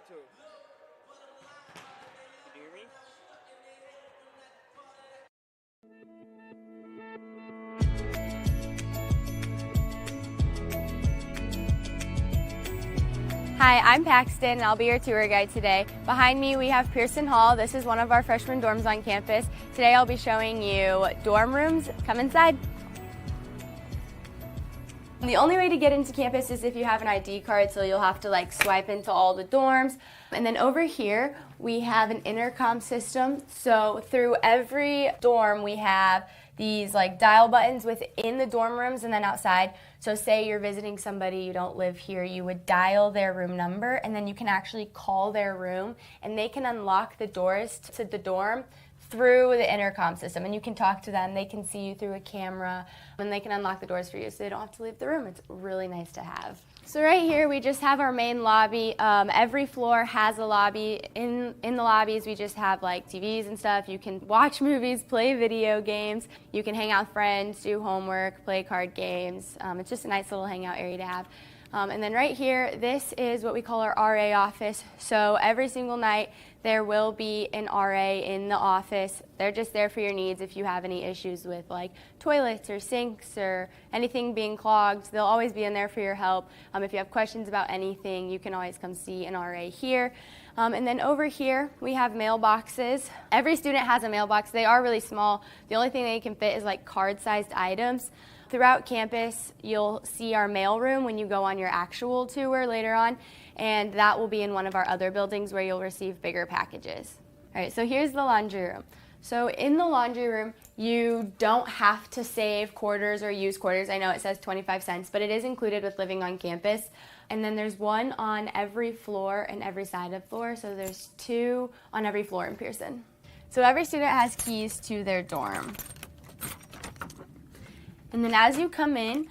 dormitory. Can you hear me? Hi, I'm Paxton, and I'll be your tour guide today. Behind me, we have Pearson Hall. This is one of our freshman dorms on campus. Today, I'll be showing you dorm rooms. Come inside. The only way to get into campus is if you have an ID card, so you'll have to swipe into all the dorms. And then over here, we have an intercom system. So through every dorm, we have these dial buttons within the dorm rooms and then outside. So say you're visiting somebody, you don't live here, you would dial their room number, and then you can actually call their room, and they can unlock the doors to the dorm through the intercom system, and you can talk to them. They can see you through a camera, and they can unlock the doors for you so they don't have to leave the room. It's really nice to have. So right here we just have our main lobby. Every floor has a lobby. In the lobbies we just have TVs and stuff. You can watch movies, play video games. You can hang out with friends, do homework, play card games. It's just a nice little hangout area to have. And then right here, this is what we call our RA office. So every single night there will be an RA in the office. They're just there for your needs if you have any issues with toilets or sinks or anything being clogged. They'll always be in there for your help. If you have questions about anything, you can always come see an RA here. And then over here, we have mailboxes. Every student has a mailbox. They are really small. The only thing they can fit is card-sized items. Throughout campus, you'll see our mail room when you go on your actual tour later on, and that will be in one of our other buildings where you'll receive bigger packages. All right, so here's the laundry room. So in the laundry room, you don't have to save quarters or use quarters. I know it says 25 cents, but it is included with living on campus. And then there's one on every floor and every side of the floor, so there's 2 on every floor in Pearson. So every student has keys to their dorm. And then as you come in,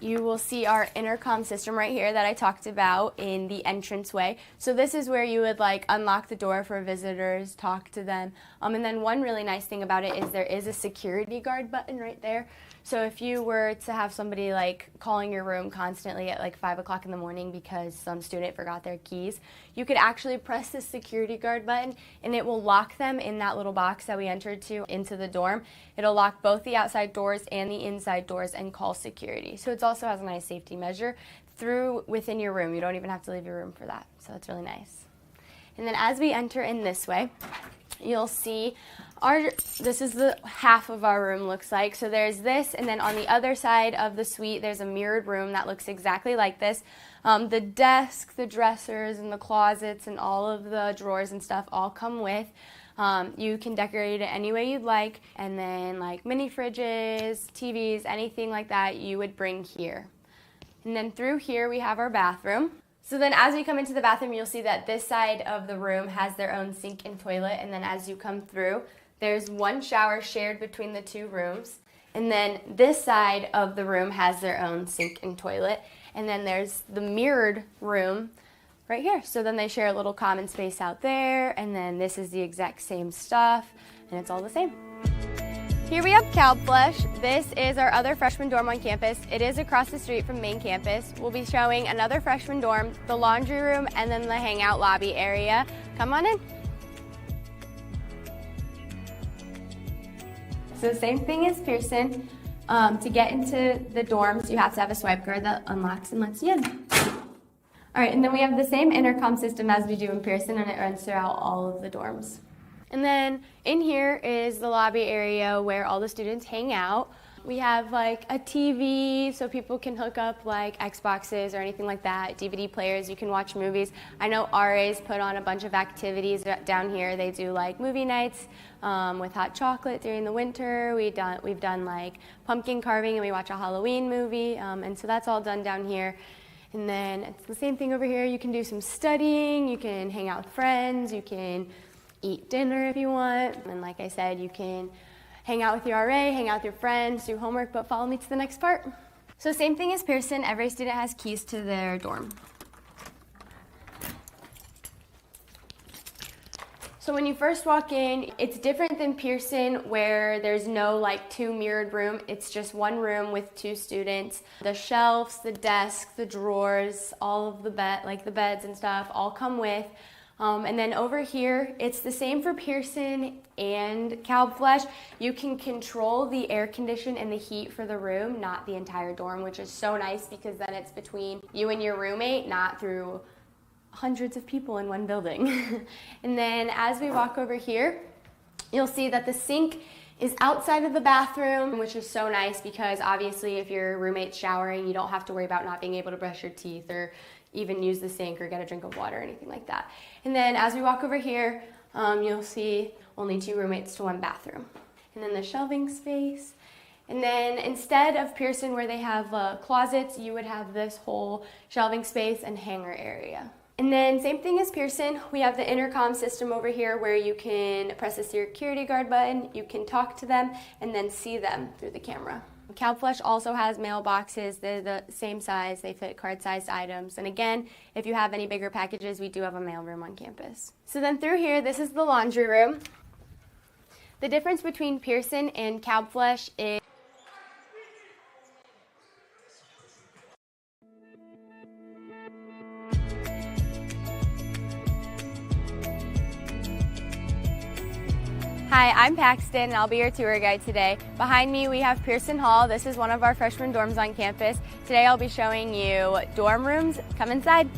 you will see our intercom system right here that I talked about in the entranceway. So this is where you would unlock the door for visitors, talk to them. And then one really nice thing about it is there is a security guard button right there. So if you were to have somebody calling your room constantly at 5 o'clock in the morning because some student forgot their keys, you could actually press the security guard button and it will lock them in that little box that we entered into the dorm. It'll lock both the outside doors and the inside doors and call security. So it also has a nice safety measure within your room. You don't even have to leave your room for that. So it's really nice. And then as we enter in this way, you'll see this is the half of our room looks like. So there's this, and then on the other side of the suite, there's a mirrored room that looks exactly like this. The desk, the dressers, and the closets, and all of the drawers and stuff all come with. You can decorate it any way you'd like, and then mini fridges, TVs, anything like that you would bring here. And then through here we have our bathroom. So then as we come into the bathroom, you'll see that this side of the room has their own sink and toilet, and then as you come through, there's one shower shared between the 2 rooms. And then this side of the room has their own sink and toilet. And then there's the mirrored room right here. So then they share a little common space out there, and then this is the exact same stuff, and it's all the same. Here we have Calflush. This is our other freshman dorm on campus. It is across the street from main campus. We'll be showing another freshman dorm, the laundry room, and then the hangout lobby area. Come on in. So same thing as Pearson. To get into the dorms, you have to have a swipe card that unlocks and lets you in. All right, and then we have the same intercom system as we do in Pearson, and it runs throughout all of the dorms. And then in here is the lobby area where all the students hang out. We have a TV so people can hook up Xboxes or anything like that, DVD players, you can watch movies. I know RAs put on a bunch of activities down here. They do movie nights with hot chocolate during the winter. We've done pumpkin carving, and we watch a Halloween movie, and so that's all done down here. And then it's the same thing over here. You can do some studying, you can hang out with friends, you can eat dinner if you want, and like I said, you can hang out with your RA, hang out with your friends, do homework, but follow me to the next part. So same thing as Pearson, every student has keys to their dorm. So when you first walk in, it's different than Pearson where there's no like two mirrored room. It's just one room with two students. The shelves, the desks, the drawers, all of the the beds and stuff all come with. And then over here, it's the same for Pearson and Calflesh. You can control the air condition and the heat for the room, not the entire dorm, which is so nice because then it's between you and your roommate, not through hundreds of people in one building. And then as we walk over here, you'll see that the sink is outside of the bathroom, which is so nice because obviously if your roommate's showering, you don't have to worry about not being able to brush your teeth or even use the sink or get a drink of water or anything like that. And then as we walk over here, you'll see only two roommates to one bathroom. And then the shelving space. And then instead of Pearson where they have closets, you would have this whole shelving space and hanger area. And then same thing as Pearson, we have the intercom system over here where you can press the security guard button, you can talk to them, and then see them through the camera. Calflesh also has mailboxes. They're the same size. They fit card-sized items. And again, if you have any bigger packages, we do have a mailroom on campus. So then through here, this is the laundry room. The difference between Pearson and Calflesh is Hi, I'm Paxton, and I'll be your tour guide today. Behind me, we have Pearson Hall. This is one of our freshman dorms on campus. Today, I'll be showing you dorm rooms. Come inside.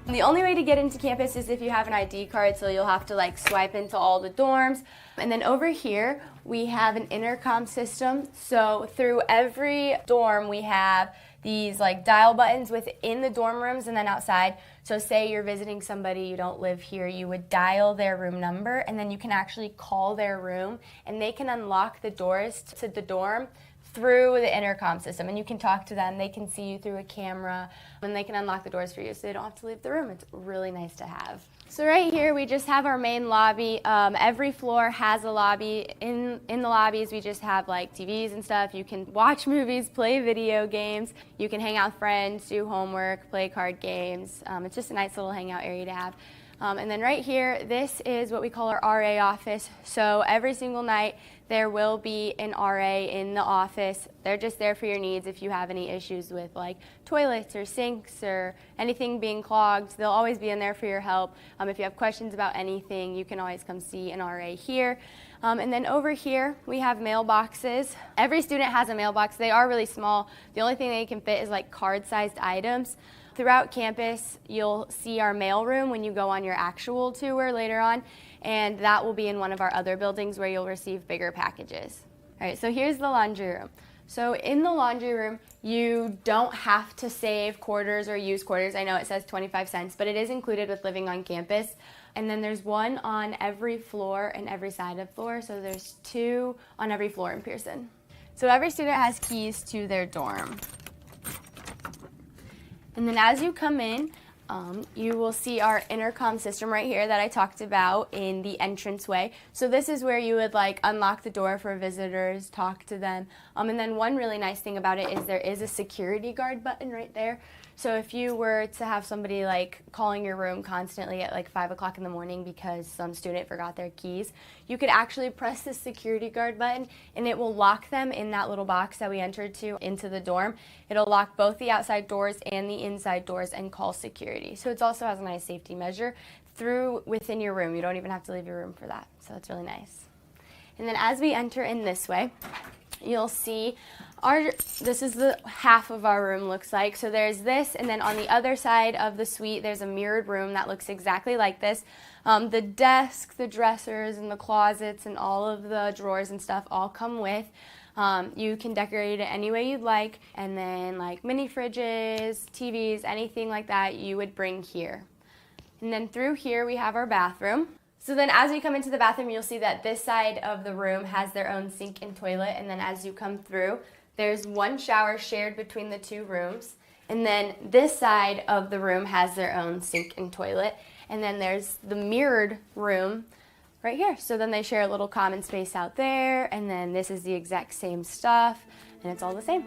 The only way to get into campus is if you have an ID card, so you'll have to like swipe into all the dorms. And then over here, we have an intercom system. So through every dorm, we have these like dial buttons within the dorm rooms and then outside. So say you're visiting somebody, you don't live here, you would dial their room number and then you can actually call their room and they can unlock the doors to the dorm through the intercom system, and you can talk to them, they can see you through a camera, and they can unlock the doors for you so they don't have to leave the room. It's really nice to have. So right here we just have our main lobby. Every floor has a lobby. In the lobbies we just have like TVs and stuff. You can watch movies, play video games, you can hang out with friends, do homework, play card games. It's just a nice little hangout area to have. And then right here, this is what we call our RA office. So every single night there will be an RA in the office. They're just there for your needs if you have any issues with like toilets or sinks or anything being clogged. They'll always be in there for your help. If you have questions about anything, you can always come see an RA here. And then over here, we have mailboxes. Every student has a mailbox. They are really small. The only thing they can fit is like card-sized items. Throughout campus, you'll see our mailroom when you go on your actual tour later on, and that will be in one of our other buildings where you'll receive bigger packages. All right, so here's the laundry room. So in the laundry room, you don't have to save quarters or use quarters. I know it says 25 cents, but it is included with living on campus. And then there's one on every floor and every side of floor, so there's two on every floor in Pearson. So every student has keys to their dorm. And then as you come in, you will see our intercom system right here that I talked about in the entranceway. So this is where you would like unlock the door for visitors, talk to them. And then one really nice thing about it is there is a security guard button right there. So if you were to have somebody like calling your room constantly at like 5 o'clock in the morning because some student forgot their keys, you could actually press the security guard button and it will lock them in that little box that we entered to into the dorm. It'll lock both the outside doors and the inside doors and call security. So it also has a nice safety measure within your room. You don't even have to leave your room for that. So it's really nice. And then as we enter in this way, you'll see this is the half of our room looks like. So there's this, and then on the other side of the suite, there's a mirrored room that looks exactly like this. The desk, the dressers, and the closets, and all of the drawers and stuff all come with. You can decorate it any way you'd like, and then like mini fridges, TVs, anything like that you would bring here. And then through here we have our bathroom. So then as we come into the bathroom, you'll see that this side of the room has their own sink and toilet, and then as you come through, there's one shower shared between the two rooms, and then this side of the room has their own sink and toilet, and then there's the mirrored room right here. So then they share a little common space out there, and then this is the exact same stuff, and it's all the same.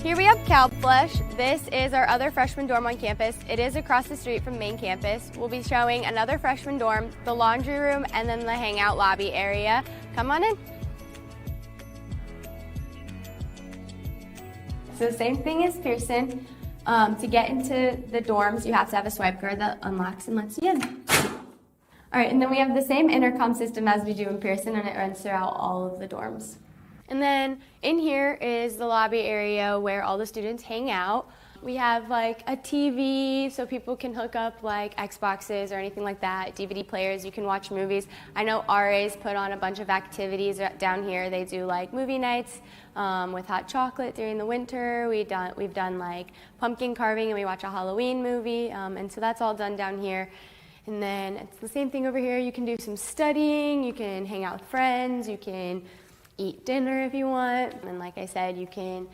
Here we have Calflush. This is our other freshman dorm on campus. It is across the street from main campus. We'll be showing another freshman dorm, the laundry room, and then the hangout lobby area. Come on in. So same thing as Pearson. To get into the dorms, you have to have a swipe card that unlocks and lets you in. All right, and then we have the same intercom system as we do in Pearson, and it runs throughout all of the dorms. And then in here is the lobby area where all the students hang out. We have like a TV so people can hook up like Xboxes or anything like that, DVD players, you can watch movies. I know RA's put on a bunch of activities down here. They do like movie nights with hot chocolate during the winter. We've done like pumpkin carving and we watch a Halloween movie, and so that's all done down here. And then it's the same thing over here. You can do some studying, you can hang out with friends, you can eat dinner if you want, and like I said, you can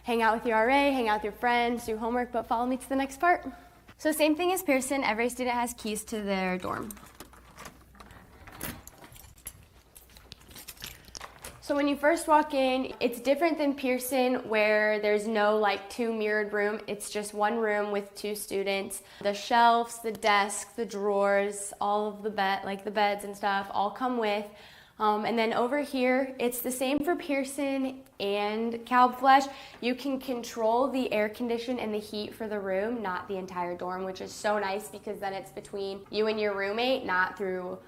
hang out with your RA, hang out with your friends, do homework, but follow me to the next part. So same thing as Pearson, every student has keys to their dorm. So when you first walk in, it's different than Pearson where there's no like two mirrored room. It's just one room with two students. The shelves, the desks, the drawers, all of the beds and stuff all come with. And then over here, it's the same for Pearson and Calflush. You can control the air condition and the heat for the room, not the entire dorm, which is so nice because then it's between you and your roommate, not through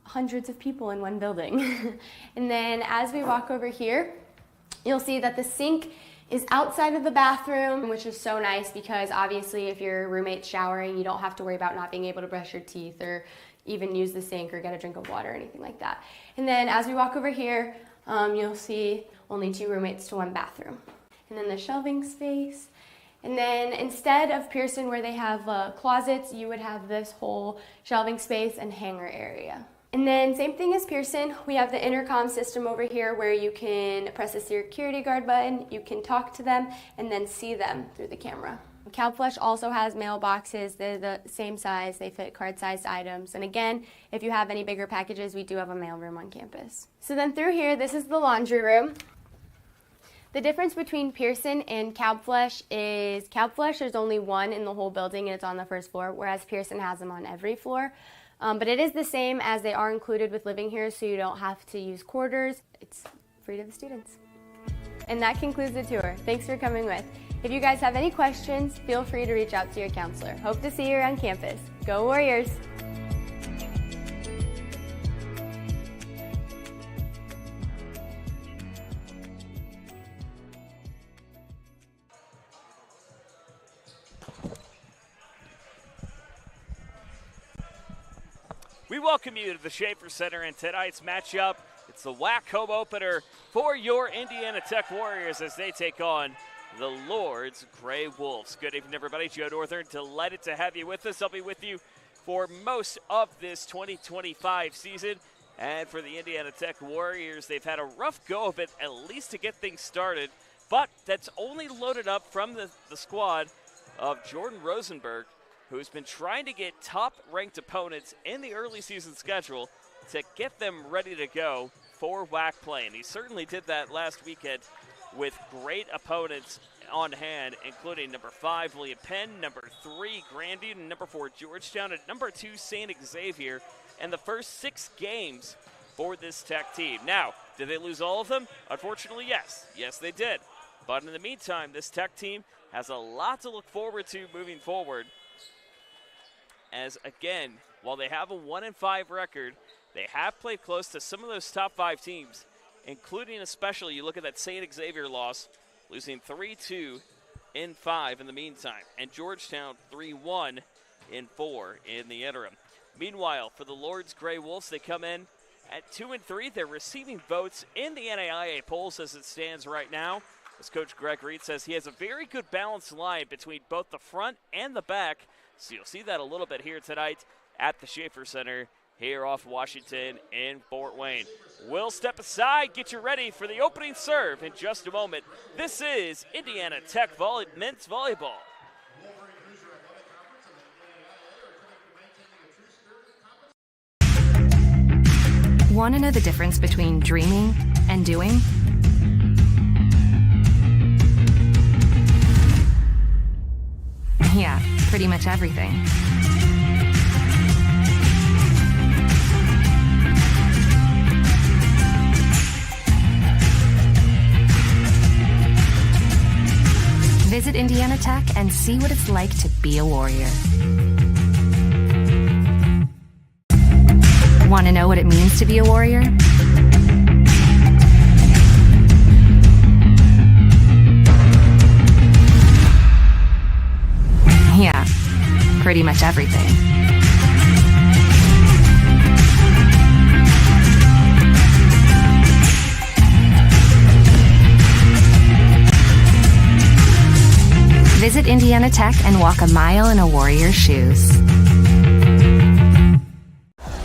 hundreds of people in one building. And then as we walk over here, you'll see that the sink is outside of the bathroom, which is so nice because obviously if your roommate's showering, you don't have to worry about not being able to brush your teeth or even use the sink or get a drink of water or anything like that. And then as we walk over here, you'll see only two roommates to one bathroom. And then the shelving space. And then instead of Pearson where they have closets, you would have this whole shelving space and hanger area. And then same thing as Pearson, we have the intercom system over here where you can press the security guard button, you can talk to them, and then see them through the camera. Calflush also has mailboxes. They're the same size. They fit card-sized items. And again, if you have any bigger packages, we do have a mailroom on campus. So then through here, this is the laundry room. The difference between Pearson and Calflush is Calflush, there's only one in the whole building and it's on the first floor, whereas Pearson has them on every floor. But it is the same as they are included with living here, so you don't have to use quarters. It's free to the students. And that concludes the tour. Thanks for coming with. If you guys have any questions, feel free to reach out to your counselor. Hope to see you around campus. Go Warriors! We welcome you to the Schaefer Center in tonight's matchup. It's the WAC home opener for your Indiana Tech Warriors as they take on the Lourdes Gray Wolves. Good evening, everybody. Joe Northern, delighted to have you with us. I'll be with you for most of this 2025 season. And for the Indiana Tech Warriors, they've had a rough go of it, at least to get things started. But that's only loaded up from the squad of Jordan Rosenberg, who's been trying to get top-ranked opponents in the early season schedule to get them ready to go for WAC play. And he certainly did that last weekend with great opponents on hand, including number 5, William Penn, number 3, Grandview, and number 4, Georgetown, and number 2, St. Xavier, and the first 6 games for this Tech team. Now, did they lose all of them? Unfortunately, yes. Yes, they did. But in the meantime, this Tech team has a lot to look forward to moving forward. As, again, while they have a 1-5 record, they have played close to some of those top 5 teams, including especially, you look at that St. Xavier loss, losing 3-2 in 5 in the meantime, and Georgetown 3-1 in 4 in the interim. Meanwhile, for the Lourdes Gray Wolves, they come in at 2-3. They're receiving votes in the NAIA polls as it stands right now. As Coach Greg Reed says, he has a very good balanced line between both the front and the back. So you'll see that a little bit here tonight at the Schaefer Center here off Washington in Fort Wayne. We'll step aside, get you ready for the opening serve in just a moment. This is Indiana Tech men's volleyball. Want to know the difference between dreaming and doing? Yeah, pretty much everything. Visit Indiana Tech and see what it's like to be a Warrior. Want to know what it means to be a Warrior? Yeah, pretty much everything. Visit Indiana Tech and walk a mile in a Warrior's shoes.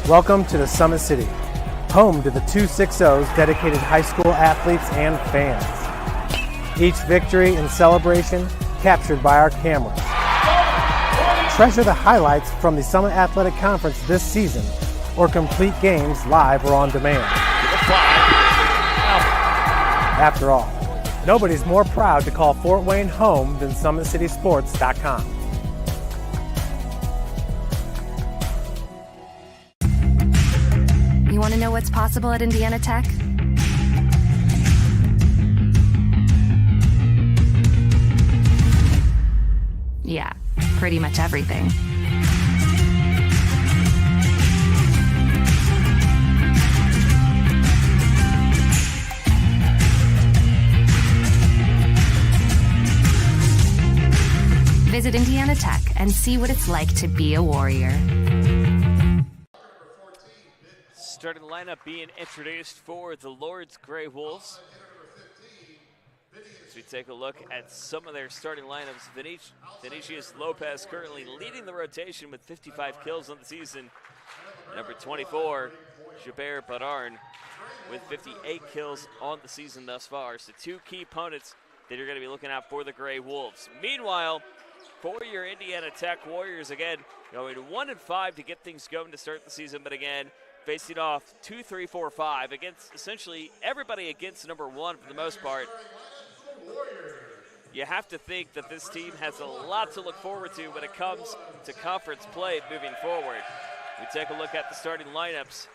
Welcome to the Summit City, home to the 260's dedicated high school athletes and fans. Each victory and celebration captured by our cameras. Treasure the highlights from the Summit Athletic Conference this season, or complete games live or on demand. After all, nobody's more proud to call Fort Wayne home than SummitCitySports.com. You want to know what's possible at Indiana Tech? Yeah, pretty much everything. Visit Indiana Tech and see what it's like to be a Warrior. Starting lineup being introduced for the Lourdes Grey Wolves. As we take a look at some of their starting lineups, Vinicius Lopez currently leading the rotation with 55 kills on the season. Number 24, Jabir Badarn with 58 kills on the season thus far. So two key opponents that you're going to be looking at for the Grey Wolves. Meanwhile, for your Indiana Tech Warriors, again, going 1-5 to get things going to start the season, but again, facing off 2, 3, 4, 5 against essentially everybody against number 1 for the most part. You have to think that this team has a lot to look forward to when it comes to conference play moving forward. We take a look at the starting lineups.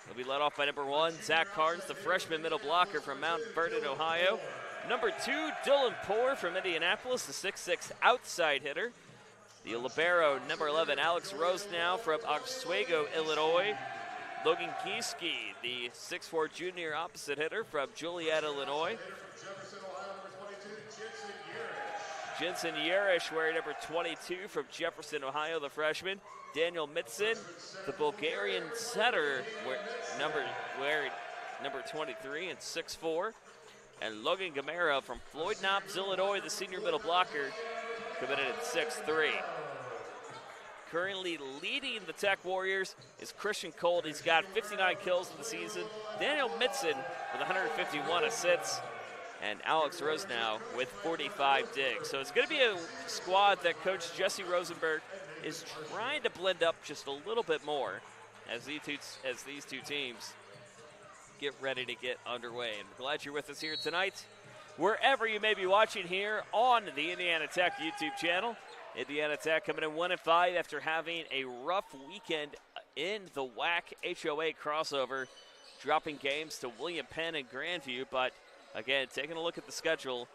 They'll be led off by number 1, Zach Carnes, the freshman middle blocker from Mount Vernon, Ohio. Number 2, Dylan Poore from Indianapolis, the 6'6" outside hitter. The libero, number 11, Alex Rosenau from Oswego, Illinois. Logan Gieske, the 6'4" junior opposite hitter from Joliet, Illinois. Jensen Yerish wearing number 22 from Jefferson, Ohio, the freshman. Daniel Mitson, the Bulgarian setter, wearing number 23 and 6'4". And Logan Gamera from Floyd Knobs, Illinois, the senior middle blocker, committed at 6'3". Currently leading the Tech Warriors is Christian Colt. He's got 59 kills in the season. Daniel Mitson with 151 assists. And Alex Rosenau with 45 digs. So it's going to be a squad that Coach Jesse Rosenberg is trying to blend up just a little bit more as these two teams get ready to get underway. And we're glad you're with us here tonight, wherever you may be watching here on the Indiana Tech YouTube channel. Indiana Tech coming in 1-5 after having a rough weekend in the WAC HOA crossover, dropping games to William Penn and Grandview. But again, taking a look at the schedule,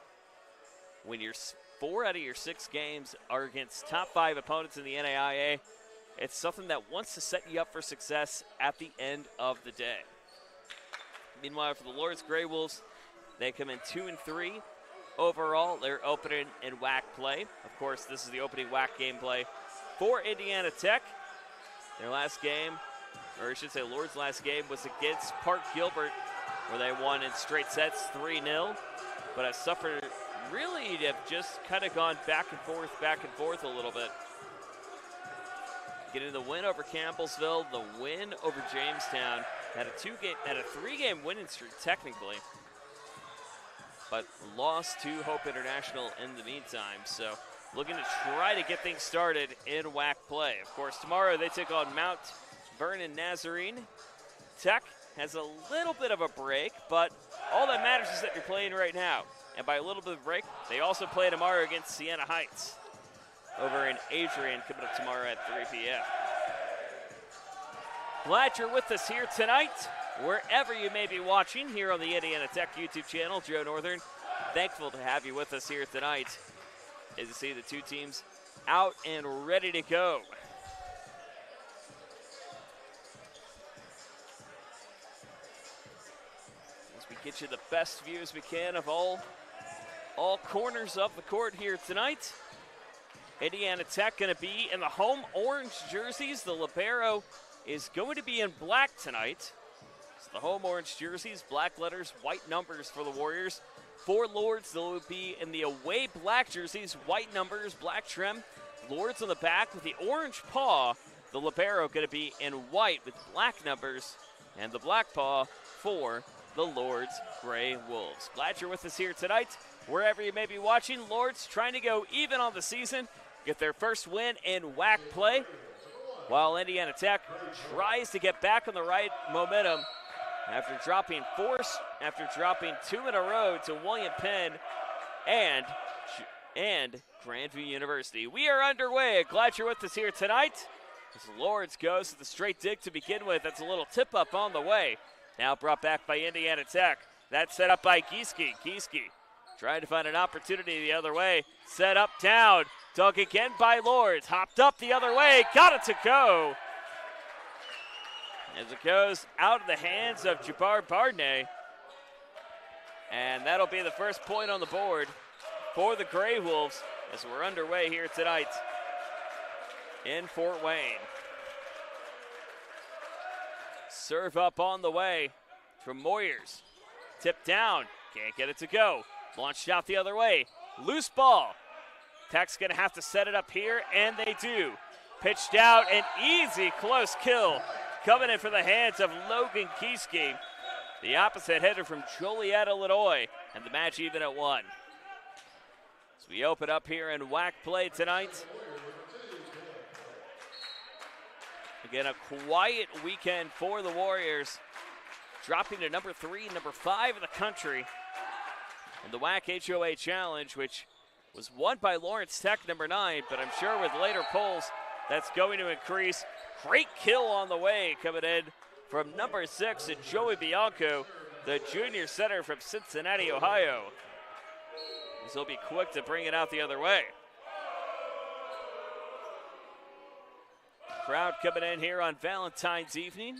when your 4 out of your 6 games are against top 5 opponents in the NAIA, it's something that wants to set you up for success at the end of the day. Meanwhile, for the Lourdes Grey Wolves, they come in 2-3 overall. They're opening in WAC play. Of course, this is the opening WAC gameplay for Indiana Tech. Their last game, or I should say Lourdes' last game, was against Park Gilbert, where they won in straight sets 3-0. But have suffered, really have just kind of gone back and forth a little bit. Getting the win over Campbellsville, the win over Jamestown, had a 3-game winning streak technically, but lost to Hope International in the meantime. So looking to try to get things started in WAC play. Of course, tomorrow they take on Mount Vernon Nazarene. Tech has a little bit of a break, but all that matters is that you're playing right now. And by a little bit of break, they also play tomorrow against Siena Heights. over in Adrian coming up tomorrow at 3 p.m. Glad you're with us here tonight, wherever you may be watching here on the Indiana Tech YouTube channel. Joe Northern, thankful to have you with us here tonight as you see the two teams out and ready to go. As we get you the best view as we can of all corners of the court here tonight. Indiana Tech going to be in the home orange jerseys. The libero is going to be in black tonight. So the home orange jerseys, black letters, white numbers for the Warriors. For Lourdes, they'll be in the away black jerseys, white numbers, black trim. Lourdes on the back with the orange paw. The libero going to be in white with black numbers, and the black paw for the Lourdes Gray Wolves. Glad you're with us here tonight, wherever you may be watching. Lourdes trying to go even on the season, get their first win in WAC play, while Indiana Tech tries to get back on the right momentum after dropping two in a row to William Penn and Grandview University. We are underway. Glad you're with us here tonight. As Lourdes goes to the straight dig to begin with. That's a little tip up on the way. Now brought back by Indiana Tech. That's set up by Gieske. Gieske trying to find an opportunity the other way. Set up down. Dug again by Lourdes. Hopped up the other way. Got it to go. As it goes out of the hands of Jabbar Bardney. And that'll be the first point on the board for the Gray Wolves as we're underway here tonight in Fort Wayne. Serve up on the way from Moyers. Tip down. Can't get it to go. Launched out the other way. Loose ball. Tech's going to have to set it up here, and they do. Pitched out, an easy close kill coming in for the hands of Logan Gieske, the opposite hitter from Joliet, Illinois, and the match even at 1. As we open up here in WAC play tonight. Again, a quiet weekend for the Warriors, dropping to number 3, number 5 in the country in the WAC HOA Challenge, which was won by Lawrence Tech, number 9, but I'm sure with later polls that's going to increase. Great kill on the way coming in from number 6 and Joey Bianco, the junior center from Cincinnati, Ohio. He'll be quick to bring it out the other way. Crowd coming in here on Valentine's evening.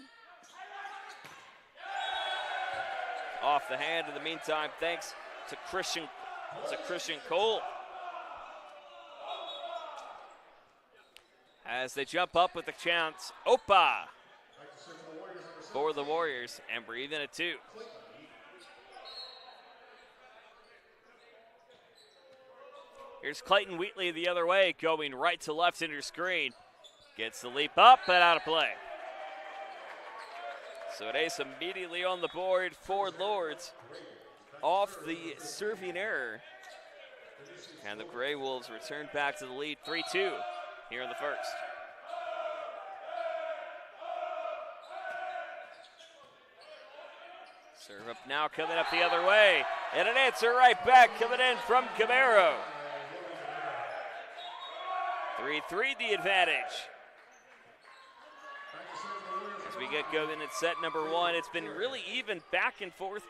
Off the hand in the meantime, thanks to Christian Cole. As they jump up with the chance, Opa for the Warriors, and we're even at 2. Here's Clayton Wheatley the other way, going right to left into screen. Gets the leap up, but out of play. So an ace immediately on the board for Lourdes off the serving error. And the Gray Wolves return back to the lead 3-2 here in the first. Serve up now, coming up the other way. And an answer right back coming in from Camaro. 3-3 the advantage. As we get going in set number 1, it's been really even back and forth.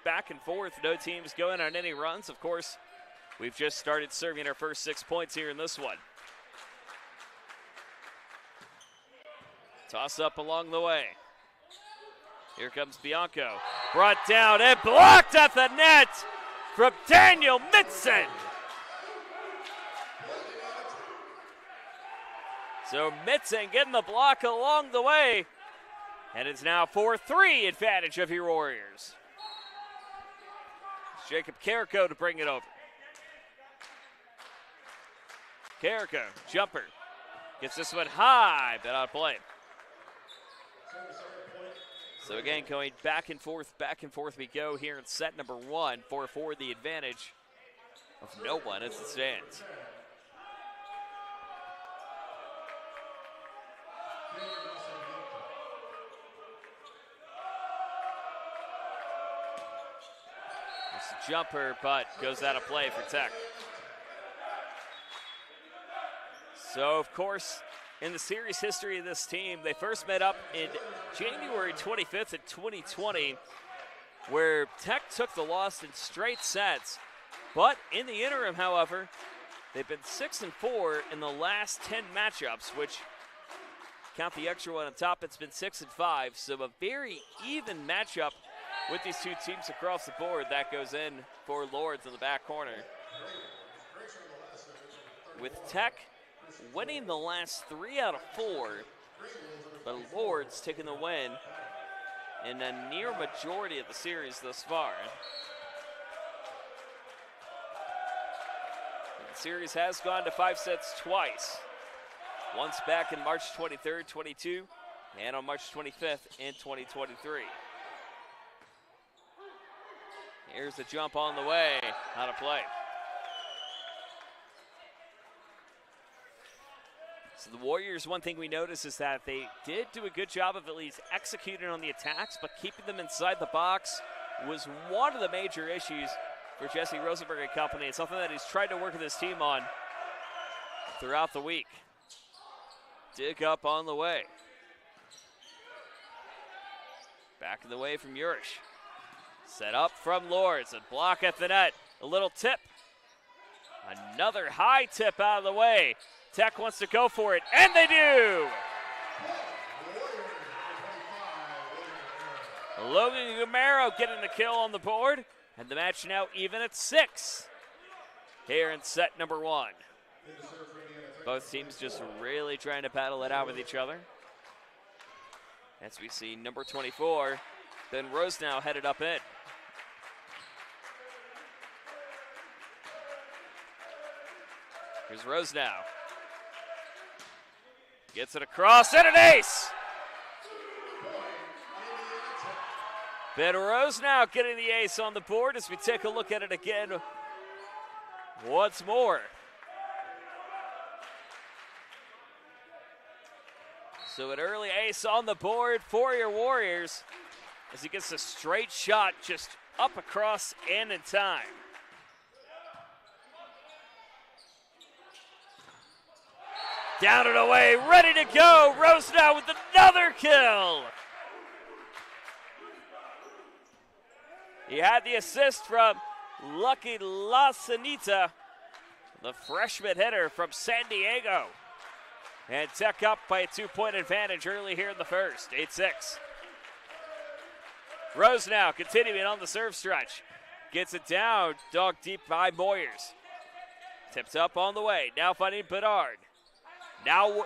No teams going on any runs. Of course, we've just started serving our first 6 points here in this one. Toss up along the way. Here comes Bianco. Brought down and blocked at the net from Daniel Mitzen. So Mitzen getting the block along the way. And it's now 4-3 advantage of your Warriors. It's Jacob Carrico to bring it over. Carrico, jumper. Gets this one high, but out of play. So again, going back and forth we go here in set number 1. 4-4 the advantage of no one as it stands. It's a jumper, but goes out of play for Tech. So, of course, in the series history of this team, they first met up in January 25th of 2020, where Tech took the loss in straight sets. But in the interim, however, they've been 6-4 in the last 10 matchups, which, count the extra one on top, it's been 6-5. So a very even matchup with these two teams across the board. That goes in for Lourdes in the back corner. With Tech winning the last 3 out of 4, but Lourdes taking the win in a near majority of the series thus far. The series has gone to 5 sets twice. Once back in March 23rd, 22, and on March 25th in 2023. Here's the jump on the way, out of play. So the Warriors, one thing we noticed is that they did do a good job of at least executing on the attacks, but keeping them inside the box was one of the major issues for Jesse Rosenberg and company. It's something that he's tried to work with his team on throughout the week. Dig up on the way. Back in the way from Urish. Set up from Lourdes, and block at the net. A little tip. Another high tip out of the way. Tech wants to go for it, and they do! Logan Gamero getting the kill on the board, and the match now even at 6 here in set number 1. Both teams just really trying to battle it out with each other. As we see number 24, Ben Rose now headed up in. Here's Rose now. Gets it across, and an ace! Ben Rose now getting the ace on the board as we take a look at it again once more. So an early ace on the board for your Warriors as he gets a straight shot just up across and in time. Down and away, ready to go. Rose now with another kill. He had the assist from Lucky La Sanita, the freshman hitter from San Diego. And Tech up by a 2-point advantage early here in the first, 8-6. Rose now continuing on the serve stretch. Gets it down, dug deep by Moyers. Tipped up on the way, now finding Bedard. Now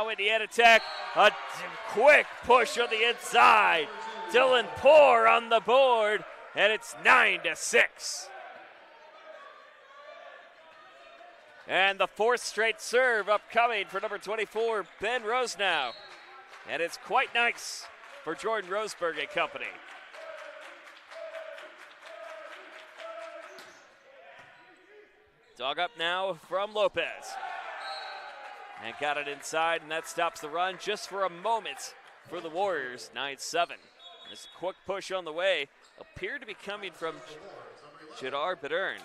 Indiana Tech, a quick push on the inside. Dylan Poor on the board, and it's 9-6. And the 4th straight serve upcoming for number 24, Ben Rose now. And it's quite nice for Jordan Roseberg and company. Dog up now from Lopez. And got it inside, and that stops the run just for a moment for the Warriors, 9-7. This quick push on the way appeared to be coming from Jadar Bedern.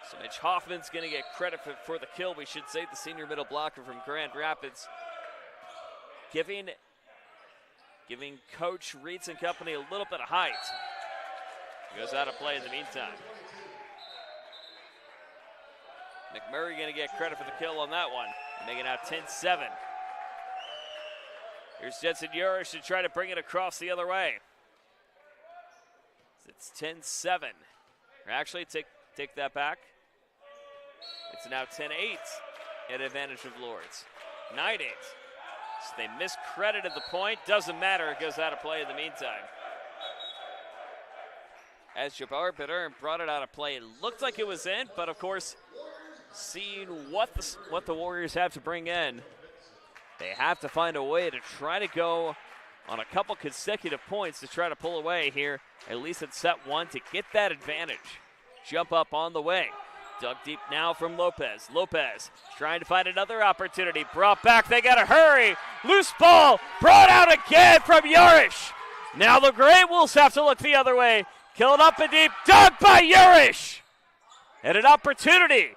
So Mitch Hoffman's going to get credit for the kill, we should say, the senior middle blocker from Grand Rapids. Giving Coach Reitz and company a little bit of height. Goes out of play in the meantime. McMurray going to get credit for the kill on that one, making it out 10-7. Here's Jensen Urish to try to bring it across the other way. It's 10-7. Or actually, take that back. It's now 10-8 at advantage of Lourdes. 9-8. So they miscredited the point. Doesn't matter. It goes out of play in the meantime. As Jabbar Bedern brought it out of play, it looked like it was in, but of course, seeing what the Warriors have to bring in, they have to find a way to try to go on a couple consecutive points to try to pull away here, at least in set 1, to get that advantage. Jump up on the way. Dug deep now from Lopez. Lopez trying to find another opportunity. Brought back, they gotta hurry. Loose ball, brought out again from Urish. Now the Grey Wolves have to look the other way. Killed up and deep, dug by Urish. And an opportunity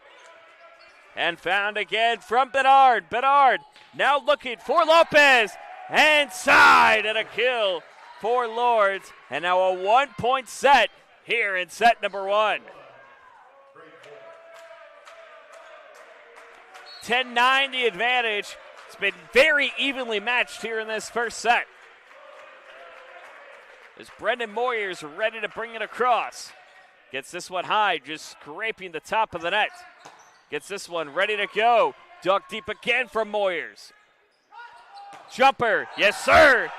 And found again from Bernard. Bernard now looking for Lopez. Inside and a kill for Lourdes. And now a 1-point set here in set number 1. 10-9 the advantage. It's been very evenly matched here in this first set. As Brendan Moyers ready to bring it across. Gets this one high, just scraping the top of the net. Gets this one ready to go. Dug deep again from Moyers. Jumper, yes sir!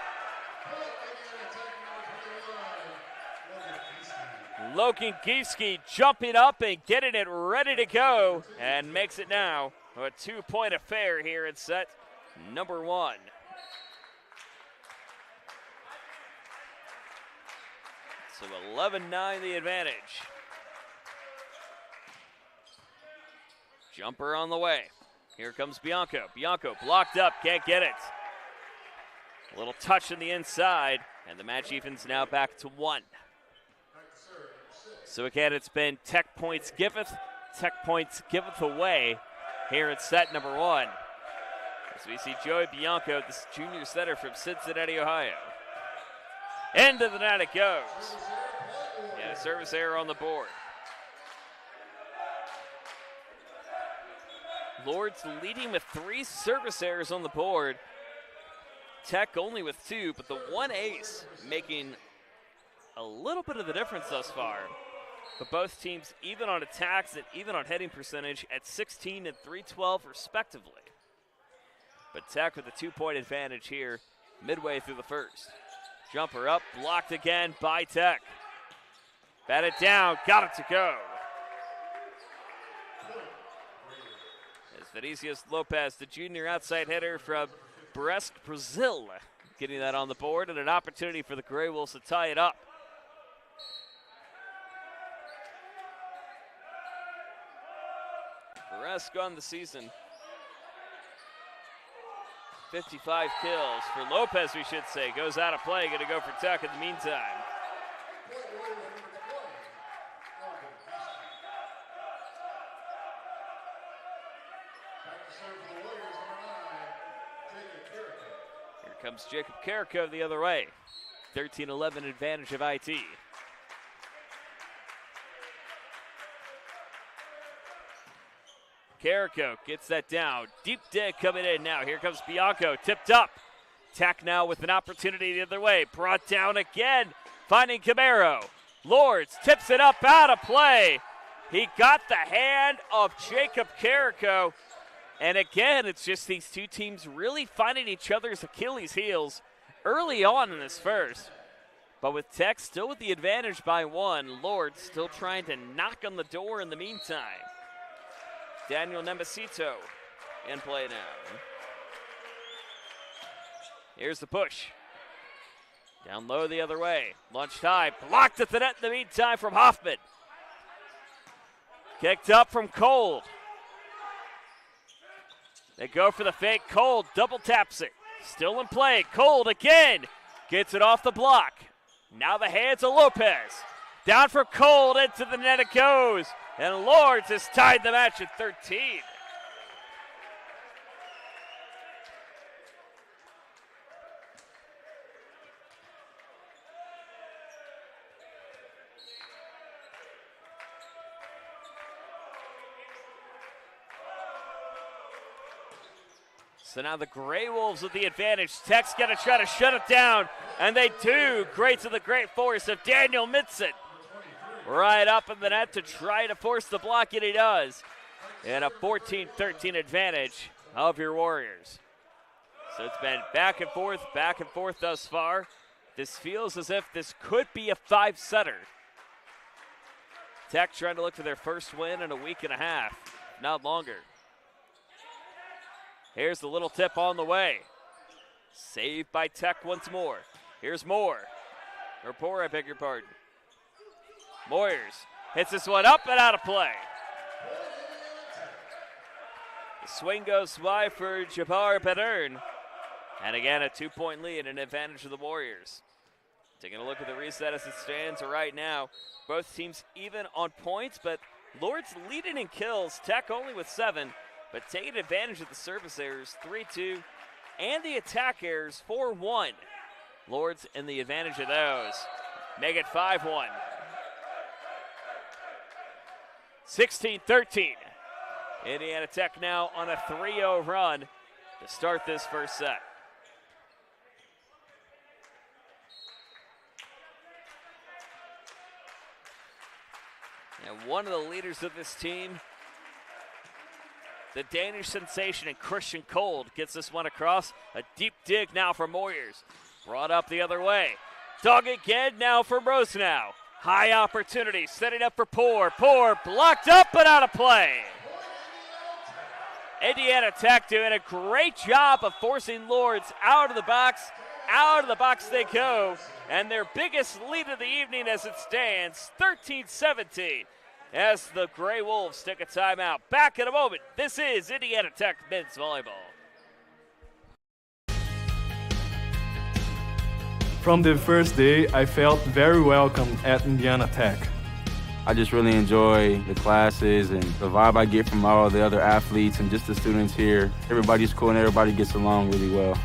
Logan Gieske jumping up and getting it ready to go and makes it now a 2-point affair here in set number 1. So 11-9 the advantage. Jumper on the way. Here comes Bianco. Bianco blocked up, can't get it. A little touch in the inside, and the match evens now back to 1. So again, it's been Tech points giveth away here at set number 1. As we see Joey Bianco, this junior setter from Cincinnati, Ohio. Into the net it goes. And a service error on the board. Lourdes leading with 3 service errors on the board. Tech only with 2, but the one ace making a little bit of the difference thus far. But both teams even on attacks and even on heading percentage at 16 and 312 respectively. But Tech with a 2-point advantage here midway through the first. Jumper up, blocked again by Tech. Batted down, got it to go. As Vinicius Lopez, the junior outside hitter from Brest, Brazil, getting that on the board and an opportunity for the Grey Wolves to tie it up. Brest on the season. 55 kills for Lopez, we should say. Goes out of play, going to go for Tech in the meantime. Here comes Jacob Carrico the other way. 13-11 advantage of IT. Carrico gets that down. Deep dig coming in now. Here comes Bianco, tipped up. Tech now with an opportunity the other way. Brought down again, finding Camaro. Lourdes tips it up out of play. He got the hand of Jacob Carrico. And again, it's just these two teams really finding each other's Achilles heels early on in this first. But with Tech still with the advantage by 1, Lourdes still trying to knock on the door in the meantime. Daniel Nemesito in play now. Here's the push. Down low the other way. Launched high. Blocked at the net in the meantime from Hoffman. Kicked up from Cold. They go for the fake. Cold double taps it. Still in play. Cold again. Gets it off the block. Now the hands of Lopez. Down for Cold. Into the net it goes. And Lourdes has tied the match at 13. So now the Grey Wolves with the advantage. Tech's got to try to shut it down, and they do. Great to the great force of Daniel Mitson. Right up in the net to try to force the block, and he does. And a 14-13 advantage of your Warriors. So it's been back and forth thus far. This feels as if this could be a 5-setter. Tech trying to look for their first win in a week and a half, not longer. Here's the little tip on the way. Saved by Tech once more. Here's Moore. Or Poor, I beg your pardon. Moyers hits this one up and out of play. The swing goes by for Jabbar Badern. And again, a 2-point lead and an advantage of the Warriors. Taking a look at the reset as it stands right now. Both teams even on points, but Lourdes leading in kills. Tech only with 7. but taking advantage of the service errors 3-2 and the attack errors 4-1. Lourdes in the advantage of those. Make it 5-1. 16-13. Indiana Tech now on a 3-0 run to start this first set. And one of the leaders of this team, the Danish sensation and Christian Cold, gets this one across. A deep dig now from Warriors. Brought up the other way. Dug again now from Rosenau. High opportunity, setting up for Poor. Poor blocked up but out of play. Indiana Tech doing a great job of forcing Lourdes out of the box. Out of the box they go. And their biggest lead of the evening as it stands, 13-17. As the Gray Wolves take a timeout. Back in a moment. This is Indiana Tech men's volleyball. From the first day, I felt very welcome at Indiana Tech. I just really enjoy the classes and the vibe I get from all the other athletes and just the students here. Everybody's cool and everybody gets along really well.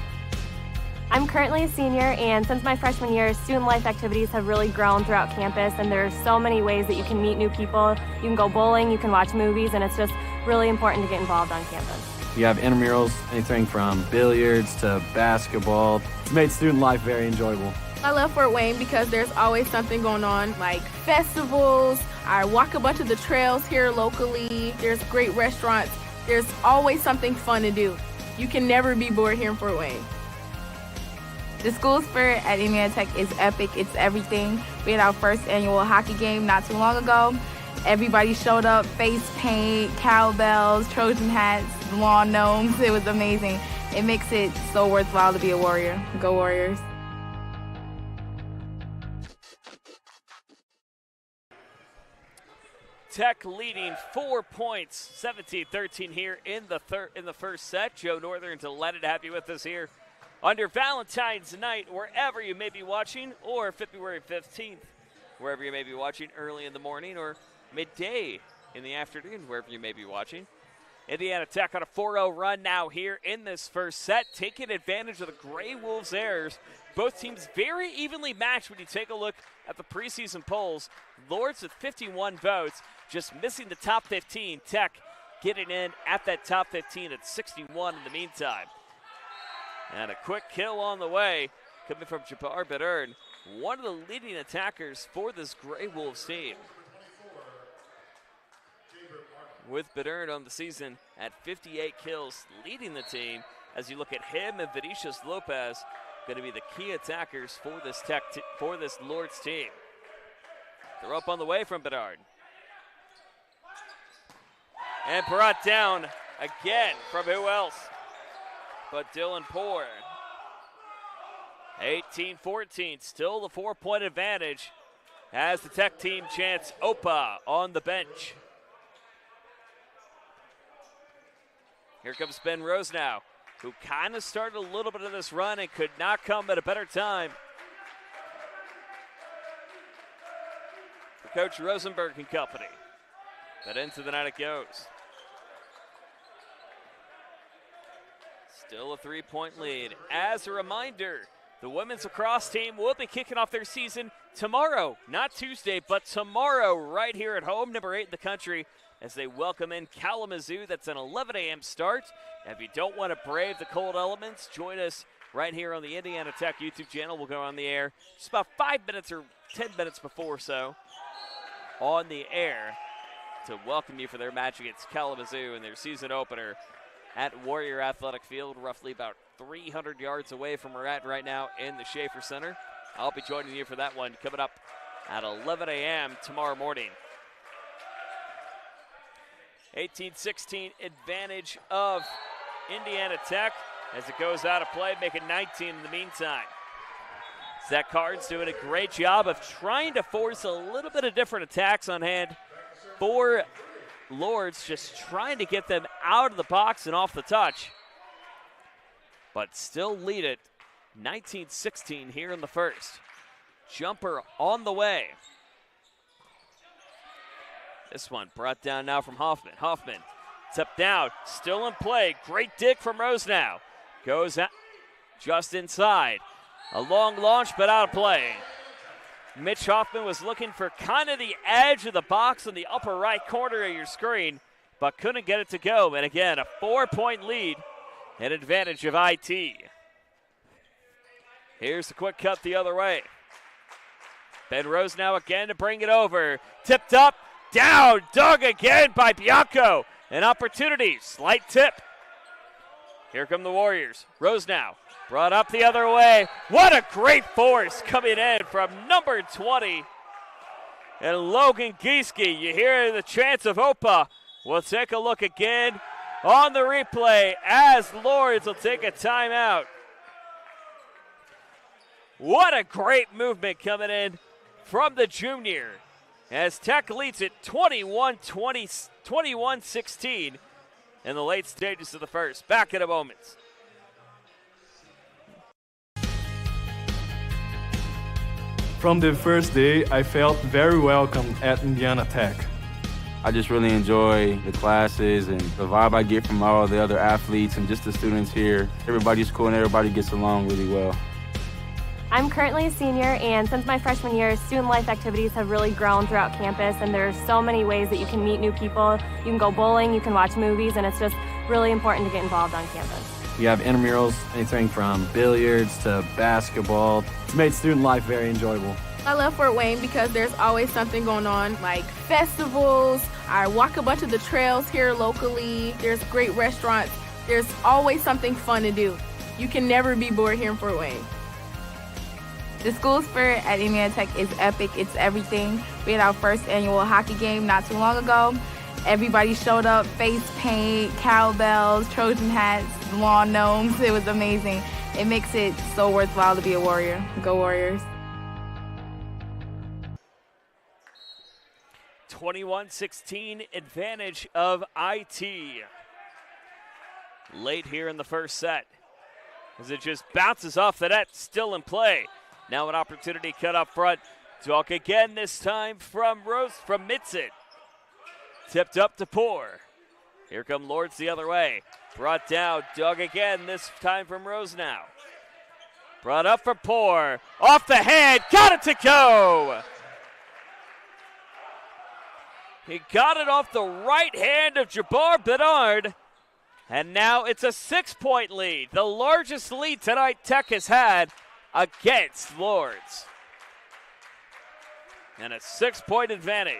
I'm currently a senior, and since my freshman year, student life activities have really grown throughout campus, and there are so many ways that you can meet new people. You can go bowling, you can watch movies, and it's just really important to get involved on campus. We have intramurals, anything from billiards to basketball. It's made student life very enjoyable. I love Fort Wayne because there's always something going on, like festivals. I walk a bunch of the trails here locally. There's great restaurants. There's always something fun to do. You can never be bored here in Fort Wayne. The school spirit at Indiana Tech is epic. It's everything. We had our first annual hockey game not too long ago. Everybody showed up, face paint, cowbells, Trojan hats, lawn gnomes. It was amazing. It makes it so worthwhile to be a Warrior. Go Warriors. Tech leading 4 points, 17-13 here in the first set. Joe Northern, delighted to have you with us here on your Valentine's night, wherever you may be watching, or February 15th, wherever you may be watching early in the morning, or midday in the afternoon, wherever you may be watching. Indiana Tech on a 4-0 run now here in this first set, taking advantage of the Gray Wolves' errors. Both teams very evenly matched when you take a look at the preseason polls. Lourdes with 51 votes, just missing the top 15. Tech getting in at that top 15 at 61 in the meantime. And a quick kill on the way coming from Jabbar Bedern, one of the leading attackers for this Gray Wolves team. With Bedern on the season at 58 kills, leading the team as you look at him and Vinicius Lopez, going to be the key attackers for this for this Lourdes team. They're up on the way from Bedard. And brought down again from who else but Dylan Poor. 18-14, still the 4-point advantage as the Tech team chants Opa on the bench. Here comes Ben Rosenau, who kind of started a little bit of this run and could not come at a better time. For Coach Rosenberg and company. But into the night it goes. Still a 3-point lead. As a reminder, the women's lacrosse team will be kicking off their season tomorrow, not Tuesday, but tomorrow right here at home, number 8 in the country, as they welcome in Kalamazoo. That's an 11 a.m. start. And if you don't want to brave the cold elements, join us right here on the Indiana Tech YouTube channel. We'll go on the air just about 5 minutes or 10 minutes before so on the air to welcome you for their match against Kalamazoo in their season opener at Warrior Athletic Field, roughly about 300 yards away from where we're at right now in the Schaefer Center. I'll be joining you for that one coming up at 11 a.m. tomorrow morning. 18-16 advantage of Indiana Tech as it goes out of play, making 19 in the meantime. Zach Card's doing a great job of trying to force a little bit of different attacks on hand for Lourdes, just trying to get them out of the box and off the touch, but still lead it 19-16 here in the first. Jumper on the way. This one brought down now from Hoffman. Hoffman Tip down, still in play. Great dig from Rose now. Goes out just inside. A long launch, but out of play. Mitch Hoffman was looking for kind of the edge of the box in the upper right corner of your screen, but couldn't get it to go. And again, a 4-point lead and advantage of IT. Here's the quick cut the other way. Ben Rose now again to bring it over. Tipped up, down, dug again by Bianco. An opportunity, slight tip. Here come the Warriors. Rose now, brought up the other way. What a great force coming in from number 20. And Logan Gieske, you hear the chants of Opa. We'll take a look again on the replay as Lourdes will take a timeout. What a great movement coming in from the junior as Tech leads it 21-16 in the late stages of the first. Back in a moment. From the first day, I felt very welcome at Indiana Tech. I just really enjoy the classes and the vibe I get from all the other athletes and just the students here. Everybody's cool and everybody gets along really well. I'm currently a senior, and since my freshman year, student life activities have really grown throughout campus, and there's so many ways that you can meet new people. You can go bowling, you can watch movies, and it's just really important to get involved on campus. We have intramurals, anything from billiards to basketball. It's made student life very enjoyable. I love Fort Wayne because there's always something going on, like festivals. I walk a bunch of the trails here locally. There's great restaurants. There's always something fun to do. You can never be bored here in Fort Wayne. The school spirit at Indiana Tech is epic. It's everything. We had our first annual hockey game not too long ago. Everybody showed up, face paint, cowbells, Trojan hats, lawn gnomes. It was amazing. It makes it so worthwhile to be a Warrior. Go Warriors. 21-16 advantage of IT. Late here in the first set as it just bounces off the net, still in play. Now an opportunity cut up front. Talk again this time from Mitzit. Tipped up to Poor. Here come Lourdes the other way. Brought down, dug again, this time from Rose now. Brought up for Poor. Off the head, got it to go! He got it off the right hand of Jabbar Bedard. And now it's a 6-point lead. The largest lead tonight Tech has had against Lourdes. And a 6-point advantage.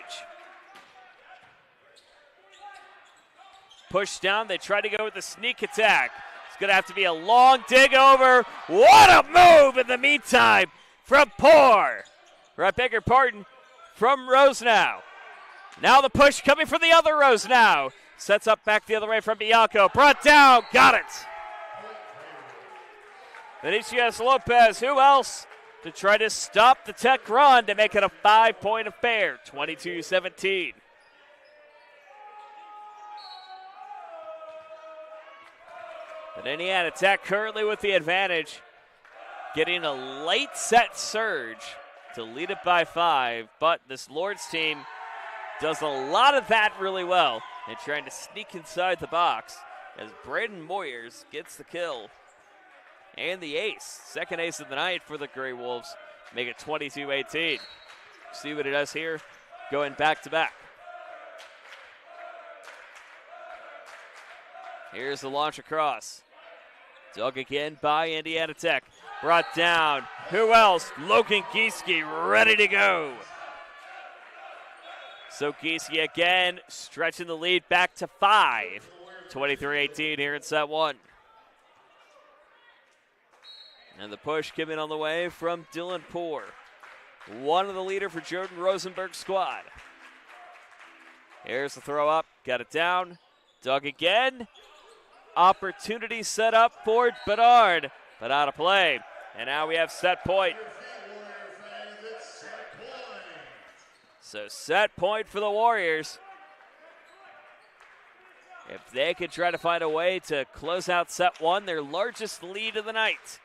Pushed down, they try to go with the sneak attack. It's going to have to be a long dig over. What a move in the meantime from Poor. Or I beg your pardon, from Rose now. Now the push coming from the other Rose now. Sets up back the other way from Bianco. Brought down, got it. Vinicius Lopez, who else to try to stop the Tech run to make it a 5-point affair, 22-17. But Indiana Tech currently with the advantage, getting a late set surge to lead it by 5, but this Lourdes team does a lot of that really well and trying to sneak inside the box as Braden Moyers gets the kill. And the ace, second ace of the night for the Grey Wolves, make it 22-18. See what it does here, going back to back. Here's the launch across. Dug again by Indiana Tech. Brought down, who else? Logan Gieske ready to go. So Gieske again, stretching the lead back to 5. 23-18 here in set 1. And the push coming on the way from Dylan Poor. One of the leader for Jordan Rosenberg's squad. Here's the throw up, got it down. Dug again. Opportunity set up for Bedard, but out of play. And now we have set point. So set point for the Warriors. If they could try to find a way to close out set 1, their largest lead of the night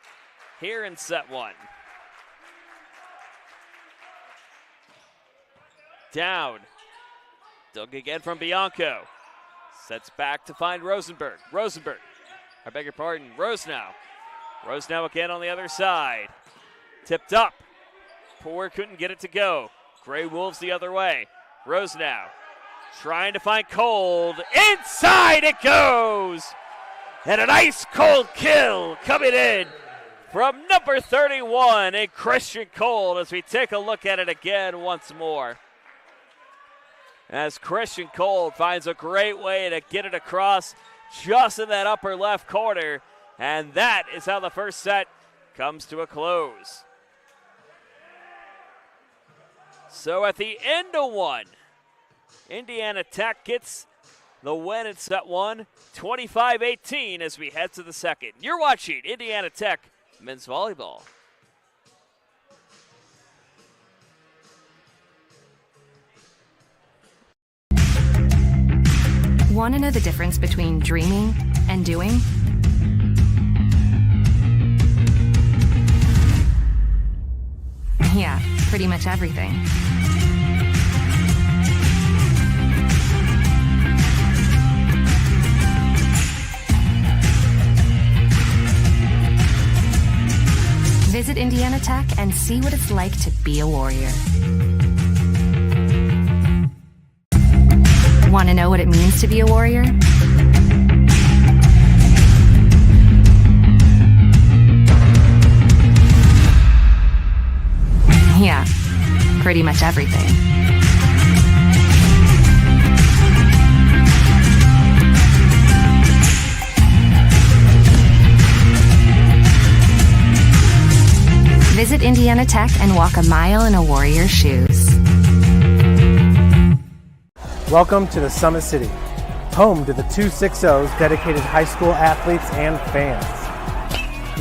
here in set 1. Down. Dug again from Bianco. Sets back to find Rosenberg. I beg your pardon, Rosenau. Rosenau again on the other side. Tipped up. Poor couldn't get it to go. Gray Wolves the other way. Rosenau trying to find Cold. Inside it goes! And an ice cold kill coming in from number 31 in Christian Cold as we take a look at it again once more. As Christian Cold finds a great way to get it across just in that upper left corner. And that is how the first set comes to a close. So at the end of one, Indiana Tech gets the win in set one, 25-18 as we head to the second. You're watching Indiana Tech men's volleyball. Want to know the difference between dreaming and doing? Yeah, pretty much everything. Visit Indiana Tech and see what it's like to be a warrior. Want to know what it means to be a warrior? Yeah, pretty much everything. Visit Indiana Tech and walk a mile in a warrior's shoes. Welcome to the Summit City, home to the 260's dedicated high school athletes and fans.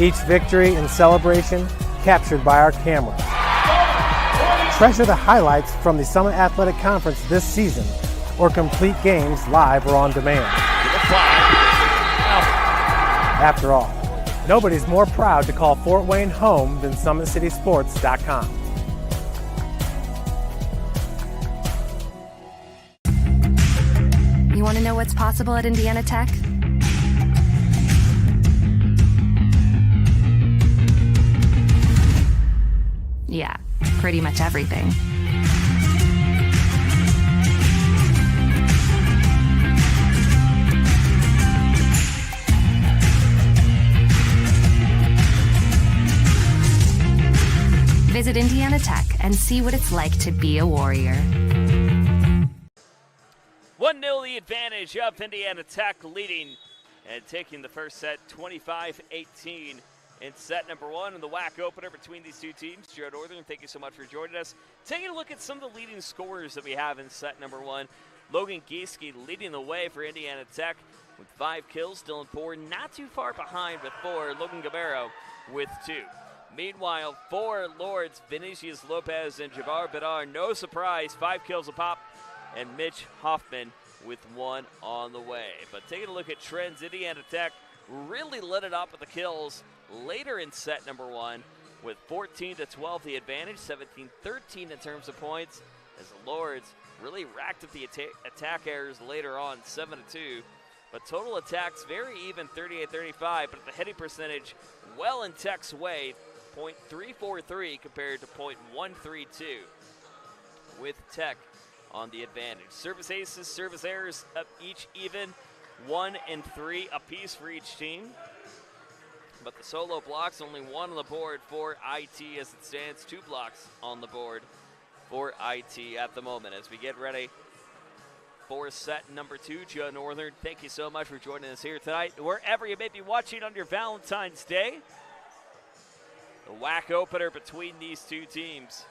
Each victory and celebration captured by our cameras. Treasure the highlights from the Summit Athletic Conference this season or complete games live or on demand. After all, nobody's more proud to call Fort Wayne home than SummitCitySports.com. You want to know what's possible at Indiana Tech? Yeah, pretty much everything. Visit Indiana Tech and see what it's like to be a warrior. 1-0 the advantage of Indiana Tech, leading and taking the first set 25-18 in set number one in the WAC opener between these two teams. Joe Northern, thank you so much for joining us. Taking a look at some of the leading scorers that we have in set number one. Logan Gieske leading the way for Indiana Tech with 5 kills. Dylan Poor not too far behind with 4. Logan Gabero with 2. Meanwhile, for Lourdes, Vinicius Lopez and Jabbar Bedar, no surprise, 5 kills a pop. And Mitch Hoffman with 1 on the way. But taking a look at trends, Indiana Tech really lit it up with the kills later in set number one with 14-12 the advantage, 17-13 in terms of points, as the Lourdes really racked up the attack errors later on, 7-2. But total attacks very even, 38-35, but the hitting percentage well in Tech's way, .343 compared to .132 with Tech on the advantage. Service aces, service errors up each even, 1 and 3 apiece for each team. But the solo blocks, only 1 on the board for IT as it stands, 2 blocks on the board for IT at the moment. As we get ready for set number 2, Joe Northern, thank you so much for joining us here tonight. Wherever you may be watching on your Valentine's Day, the WAC opener between these two teams.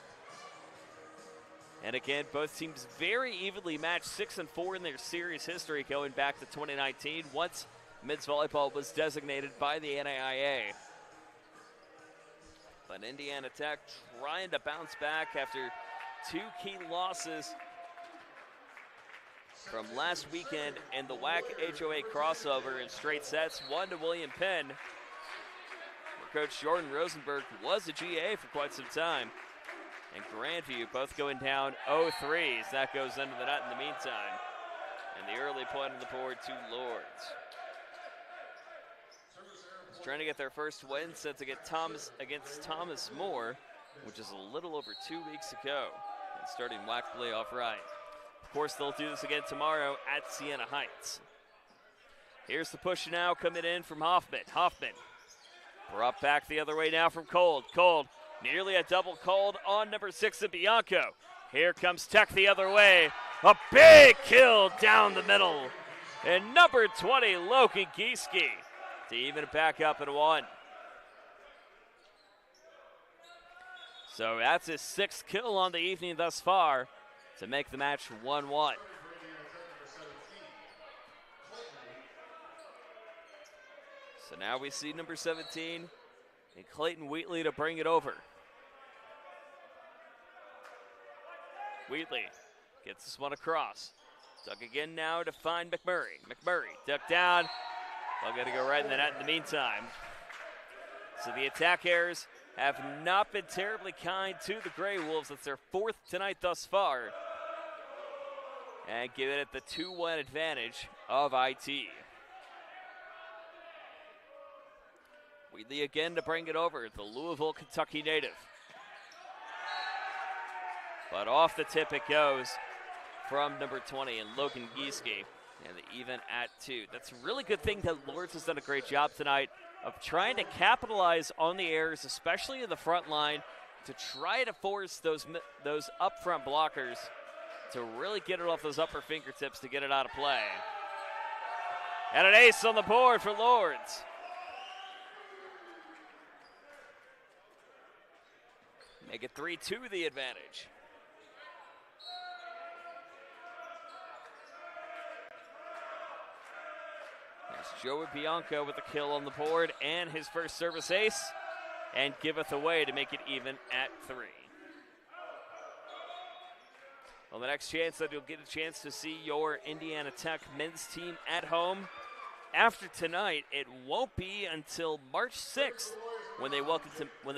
And again, both teams very evenly matched, 6-4 in their series history going back to 2019, once men's volleyball was designated by the NAIA. But Indiana Tech trying to bounce back after 2 key losses from last weekend in the WAC HOA crossover in straight sets. 1 to William Penn, where Coach Jordan Rosenberg was a GA for quite some time. And Grandview both going down 0-3s. That goes under the net in the meantime. And the early point on the board to Lourdes. Trying to get their first win since against Thomas More, which is a little over 2 weeks ago, and starting WAC playoff right. Of course, they'll do this again tomorrow at Siena Heights. Here's the push now coming in from Hoffman. Hoffman brought back the other way now from Cold. Cold nearly a double called on number 6 of Bianco. Here comes Tech the other way. A big kill down the middle. And number 20, Logan Gieske, to even it back up at 1. So that's his 6th kill on the evening thus far to make the match 1-1. So now we see number 17 and Clayton Wheatley to bring it over. Wheatley gets this one across. Dug again now to find McMurray. McMurray ducked down. Well, got to go right in the net in the meantime. So the attack errors have not been terribly kind to the Grey Wolves. That's their 4th tonight thus far. And give it the 2-1 advantage of IT. Wheatley again to bring it over, the Louisville, Kentucky native. But off the tip it goes from number 20 and Logan Gieske, and even at 2. That's a really good thing that Lourdes has done a great job tonight of trying to capitalize on the errors, especially in the front line, to try to force those up front blockers to really get it off those upper fingertips to get it out of play. And an ace on the board for Lourdes. Make it 3-2 the advantage. There's Joey Bianco with a kill on the board and his first service ace, and giveth away to make it even at 3. Well, the next chance that you'll get a chance to see your Indiana Tech men's team at home after tonight, it won't be until March 6th when they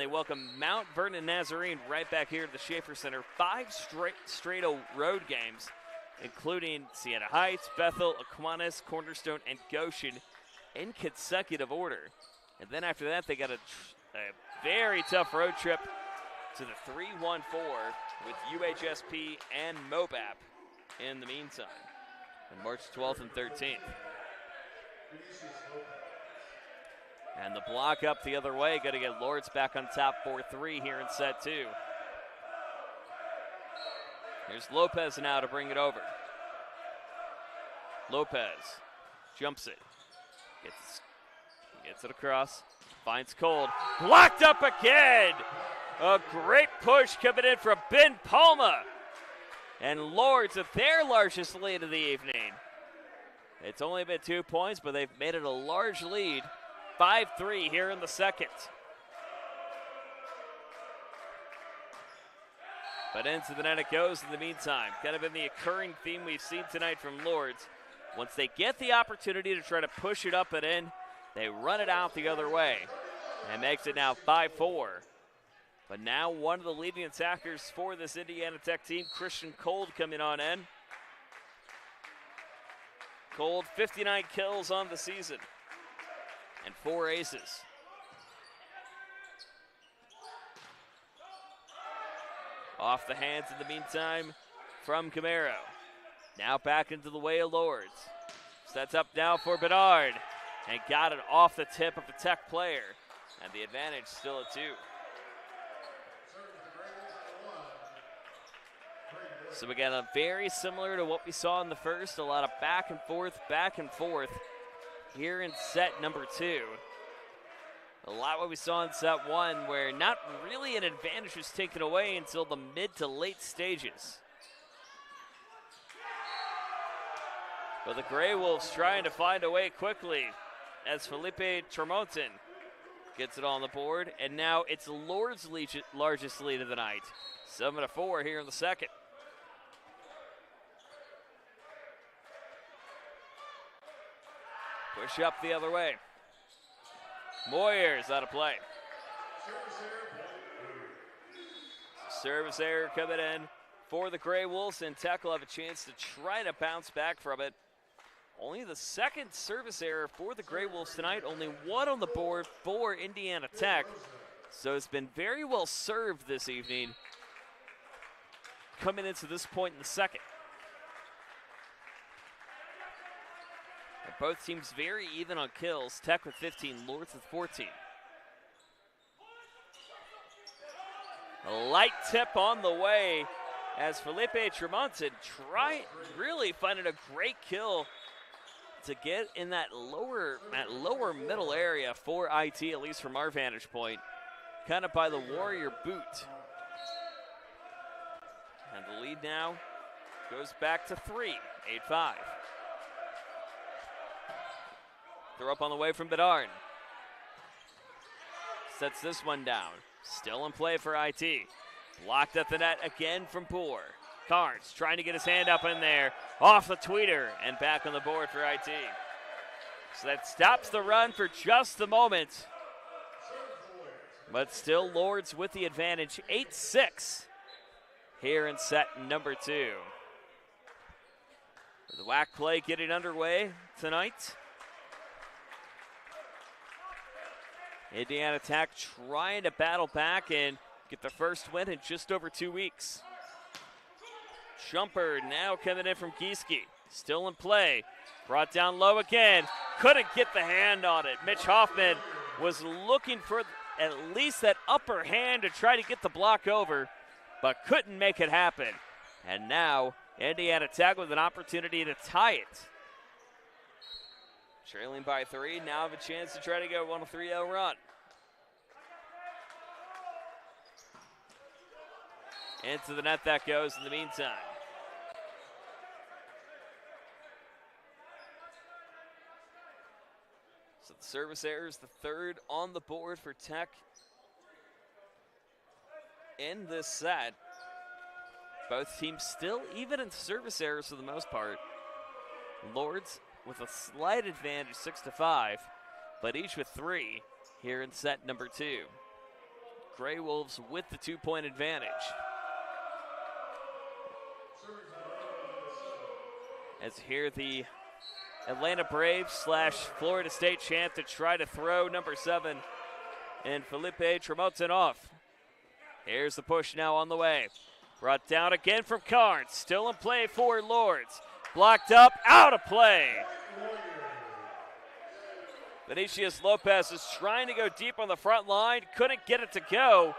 welcome Mount Vernon Nazarene right back here at the Schaefer Center. 5 straight road games, including Siena Heights, Bethel, Aquinas, Cornerstone, and Goshen in consecutive order. And then after that, they got a very tough road trip to the 3-1-4 with UHSP and MOBAP in the meantime on March 12th and 13th. And the block up the other way, going to get Lourdes back on top 4-3 here in set 2. Here's Lopez now to bring it over. Lopez jumps it, gets it across, finds Cold, blocked up again. A great push coming in from Ben Palma. And Lourdes with their largest lead of the evening. It's only been 2 points, but they've made it a large lead. 5-3 here in the second. But into the net it goes in the meantime. Kind of been the occurring theme we've seen tonight from Lourdes. Once they get the opportunity to try to push it up and in, they run it out the other way. And makes it now 5-4. But now one of the leading attackers for this Indiana Tech team, Christian Cold, coming on in. Cold, 59 kills on the season and 4 aces. Off the hands in the meantime from Camaro. Now back into the way of Lourdes. Sets up now for Bernard and got it off the tip of a Tech player. And the advantage still at 2. So again, very similar to what we saw in the first. A lot of back and forth here in set number 2. A lot what we saw in set 1, where not really an advantage was taken away until the mid to late stages. But the Grey Wolves trying to find a way quickly as Felipe Tremonton gets it on the board. And now it's Lourdes' largest lead of the night. 7-4 here in the second. Push up the other way. Moyer's out of play. Service error coming in for the Grey Wolves, and Tech will have a chance to try to bounce back from it Only the second service error for the Gray Wolves tonight. Only one on the board for Indiana Tech. So it's been very well served this evening coming into this point in the second. And both teams very even on kills. Tech with 15, Lourdes with 14. A light tip on the way as Felipe Tremonton really finding a great kill to get in that lower middle area for IT, at least from our vantage point, kind of by the Warrior boot. And the lead now goes back to 3, 8-5. They're up on the way from Bedard. Sets this one down. Still in play for IT. Blocked at the net again from Poor. Carnes trying to get his hand up in there. Off the tweeter and back on the board for IT. So that stops the run for just a moment. But still Lourdes with the advantage. 8-6 here in set number 2. The WAC play getting underway tonight. Indiana Tech trying to battle back and get the first win in just over 2 weeks. Jumper now coming in from Gieske. Still in play. Brought down low again. Couldn't get the hand on it. Mitch Hoffman was looking for at least that upper hand to try to get the block over, but couldn't make it happen. And now Indiana Tech with an opportunity to tie it. Trailing by 3, now have a chance to try to go on a 3-0 run. Into the net that goes in the meantime. So the service error is the third on the board for Tech in this set. Both teams still even in service errors for the most part. Lourdes with a slight advantage, 6-5, but each with 3 here in set number 2. Gray Wolves with the 2-point advantage. As here the Atlanta Braves / Florida State champ to try to throw number 7 and Felipe Tremonton off. Here's the push now on the way. Brought down again from Carnes. Still in play for Lourdes. Blocked up, out of play. Vinicius Lopez is trying to go deep on the front line. Couldn't get it to go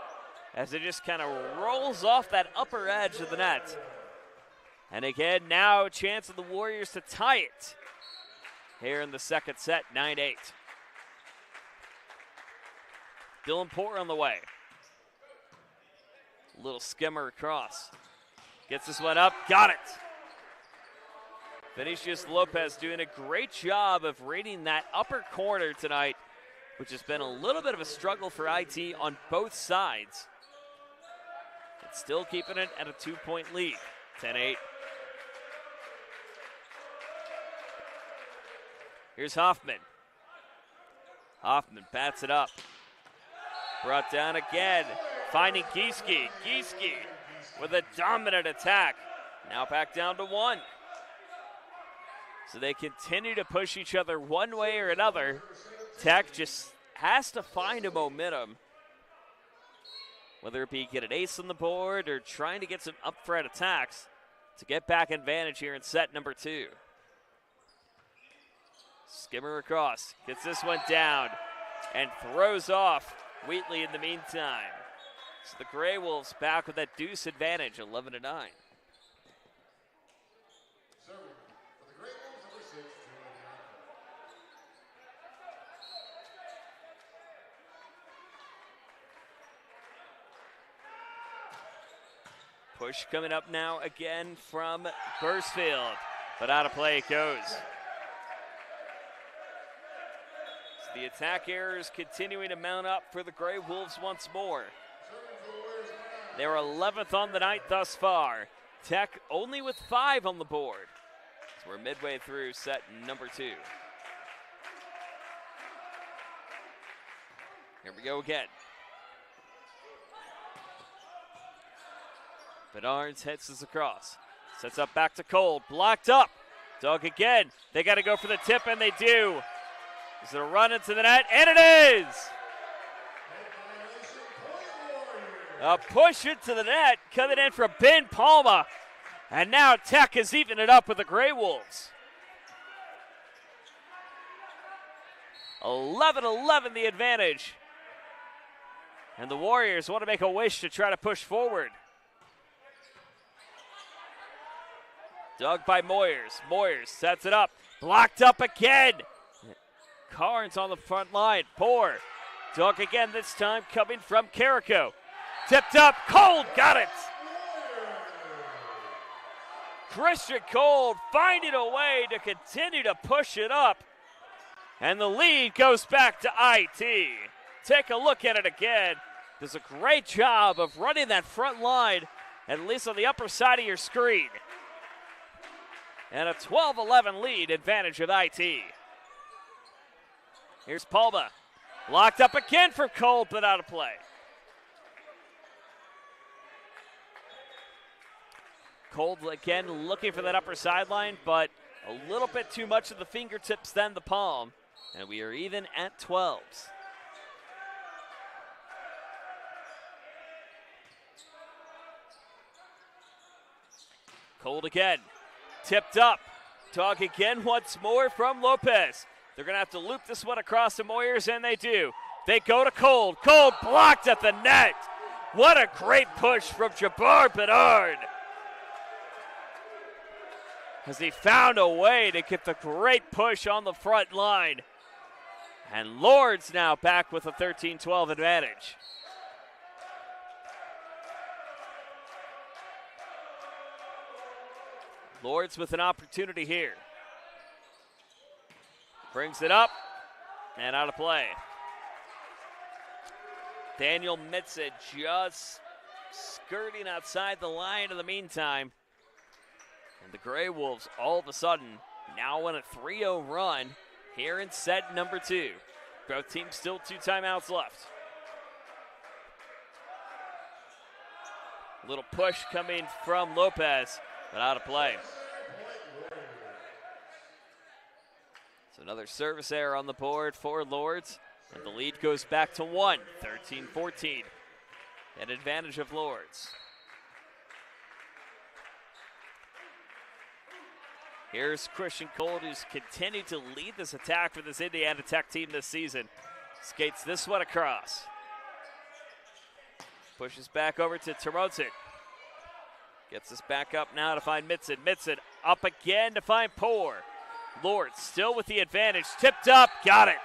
as it just kind of rolls off that upper edge of the net. And again, now a chance of the Warriors to tie it here in the second set, 9-8. Dylan Poor on the way. Little skimmer across. Gets this one up, got it. Vinicius Lopez doing a great job of reading that upper corner tonight, which has been a little bit of a struggle for IT on both sides. But still keeping it at a 2-point lead, 10-8. Here's Hoffman. Hoffman bats it up. Brought down again, finding Gieske. Gieske with a dominant attack. Now back down to 1. So they continue to push each other one way or another. Tech just has to find a momentum, whether it be get an ace on the board or trying to get some up-threat attacks to get back advantage here in set number 2. Skimmer across, gets this one down, and throws off Wheatley in the meantime. So the Gray Wolves back with that deuce advantage, 11-9. Push coming up now again from Bursfield, but out of play it goes. So the attack errors continuing to mount up for the Gray Wolves once more. They were 11th on the night thus far. Tech only with 5 on the board. So we're midway through set number 2. Here we go again. Bedard hits this across. Sets up back to Cole. Blocked up. Dog again. They got to go for the tip, and they do. Is it a run into the net? And it is! A push into the net coming in from Ben Palma. And now Tech has evened it up with the Gray Wolves. 11-11 the advantage. And the Warriors want to make a wish to try to push forward. Dug by Moyers. Moyers sets it up. Blocked up again. Carnes on the front line. Poor. Dug again, this time coming from Carrico. Tipped up. Cold got it. Christian Cold finding a way to continue to push it up. And the lead goes back to IT. Take a look at it again. Does a great job of running that front line, at least on the upper side of your screen. And a 12-11 lead advantage of IT. Here's Palma. Locked up again for Cold, but out of play. Cold again looking for that upper sideline, but a little bit too much of the fingertips than the palm. And we are even at 12s. Cold again. Tipped up. Dog again once more from Lopez. They're going to have to loop this one across the Moyers, and they do. They go to Cold. Cold blocked at the net. What a great push from Jabbar Bedard. As he found a way to get the great push on the front line. And Lourdes now back with a 13-12 advantage. Lourdes with an opportunity here. Brings it up and out of play. Daniel Mitzen just skirting outside the line in the meantime. And the Gray Wolves all of a sudden now on a 3-0 run here in set number 2. Both teams still 2 timeouts left. Little push coming from Lopez, but out of play. So another service error on the board for Lourdes, and the lead goes back to 1, 13-14. An advantage of Lourdes. Here's Christian Cold, who's continued to lead this attack for this Indiana Tech team this season. Skates this one across. Pushes back over to Termotin. Gets this back up now to find Mitzen. Mitzen up again to find Poor. Lourdes still with the advantage. Tipped up, got it.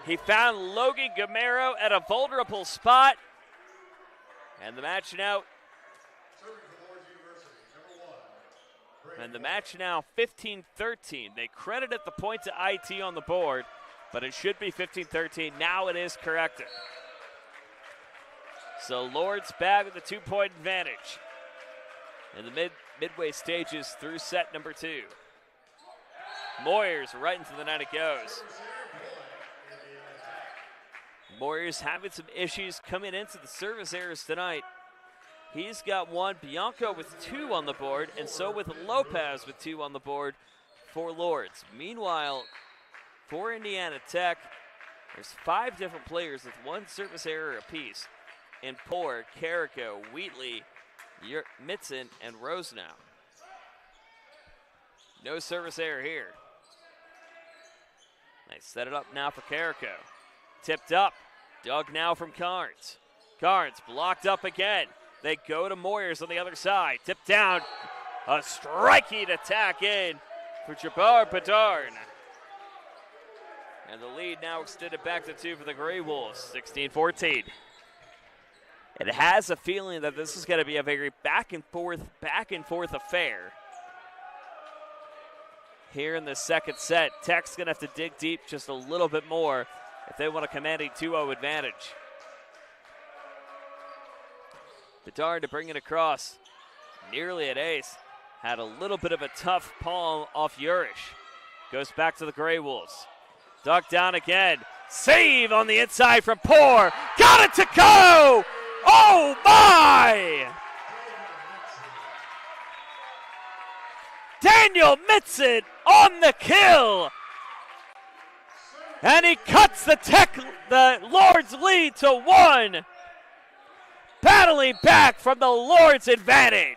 He found Logan Gamero at a vulnerable spot. And the match now 15-13. They credited the point to IT on the board, but it should be 15-13. Now it is corrected. So Lourdes back with a 2-point advantage in the midway stages through set number 2. Moyers right into the net it goes. Moyers having some issues coming into the service errors tonight. He's got 1, Bianco with 2 on the board, and so with Lopez with 2 on the board for Lourdes. Meanwhile, for Indiana Tech, there's 5 different players with 1 service error apiece in Poor, Carrico, Wheatley, Mitzen, and Rosenau. No service error here. They set it up now for Carrico. Tipped up. Dug now from Carnes. Carnes blocked up again. They go to Moyers on the other side. Tipped down. A striking attack in for Jabbar Bedard. And the lead now extended back to 2 for the Gray Wolves, 16-14. It has a feeling that this is going to be a very back and forth affair. Here in the second set, Tech's going to have to dig deep just a little bit more if they want to command a 2-0 advantage. Bedard to bring it across. Nearly an ace. Had a little bit of a tough palm off Urish. Goes back to the Gray Wolves. Dug down again. Save on the inside from Poor. Got it to go! Oh my! Daniel Mitzen on the kill. And he cuts the Lourdes lead to 1. Battling back from the Lourdes advantage.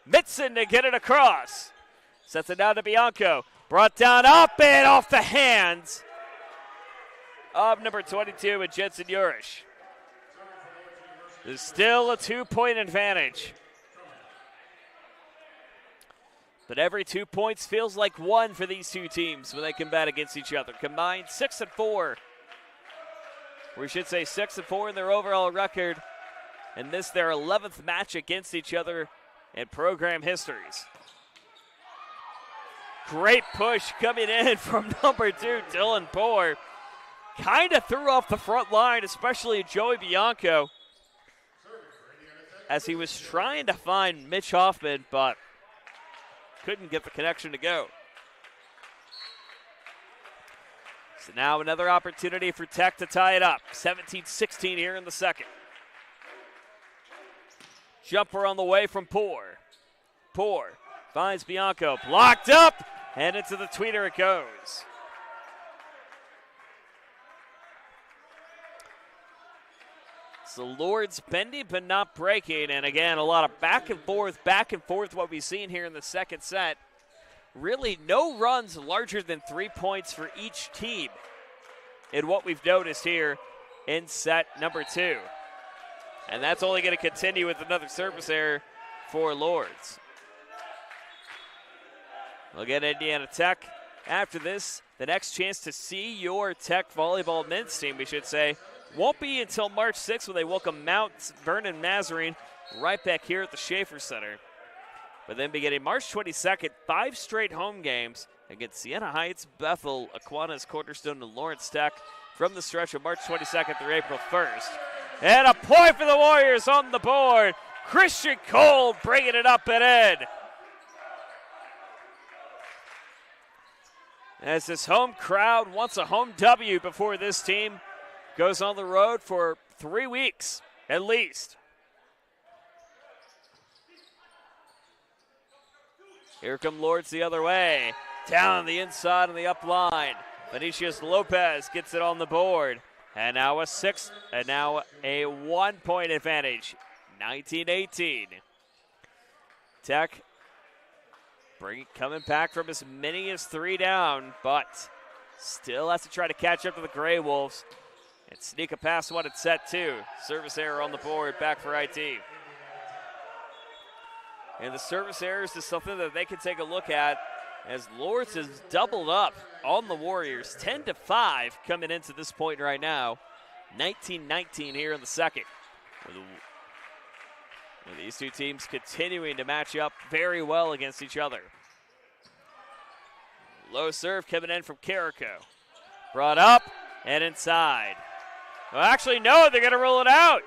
Mitzen to get it across. Sets it down to Bianco. Brought down up and off the hands of number 22 with Jensen Urish. There's still a 2-point advantage. But every 2 points feels like 1 for these two teams when they combat against each other. Combined 6-4. We should say 6-4 in their overall record. And this their 11th match against each other in program histories. Great push coming in from number 2, Dylan Poore. Kind of threw off the front line, especially Joey Bianco, as he was trying to find Mitch Hoffman, but couldn't get the connection to go. So now another opportunity for Tech to tie it up. 17-16 here in the second. Jumper on the way from Poore. Poore finds Bianco, blocked up, and into the tweeter it goes. So Lourdes bending but not breaking, and again, a lot of back and forth what we've seen here in the second set. Really no runs larger than 3 points for each team in what we've noticed here in set number 2. And that's only going to continue with another service error for Lourdes. We'll get Indiana Tech after this. The next chance to see your Tech volleyball men's team, we should say, won't be until March 6th when they welcome Mount Vernon Nazarene right back here at the Schaefer Center. But then beginning March 22nd, 5 straight home games against Siena Heights, Bethel, Aquinas, Cornerstone, and Lawrence Tech from the stretch of March 22nd through April 1st. And a point for the Warriors on the board. Christian Cole bringing it up and in. As this home crowd wants a home W before this team goes on the road for 3 weeks at least. Here come Lourdes the other way. Down the inside on the up line. Vinicius Lopez gets it on the board. And now a 1-point advantage. 19-18. Tech coming back from as many as 3 down, but still has to try to catch up to the Gray Wolves and sneak a past one at set 2. Service error on the board, back for IT. And the service errors is something that they can take a look at, as Lourdes has doubled up on the Warriors. 10-5 coming into this point right now. 19-19 here in the second. With these two teams continuing to match up very well against each other. Low serve coming in from Carrico. Brought up and inside. Well, actually, no, they're going to roll it out.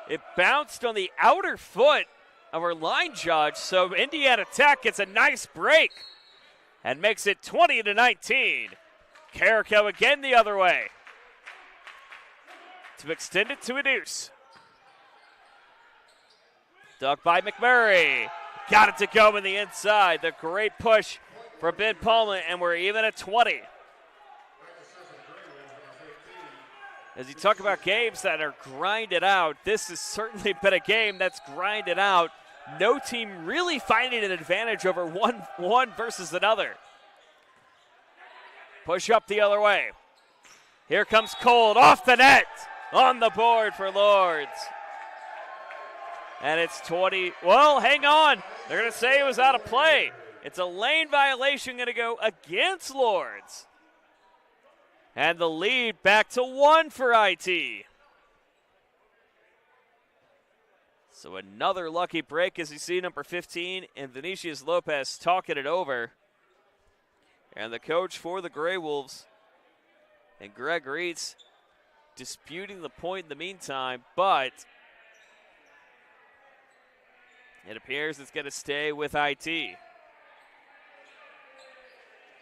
It bounced on the outer foot of our line judge, so Indiana Tech gets a nice break and makes it 20-19. Carrico again the other way to extend it to a deuce. Dug by McMurray. Got it to go in the inside. The great push for Ben Pullman, and we're even at 20. As you talk about games that are grinded out, this has certainly been a game that's grinded out. No team really finding an advantage over one versus another. Push up the other way. Here comes Cold off the net on the board for Lourdes. And it's 20. Well, hang on. They're going to say it was out of play. It's a lane violation going to go against Lourdes. And the lead back to 1 for IT. So another lucky break as you see number 15 and Vinicius Lopez talking it over. And the coach for the Gray Wolves and Greg Reitz disputing the point in the meantime, but it appears it's going to stay with IT.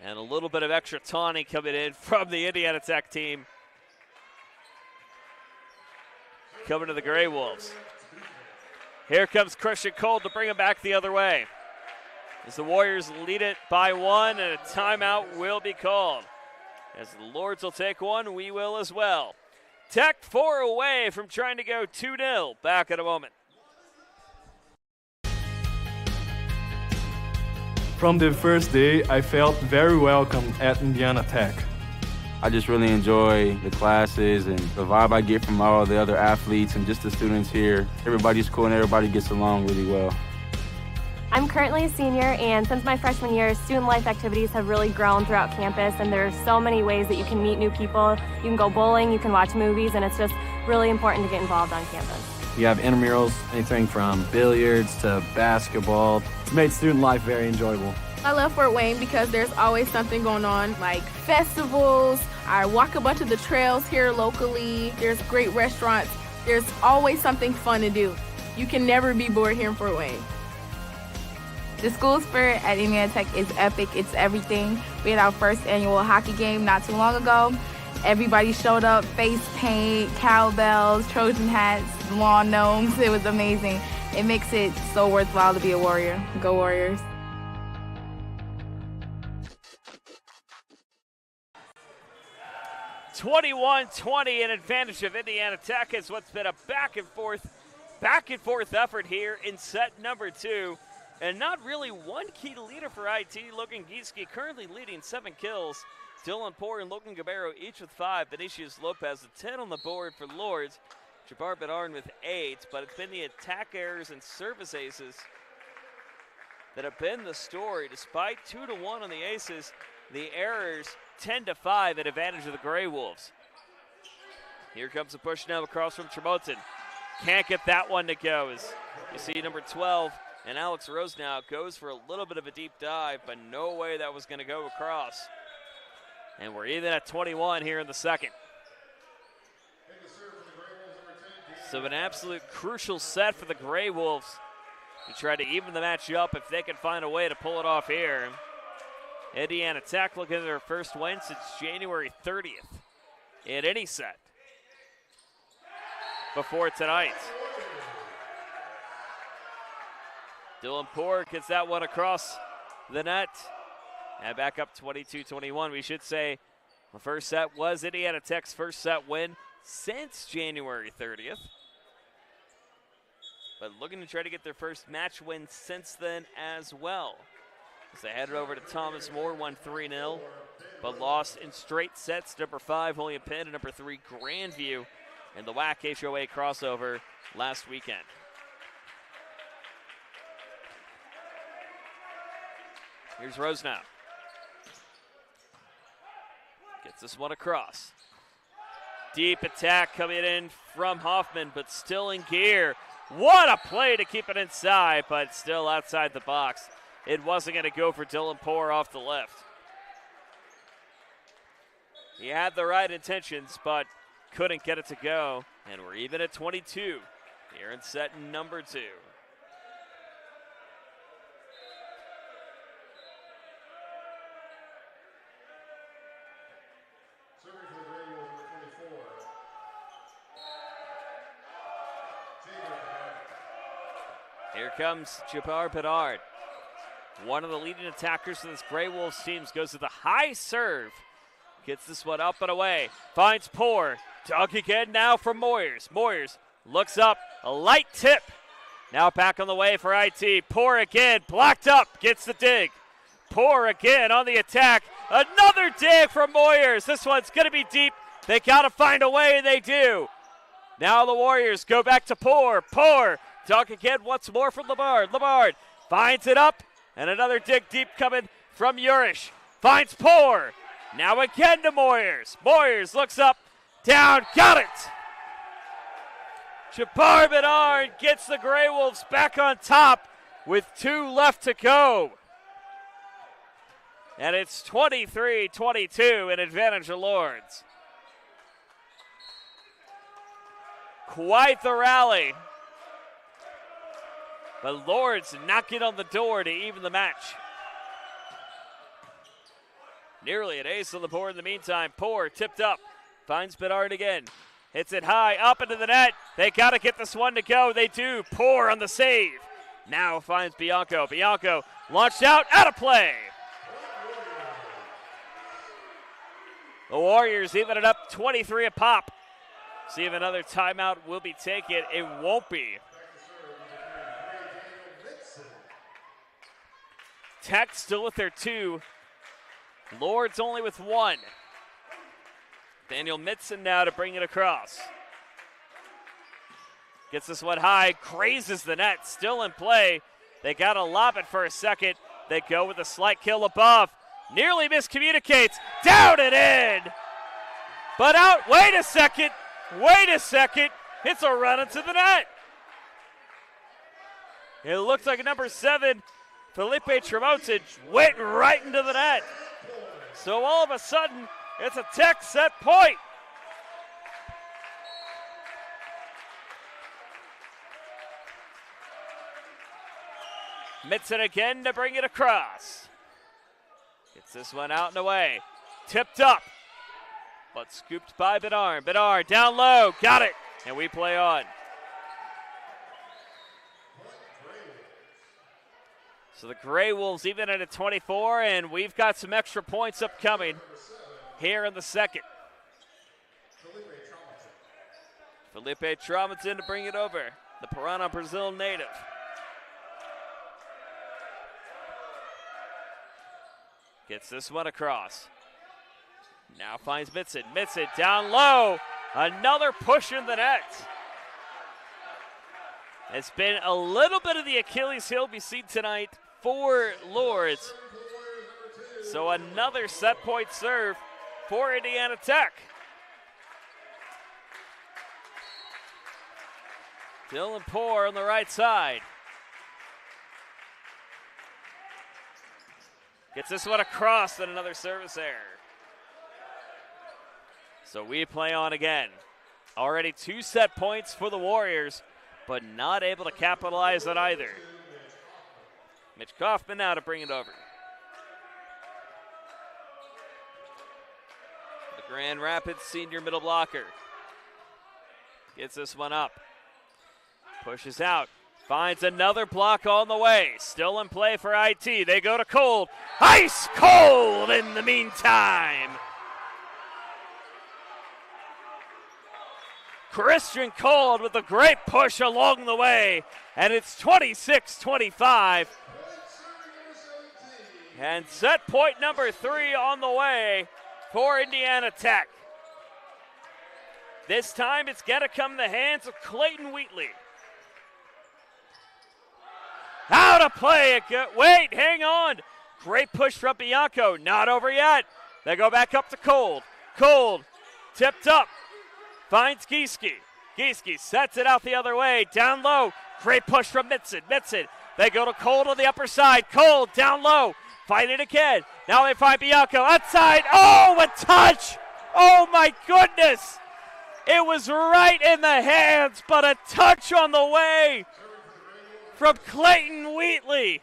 And a little bit of extra taunting coming in from the Indiana Tech team. coming to the Gray Wolves. Here comes Christian Cole to bring him back the other way. As the Warriors lead it by one, and a timeout will be called. As the Lourdes will take one, we will as well. Tech 4 away from trying to go 2-0. Back in a moment. From the first day, I felt very welcome at Indiana Tech. I just really enjoy the classes and the vibe I get from all the other athletes and just the students here. Everybody's cool and everybody gets along really well. I'm currently a senior, and since my freshman year, student life activities have really grown throughout campus, and there are so many ways that you can meet new people. You can go bowling, you can watch movies, and it's just really important to get involved on campus. You have intramurals, anything from billiards to basketball. It's made student life very enjoyable. I love Fort Wayne because there's always something going on, like festivals. I walk a bunch of the trails here locally. There's great restaurants. There's always something fun to do. You can never be bored here in Fort Wayne. The school spirit at Indiana Tech is epic. It's everything. We had our first annual hockey game not too long ago. Everybody showed up, face paint, cowbells, Trojan hats, lawn gnomes. It was amazing. It makes it so worthwhile to be a Warrior. Go Warriors. (21-20) an advantage of Indiana Tech is what's been a back and forth effort here in set number 2. And not really one key leader for IT. Logan Gieske currently leading 7 kills. Dylan Poor and Logan Gabero each with 5. Vinicius Lopez with 10 on the board for Lourdes. Jabbar Bedard with 8. But it's been the attack errors and service aces that have been the story. Despite 2-1 on the aces, the errors 10-5 at advantage of the Gray Wolves. Here comes a push now across from Tremotin. Can't get that one to go. As you see number 12. And Alex Rose now goes for a little bit of a deep dive, but no way that was going to go across. And we're even at 21 here in the second. So an absolute crucial set for the Gray Wolves to try to even the match up if they can find a way to pull it off here. Indiana Tech looking at their first win since January 30th in any set before tonight. Dylan Poor gets that one across the net. And back up 22-21. We should say the first set was Indiana Tech's first set win since January 30th. But looking to try to get their first match win since then as well. As they headed over to Thomas More, won 3-0, but lost in straight sets. Number 5, William Penn, and number 3, Grandview, in the WAC HOA crossover last weekend. Here's Rose now. Gets this one across. Deep attack coming in from Hoffman, but still in gear. What a play to keep it inside, but still outside the box. It wasn't going to go for Dylan Poor off the left. He had the right intentions, but couldn't get it to go. And we're even at 22 here in set number 2. Here comes Jabbar Bedard. One of the leading attackers for this Gray Wolves team goes to the high serve. Gets this one up and away. Finds Poor. Dug again now from Moyers. Moyers looks up. A light tip. Now back on the way for IT. Poor again. Blocked up. Gets the dig. Poor again on the attack. Another dig from Moyers. This one's going to be deep. They got to find a way, and they do. Now the Warriors go back to Poor. Poor. Dug again once more from Labard. Labard finds it up. And another dig deep coming from Urish. Finds Poor. Now again to Moyers. Moyers looks up. Down. Got it. Jabbar Bedard gets the Gray Wolves back on top with 2 left to go. And it's 23-22 in advantage of Lourdes. Quite the rally. But Lourdes knocking on the door to even the match. Nearly an ace on the board in the meantime. Poor tipped up. Finds Bedard again. Hits it high, up into the net. They got to get this one to go. They do. Poor on the save. Now finds Bianco. Bianco launched out of play. The Warriors even it up 23 a pop. See if another timeout will be taken. It won't be. Tech still with their 2. Lourdes only with 1. Daniel Mitson now to bring it across. Gets this one high, grazes the net, still in play. They got to lob it for a second. They go with a slight kill above. Nearly miscommunicates, down and in. But out, wait a second. It's a run into the net. It looks like number 7, Felipe Tremotic, went right into the net. So all of a sudden, it's a Tech set point. Mitson again to bring it across. Gets this one out and away. Tipped up, but scooped by Bedard. Bedard down low, got it, and we play on. So the Gray Wolves even at a 24, and we've got some extra points upcoming here in the second. Felipe Traumatin to bring it over, the Parana, Brazil native. Gets this one across. Now finds Mitson. Mitson down low. Another push in the net. It's been a little bit of the Achilles heel we see tonight for Lourdes. So another set point serve for Indiana Tech. Dylan Poor on the right side. Gets this one across, then another service error. So we play on again. Already 2 set points for the Warriors, but not able to capitalize on either. Mitch Kaufman now to bring it over. The Grand Rapids senior middle blocker. Gets this one up. Pushes out. Finds another block on the way. Still in play for IT. They go to Cold. Ice cold in the meantime. Christian Cold with a great push along the way. And it's 26-25. And set point number 3 on the way for Indiana Tech. This time it's got to come in the hands of Clayton Wheatley. Out of play. Wait, hang on. Great push from Bianco. Not over yet. They go back up to Cold. Cold tipped up. Finds Gieske. Gieske sets it out the other way. Down low. Great push from Mitson. Mitson. They go to Cold on the upper side. Cold down low. Fight it again. Now they find Bianco outside. Oh, a touch. Oh, my goodness. It was right in the hands, but a touch on the way from Clayton Wheatley.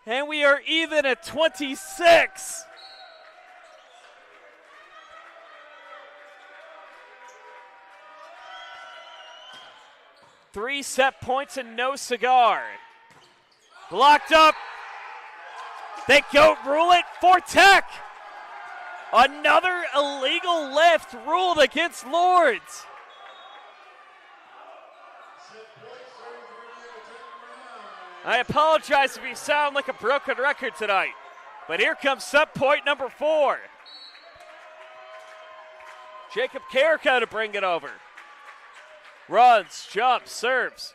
And we are even at 26. Three set points and no cigar. Blocked up. They go rule it for Tech. Another illegal lift ruled against Lourdes. I apologize if we sound like a broken record tonight, but here comes set point number 4. Jacob Carrico to bring it over. Runs, jumps, serves.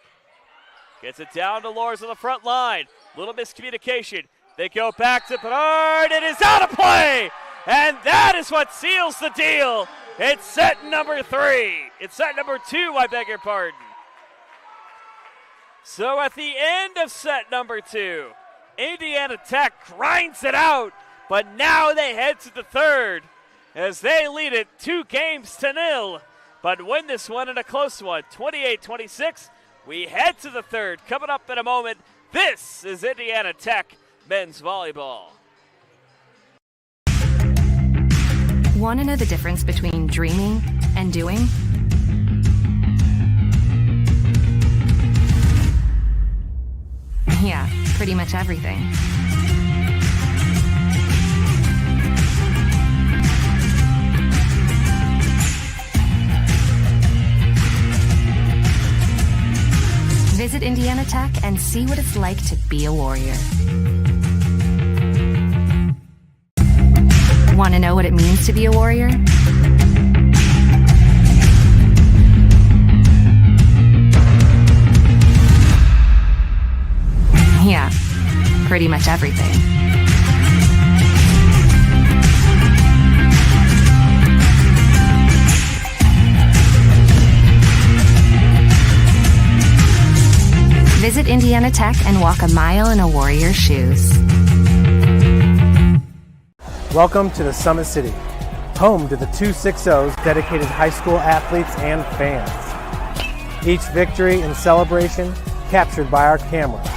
Gets it down to Lourdes on the front line. Little miscommunication. They go back to Bedard. It is out of play! And that is what seals the deal. It's set number 3. It's set number 2, I beg your pardon. So at the end of set number 2, Indiana Tech grinds it out, but now they head to the third as they lead it 2-0, but win this one in a close one, 28-26. We head to the third. Coming up in a moment, this is Indiana Tech men's volleyball. Want to know the difference between dreaming and doing? Yeah, pretty much everything. Visit Indiana Tech and see what it's like to be a Warrior. Want to know what it means to be a Warrior? Yeah, pretty much everything. Visit Indiana Tech and walk a mile in a Warrior's shoes. Welcome to the Summit City, home to the 260's dedicated high school athletes and fans. Each victory and celebration captured by our cameras.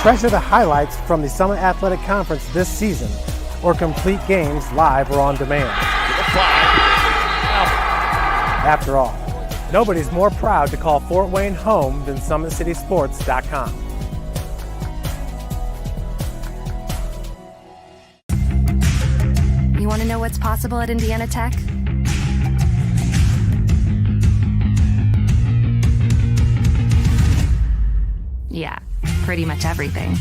Treasure the highlights from the Summit Athletic Conference this season, or complete games live or on demand. After all, nobody's more proud to call Fort Wayne home than SummitCitySports.com. You want to know what's possible at Indiana Tech? Yeah, pretty much everything.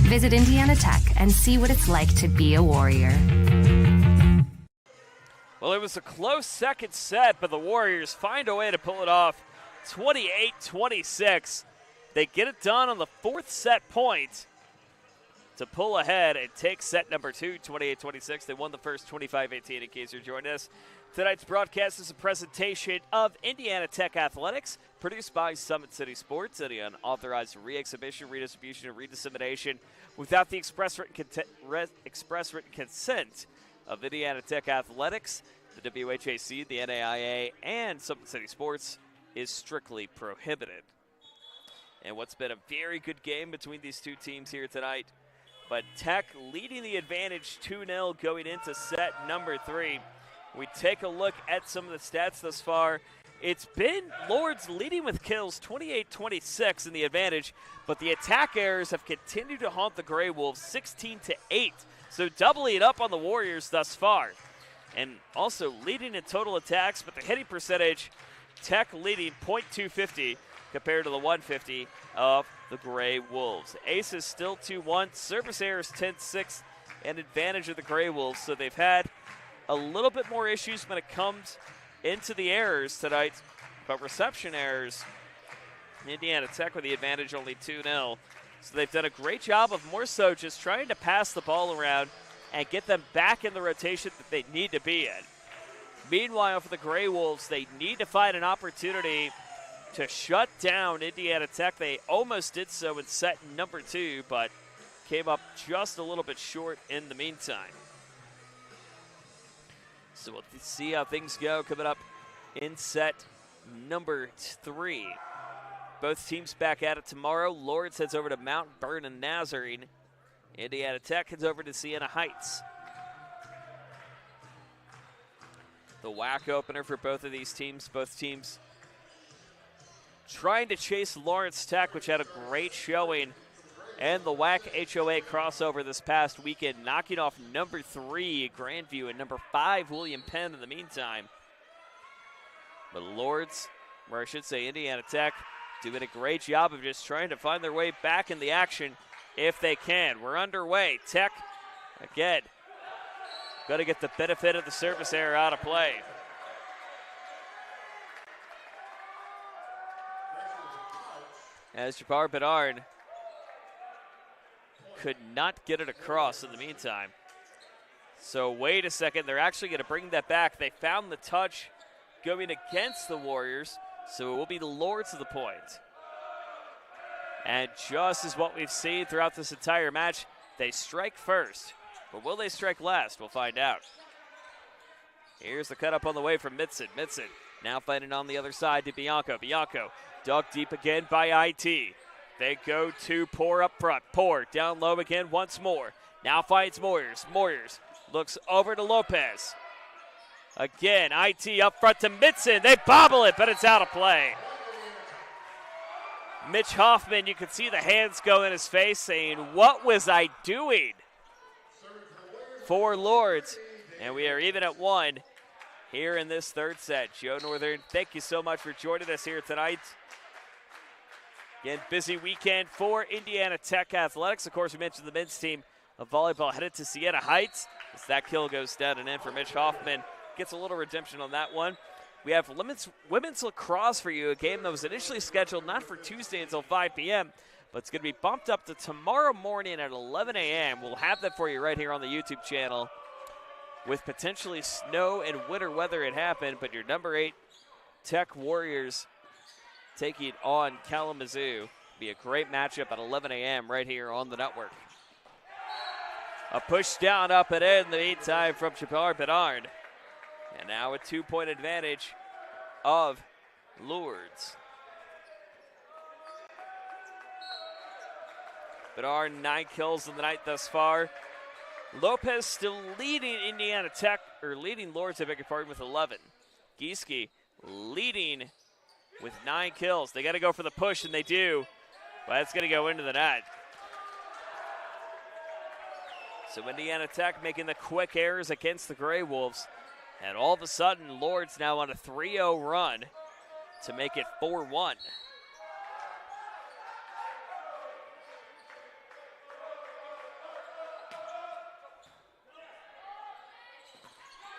Visit Indiana Tech and see what it's like to be a Warrior. Well, it was a close second set, but the Warriors find a way to pull it off 28-26. They get it done on the fourth set point to pull ahead and take set number 2, 28-26. They won the first 25-18 in case you're joining us. Tonight's broadcast is a presentation of Indiana Tech Athletics, produced by Summit City Sports. Any unauthorized re-exhibition, redistribution, or redissemination without the express written consent of Indiana Tech Athletics, the WHAC, the NAIA, and Summit City Sports is strictly prohibited. And what's been a very good game between these two teams here tonight, but Tech leading the advantage 2-0 going into set number 3. We take a look at some of the stats thus far. It's been Lourdes leading with kills 28-26 in the advantage, but the attack errors have continued to haunt the Gray Wolves 16-8. So doubling it up on the Warriors thus far. And also leading in total attacks, but the hitting percentage, Tech leading .250 compared to the 150 of the Gray Wolves. Aces still 2-1, service errors 10-6, and advantage of the Gray Wolves. So they've had a little bit more issues when it comes into the errors tonight, but reception errors, Indiana Tech with the advantage, only 2-0. So they've done a great job of more so just trying to pass the ball around and get them back in the rotation that they need to be in. Meanwhile, for the Gray Wolves, they need to find an opportunity to shut down Indiana Tech. They almost did so in set number 2, but came up just a little bit short in the meantime. So we'll see how things go coming up in set number 3. Both teams back at it tomorrow. Lourdes heads over to Mount Vernon Nazarene. Indiana Tech heads over to Siena Heights. The WAC opener for both of these teams. Both teams trying to chase Lawrence Tech, which had a great showing, and the WAC HOA crossover this past weekend, knocking off number 3 Grandview and number 5 William Penn in the meantime. But Lourdes, or I should say Indiana Tech, doing a great job of just trying to find their way back in the action if they can. We're underway. Tech, again, got to get the benefit of the service error out of play. As Jabbar Bedard could not get it across in the meantime. So wait a second, they're actually going to bring that back. They found the touch going against the Warriors, so it will be the Lourdes to the point. And just as what we've seen throughout this entire match, they strike first. But will they strike last? We'll find out. Here's the cut up on the way from Mitson. Mitson Now fighting on the other side to Bianco. Bianco dug deep again by IT. They go to Poor up front. Poor down low again once more. Now finds Moyers. Moyers looks over to Lopez. Again, IT up front to Mitson. They bobble it, but it's out of play. Mitch Hoffman, you can see the hands go in his face saying, what was I doing? For Lourdes, and we are even at 1 here in this third set. Joe Northern, thank you so much for joining us here tonight. Again, busy weekend for Indiana Tech Athletics. Of course, we mentioned the men's team of volleyball headed to Siena Heights as that kill goes down and in for Mitch Hoffman. Gets a little redemption on that one. We have women's lacrosse for you, a game that was initially scheduled not for Tuesday until 5 p.m., but it's going to be bumped up to tomorrow morning at 11 a.m. We'll have that for you right here on the YouTube channel with potentially snow and winter weather it happened, but your number 8 Tech Warriors taking on Kalamazoo. Be a great matchup at 11 a.m. right here on the network. A push down up and in the meantime from Jabbar Bedard. And now a 2-point advantage of Lourdes. Bedard 9 kills in the night thus far. Lopez still leading Indiana Tech, or leading Lourdes, I beg your pardon, with 11. Gieske leading with 9 kills. They got to go for the push, and they do. But it's going to go into the net. So Indiana Tech making the quick errors against the Grey Wolves. And all of a sudden, Lourdes now on a 3-0 run to make it 4-1.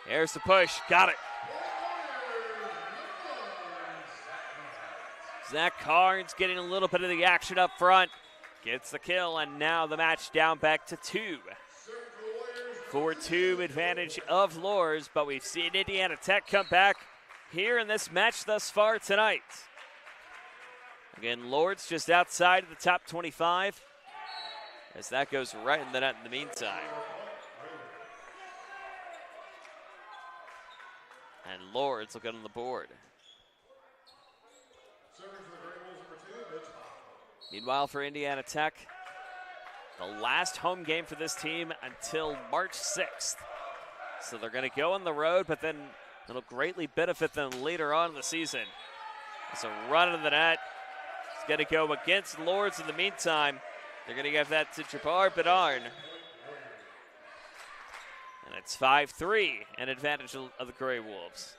Here's the push. Got it. Zach Carnes getting a little bit of the action up front. Gets the kill, and now the match down back to 2. 4-2 advantage of Lourdes, but we've seen Indiana Tech come back here in this match thus far tonight. Again, Lourdes just outside of the top 25 as that goes right in the net in the meantime. And Lourdes will get on the board. Meanwhile, for Indiana Tech, the last home game for this team until March 6th. So they're going to go on the road, but then it'll greatly benefit them later on in the season. It's a run into the net. It's going to go against Lourdes in the meantime. They're going to give that to Jabbar Bedard. And it's 5-3, an advantage of the Grey Wolves.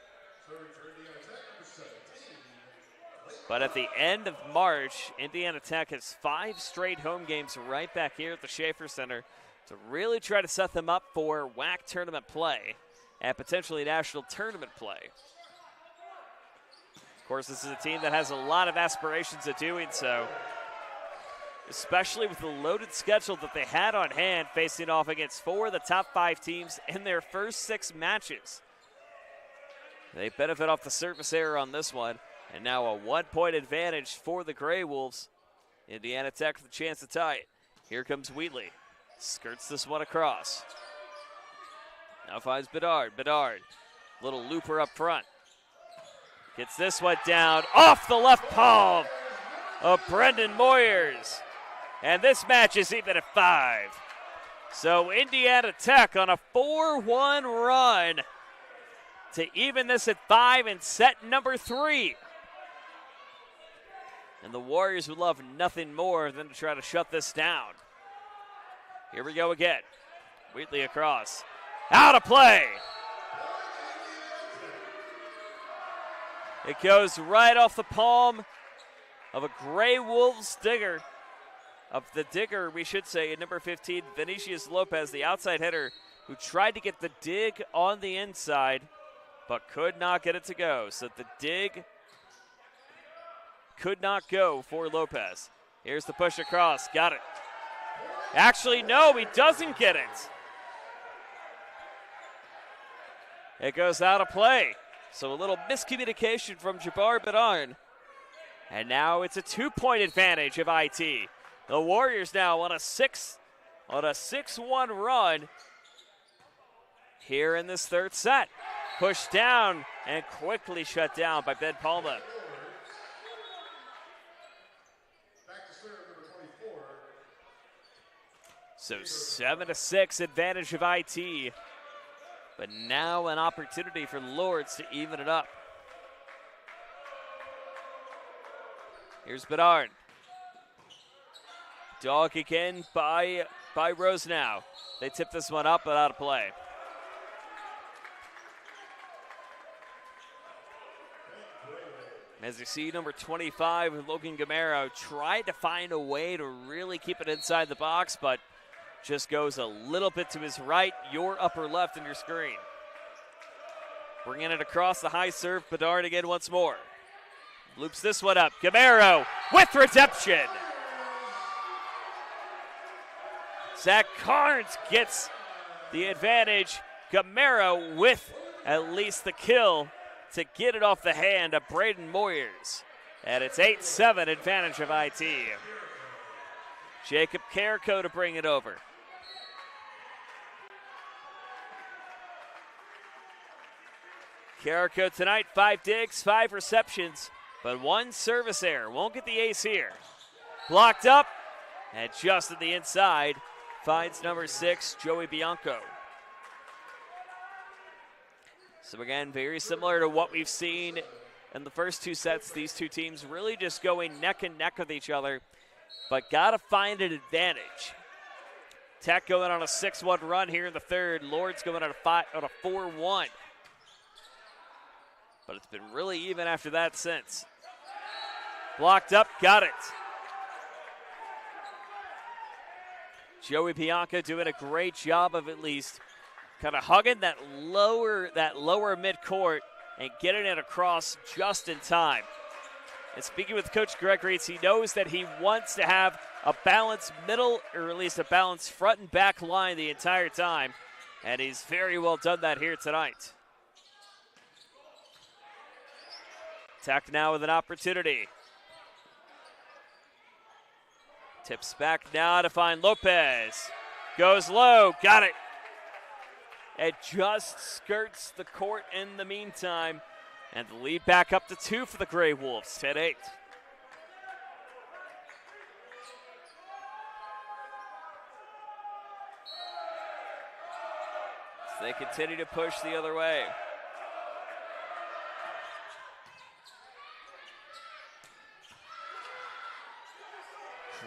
But at the end of March, Indiana Tech has 5 straight home games right back here at the Schaefer Center to really try to set them up for WAC tournament play and potentially national tournament play. Of course, this is a team that has a lot of aspirations of doing so, especially with the loaded schedule that they had on hand, facing off against 4 of the top 5 teams in their first 6 matches. They benefit off the surface error on this one. And now a 1-point advantage for the Grey Wolves. Indiana Tech with a chance to tie it. Here comes Wheatley. Skirts this one across. Now finds Bedard. Bedard, little looper up front. Gets this one down off the left palm of Brendan Moyers. And this match is even at 5. So Indiana Tech on a 4-1 run to even this at 5 and set number 3. And the Warriors would love nothing more than to try to shut this down. Here we go again. Wheatley across. Out of play. It goes right off the palm of a Grey Wolves digger. Of the digger, we should say, at number 15, Vinicius Lopez, the outside hitter, who tried to get the dig on the inside, but could not get it to go. So the dig could not go for Lopez. Here's the push across. Got it. Actually, no, he doesn't get it. It goes out of play. So a little miscommunication from Jabbar Bedard. And now it's a 2-point advantage of IT. The Warriors now on a 6-1 run here in this third set. Pushed down and quickly shut down by Ben Palma. So 7-6 advantage of IT. But now an opportunity for Lourdes to even it up. Here's Bedard. Dog again by Rose now. They tip this one up but out of play. As you see, number 25, Logan Gamero, tried to find a way to really keep it inside the box, but just goes a little bit to his right, your upper left in your screen. Bringing it across the high serve, Bedard again once more. Loops this one up, Gamero with redemption. Zach Carnes gets the advantage. Gamero with at least the kill to get it off the hand of Braden Moyers. And it's 8-7 advantage of IT. Jacob Carrico to bring it over. Carrico tonight, 5 digs, 5 receptions, but 1 service error. Won't get the ace here. Blocked up, and just at the inside, finds number 6, Joey Bianco. So again, very similar to what we've seen in the first 2 sets. These two teams really just going neck and neck with each other, but got to find an advantage. Tech going on a 6-1 run here in the third. Lourdes going on a 4-1. But it's been really even after that since. Blocked up, got it. Joey Bianca doing a great job of at least kind of hugging that lower midcourt and getting it across just in time. And speaking with Coach Greg Reitz, he knows that he wants to have a balanced middle, or at least a balanced front and back line the entire time. And he's very well done that here tonight. Tech now with an opportunity. Tips back now to find Lopez. Goes low, got it. It just skirts the court in the meantime. And the lead back up to 2 for the Gray Wolves, 10-8. So they continue to push the other way.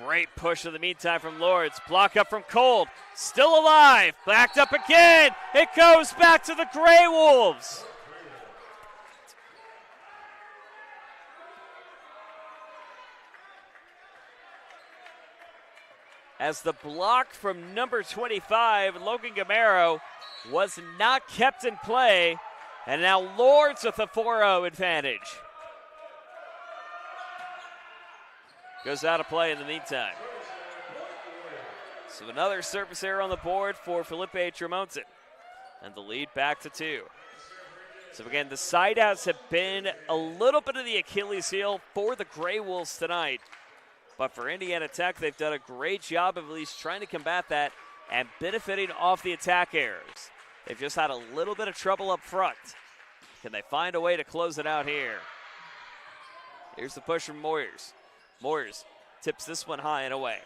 Great push in the meantime from Lourdes. Block up from Cold. Still alive. Backed up again. It goes back to the Gray Wolves. As the block from number 25, Logan Gamero, was not kept in play. And now Lourdes with a 4-0 advantage. Goes out of play in the meantime. So another service error on the board for Felipe Tremonton. And the lead back to 2. So again, the side outs have been a little bit of the Achilles heel for the Gray Wolves tonight. But for Indiana Tech, they've done a great job of at least trying to combat that and benefiting off the attack errors. They've just had a little bit of trouble up front. Can they find a way to close it out here? Here's the push from Moyers. Moyers tips this one high and away.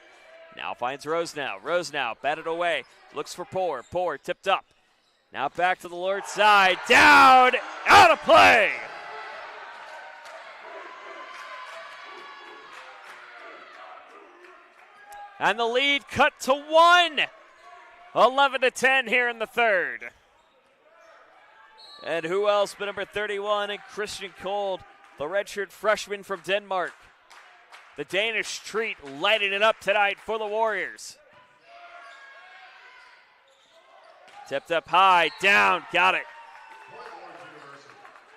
Now finds Rose now. Rose now batted away. Looks for Poor. Poor tipped up. Now back to the Lourdes side. Down. Out of play. And the lead cut to 1. 11-10 here in the third. And who else but number 31 and Christian Kold, the redshirt freshman from Denmark. The Danish treat lighting it up tonight for the Warriors. Tipped up high, down, got it.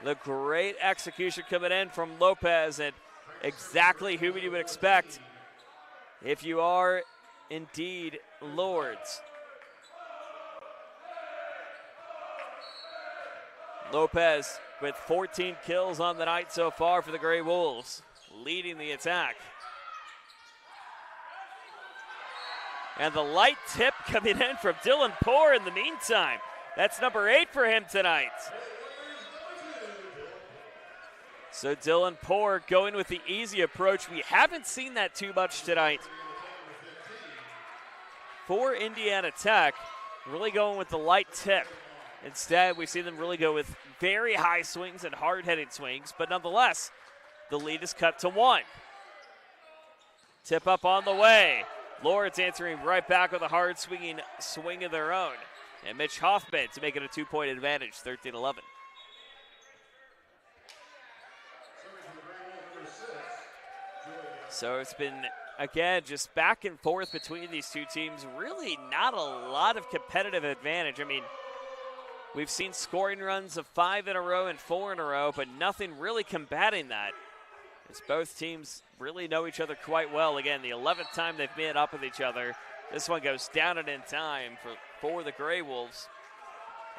The great execution coming in from Lopez, and exactly who you would expect if you are indeed Lourdes. Lopez with 14 kills on the night so far for the Gray Wolves, leading the attack. And the light tip coming in from Dylan Poor in the meantime. That's number 8 for him tonight. So Dylan Poor going with the easy approach. We haven't seen that too much tonight. For Indiana Tech, really going with the light tip. Instead, we see them really go with very high swings and hard-headed swings, but nonetheless, the lead is cut to 1. Tip up on the way. Lourdes answering right back with a hard swinging swing of their own. And Mitch Hoffman to make it a 2-point advantage, 13-11. So it's been, again, just back and forth between these two teams. Really not a lot of competitive advantage. I mean, we've seen scoring runs of 5 in a row and 4 in a row, but nothing really combating that. As both teams really know each other quite well. Again, the 11th time they've met up with each other. This one goes down and in time for the Gray Wolves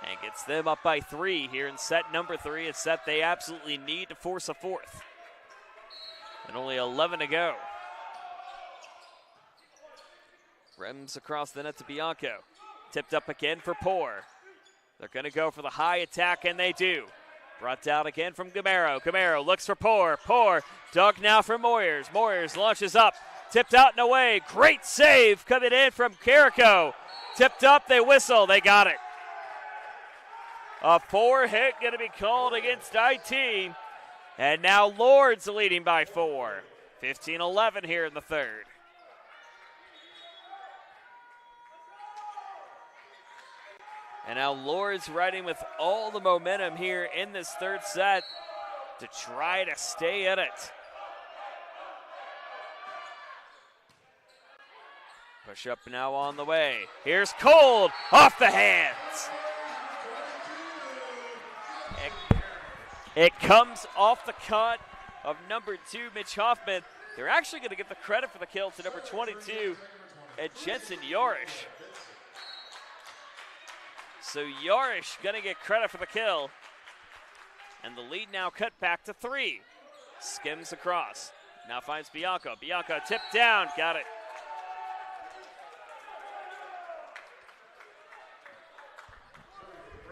and gets them up by 3 here in set number 3. A set they absolutely need to force a 4th. And only 11 to go. Rims across the net to Bianco. Tipped up again for Poor. They're going to go for the high attack, and they do. Brought down again from Gamero. Gamero looks for Poor. Poor dug now for Moyers. Moyers launches up. Tipped out and away. Great save coming in from Carrico. Tipped up, they whistle. They got it. A 4 hit going to be called against IT. And now Lourdes leading by 4. 15-11 here in the third. And now Lourdes riding with all the momentum here in this third set to try to stay in it. Push up now on the way. Here's Cold off the hands. It comes off the cut of number 2, Mitch Hoffman. They're actually going to give the credit for the kill to number 22, Jensen Yorish. So Yorish going to get credit for the kill. And the lead now cut back to 3. Skims across. Now finds Bianco. Bianco tipped down. Got it.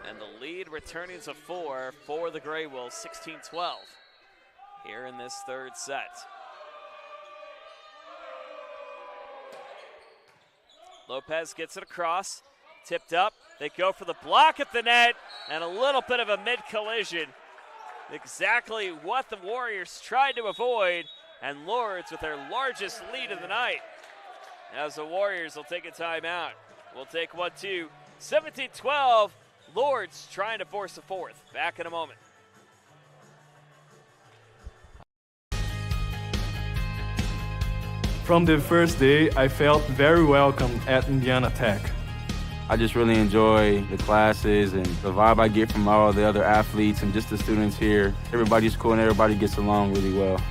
And the lead returning to 4 for the Gray Wolves, 16-12 here in this third set. Lopez gets it across, tipped up. They go for the block at the net and a little bit of a mid-collision. Exactly what the Warriors tried to avoid, and Lourdes with their largest lead of the night. As the Warriors will take a timeout. We'll take 1-2, 17-12. Lourdes trying to force a 4th. Back in a moment. From the first day, I felt very welcome at Indiana Tech. I just really enjoy the classes and the vibe I get from all the other athletes and just the students here. Everybody's cool and everybody gets along really well.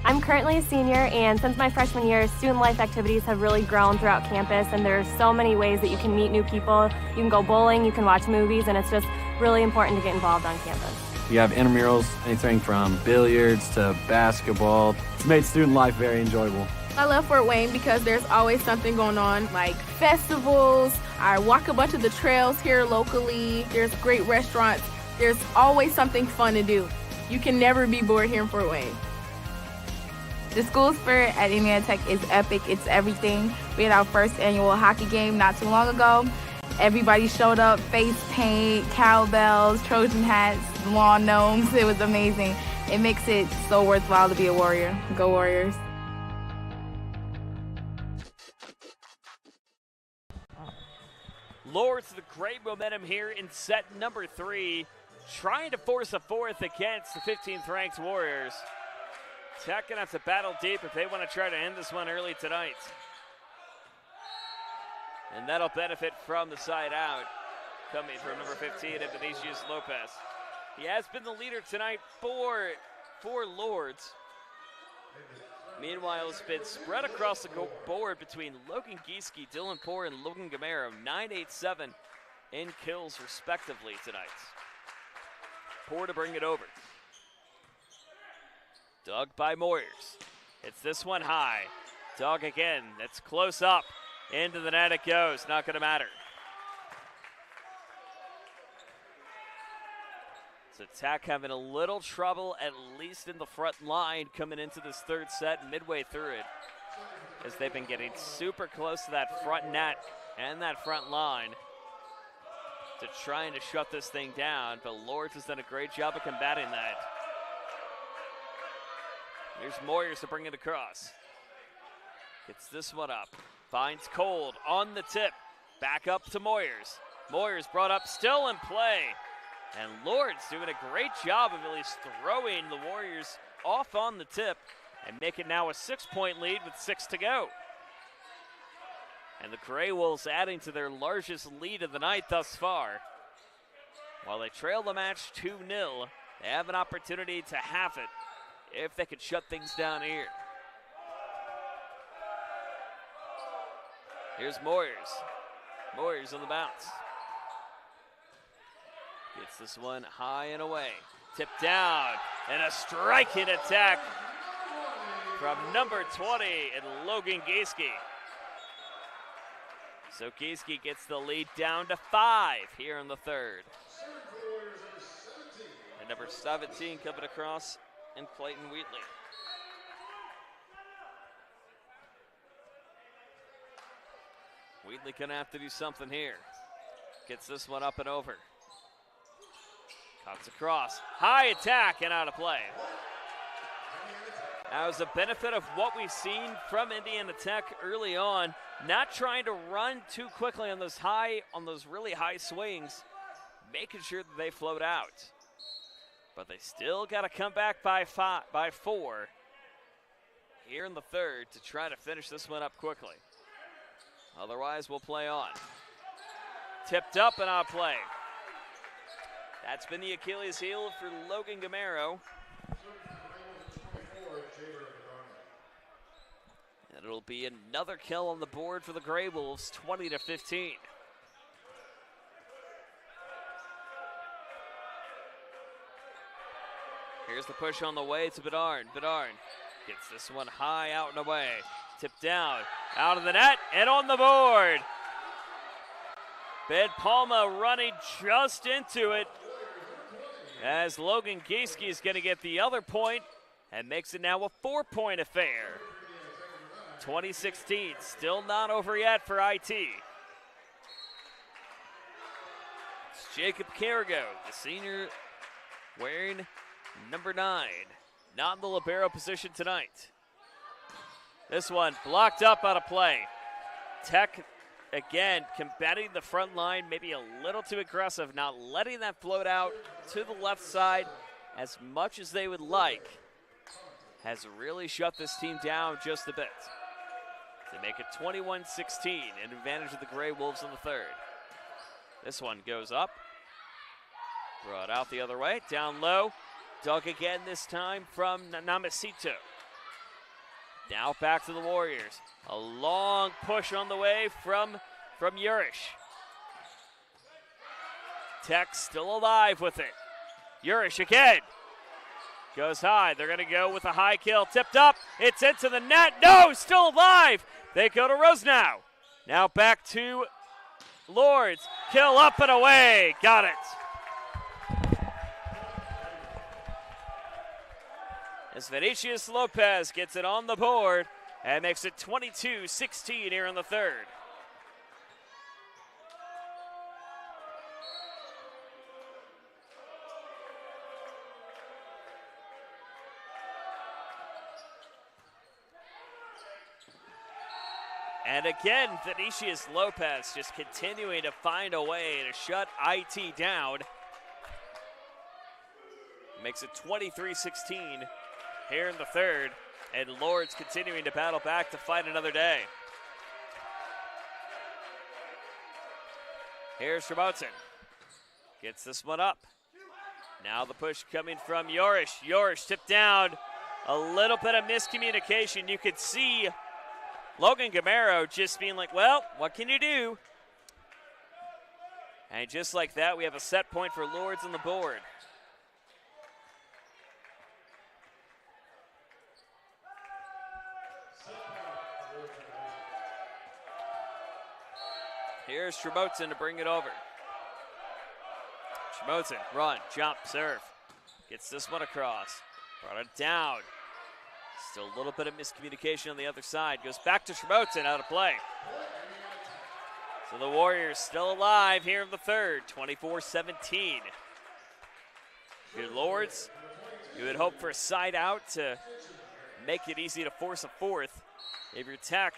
I'm currently a senior, and since my freshman year, student life activities have really grown throughout campus, and there are so many ways that you can meet new people. You can go bowling, you can watch movies, and it's just really important to get involved on campus. We have intramurals, anything from billiards to basketball. It's made student life very enjoyable. I love Fort Wayne because there's always something going on, like festivals. I walk a bunch of the trails here locally. There's great restaurants. There's always something fun to do. You can never be bored here in Fort Wayne. The school spirit at Indiana Tech is epic. It's everything. We had our first annual hockey game not too long ago. Everybody showed up, face paint, cowbells, Trojan hats, lawn gnomes. It was amazing. It makes it so worthwhile to be a Warrior. Go Warriors. Lourdes with great momentum here in set number 3, trying to force a 4th against the 15th ranked Warriors. Tech gonna have to battle deep if they want to try to end this one early tonight. And that'll benefit from the side out coming from number 15, Vinicius Lopez. He has been the leader tonight for Lourdes. Meanwhile, it's been spread across the board between Logan Gieske, Dylan Poor, and Logan Gamero, 9-8-7 in kills respectively tonight. Poor to bring it over. Dug by Moyers. It's this one high. Dug again. That's close up. Into the net it goes. Not going to matter. So Tech having a little trouble, at least in the front line, coming into this third set, midway through it, as they've been getting super close to that front net and that front line to trying to shut this thing down, but Lourdes has done a great job of combating that. Here's Moyers to bring it across. Gets this one up. Finds Cold on the tip. Back up to Moyers. Moyers brought up, still in play. And Lourdes doing a great job of at least throwing the Warriors off on the tip and make it now a 6-point lead with 6 to go. And the Gray Wolves adding to their largest lead of the night thus far. While they trail the match 2-0, they have an opportunity to half it if they could shut things down here. Here's Moyers. Moyers on the bounce. Gets this one high and away. Tipped down, and a striking attack from number 20 and Logan Gieske. So Gieske gets the lead down to 5 here in the third. And number 17 coming across, and Clayton Wheatley. Wheatley gonna have to do something here. Gets this one up and over. Cuts across, high attack and out of play. That was the benefit of what we've seen from Indiana Tech early on, not trying to run too quickly on those really high swings, making sure that they float out. But they still got to come back by 4 here in the third to try to finish this one up quickly. Otherwise, we'll play on. Tipped up and out of play. That's been the Achilles heel for Logan Gamero. And it'll be another kill on the board for the Gray Wolves, 20-15. Here's the push on the way to Bedard. Bedard gets this one high out and away. Tipped down, out of the net, and on the board. Ben Palma running just into it, as Logan Gieske is going to get the other point and makes it now a 4-point affair. 2016, still not over yet for IT. It's Jacob Carrigo, the senior, wearing number 9. Not in the libero position tonight. This one blocked up out of play. Tech, again, combating the front line, maybe a little too aggressive, not letting that float out to the left side as much as they would like, has really shut this team down just a bit. To make it 21-16, an advantage of the Gray Wolves in the third. This one goes up, brought out the other way, down low, dug again this time from Namasito. Now back to the Warriors. A long push on the way from Urish. Tech still alive with it. Urish again. Goes high. They're going to go with a high kill. Tipped up. It's into the net. No, still alive. They go to Rosenow. Now back to Lourdes. Kill up and away. Got it. As Vinicius Lopez gets it on the board and makes it 22-16 here in the third. And again, Vinicius Lopez just continuing to find a way to shut IT down. Makes it 23-16. Here in the third, and Lourdes continuing to battle back to fight another day. Here's Sherbotzen. Gets this one up. Now the push coming from Yorish. Yorish tipped down. A little bit of miscommunication. You could see Logan Gamero just being like, well, what can you do? And just like that, we have a set point for Lourdes on the board. Here's Sherbotzen to bring it over. Schmoten, run, jump, serve. Gets this one across. Brought it down. Still a little bit of miscommunication on the other side. Goes back to Schmoten, out of play. So the Warriors still alive here in the third, 24-17. Good Lourdes. You would hope for a side out to make it easy to force a fourth. If you're Tech,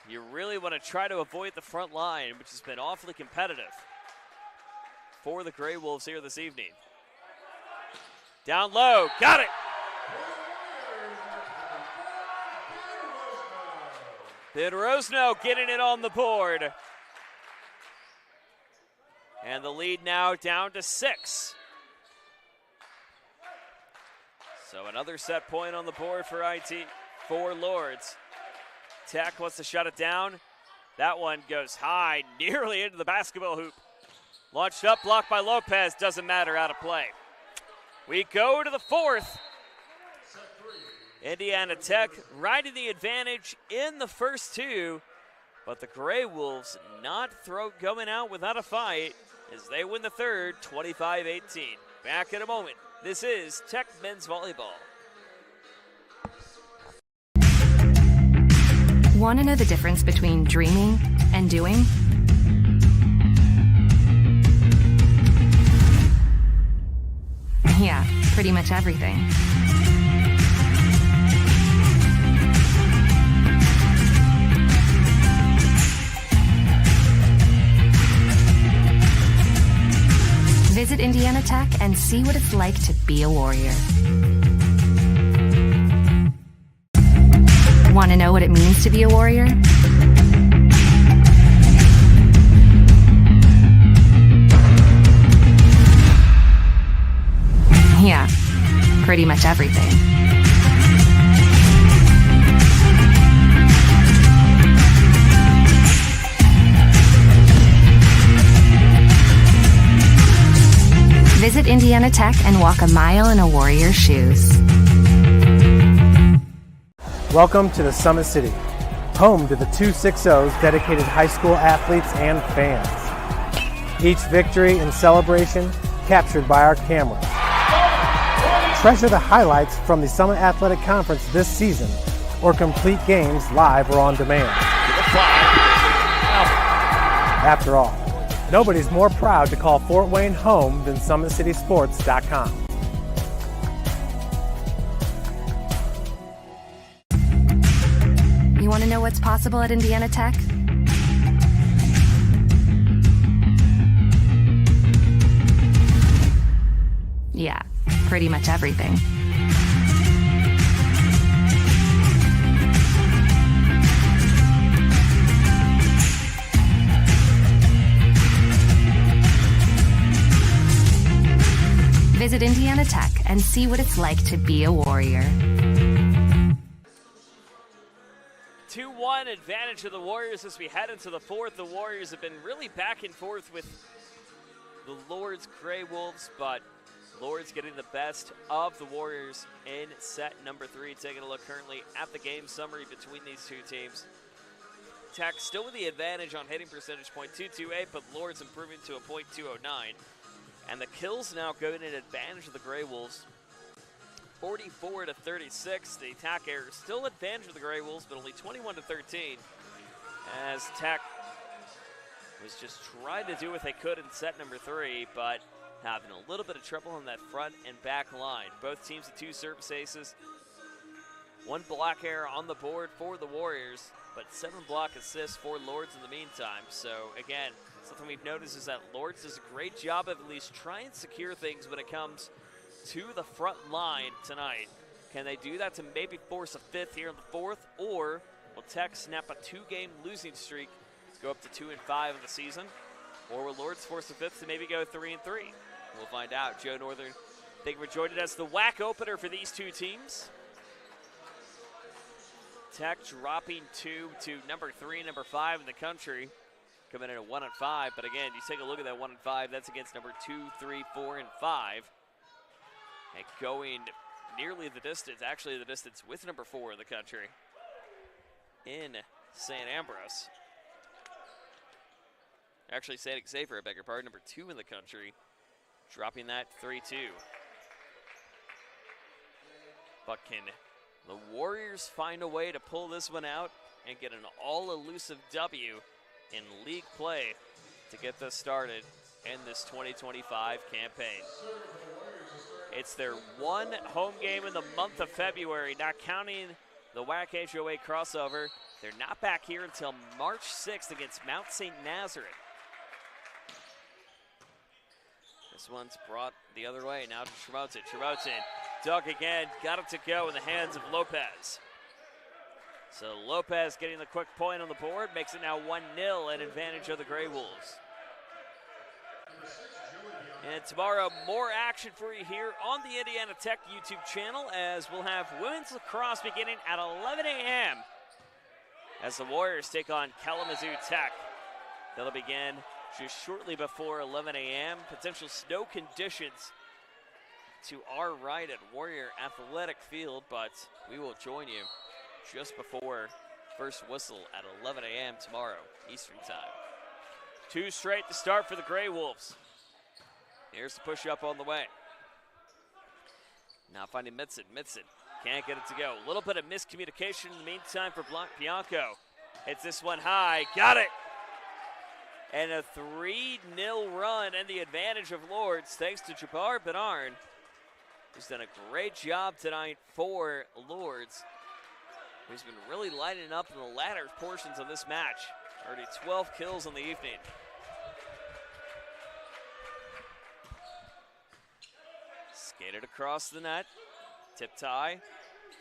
you really want to try to avoid the front line, which has been awfully competitive for the Gray Wolves here this evening. Down low, got it! Pedrosno getting it on the board. And the lead now down to 6. So another set point on the board for Lourdes. Tech wants to shut it down. That one goes high, nearly into the basketball hoop. Launched up, blocked by Lopez, doesn't matter, out of play. We go to the fourth. Indiana Tech riding the advantage in the first two, but the Gray Wolves not going out without a fight as they win the third, 25-18. Back in a moment. This is Tech Men's Volleyball. Want to know the difference between dreaming and doing? Yeah, pretty much everything. Visit Indiana Tech and see what it's like to be a Warrior. Want to know what it means to be a Warrior? Yeah, pretty much everything. Visit Indiana Tech and walk a mile in a Warrior's shoes. Welcome to the Summit City, home to the 260's dedicated high school athletes and fans. Each victory and celebration captured by our cameras. Treasure the highlights from the Summit Athletic Conference this season, or complete games live or on demand. After all, nobody's more proud to call Fort Wayne home than SummitCitySports.com. You want to know what's possible at Indiana Tech? Yeah, pretty much everything. Visit Indiana Tech and see what it's like to be a Warrior. 2-1 advantage to the Warriors as we head into the fourth. The Warriors have been really back and forth with the Lourdes Gray Wolves, but Lourdes getting the best of the Warriors in set number 3. Taking a look currently at the game summary between these two teams. Tech still with the advantage on hitting percentage, .228, but Lourdes improving to a .209. And the kills now go in an advantage of the Gray Wolves, 44-36. The attack error still advantage of the Gray Wolves, but only 21-13. As Tech was just trying to do what they could in set number 3, but having a little bit of trouble on that front and back line. Both teams with 2 service aces. 1 block error on the board for the Warriors, but 7 block assists for Lourdes in the meantime. So again, something we've noticed is that Lourdes does a great job of at least trying to secure things when it comes to the front line tonight. Can they do that to maybe force a 5th here in the 4th, or will Tech snap a 2-game losing streak to go up to 2-5 in the season? Or will Lourdes force a 5th to maybe go 3-3? We'll find out. Joe Northern, thank you for joining us. The WAC opener for these two teams. Tech dropping 2 to number 3 and number 5 in the country, coming in at 1-5. But again, you take a look at that 1-5. That's against number 2, 3, 4, and 5, and going nearly the distance. Actually, the distance with number 4 in the country in St. Ambrose. Actually, St. Xavier, I beg your pardon, number 2 in the country, dropping that 3-2. But can the Warriors find a way to pull this one out and get an all-elusive W in league play to get this started in this 2025 campaign? It's their one home game in the month of February, not counting the WAC HOA crossover. They're not back here until March 6th against Mount St. Nazareth. This one's brought the other way, now to Tremotin. Tremotin dug again, got it to go in the hands of Lopez. So Lopez getting the quick point on the board, makes it now 1-0 an advantage of the Gray Wolves. And tomorrow, more action for you here on the Indiana Tech YouTube channel, as we'll have women's lacrosse beginning at 11 a.m. as the Warriors take on Kalamazoo Tech. That'll begin just shortly before 11 a.m. Potential snow conditions to our right at Warrior Athletic Field, but we will join you just before first whistle at 11 a.m. tomorrow, Eastern Time. 2 straight to start for the Gray Wolves. Here's the push-up on the way. Now finding Mitson. Mitson can't get it to go. A little bit of miscommunication in the meantime for Bianco. Hits this one high. Got it! And a 3-0 run and the advantage of Lourdes thanks to Jabbar Bernard, who's done a great job tonight for Lourdes, who's been really lighting up in the latter portions of this match. Already 12 kills in the evening. Skated across the net. Tip tie.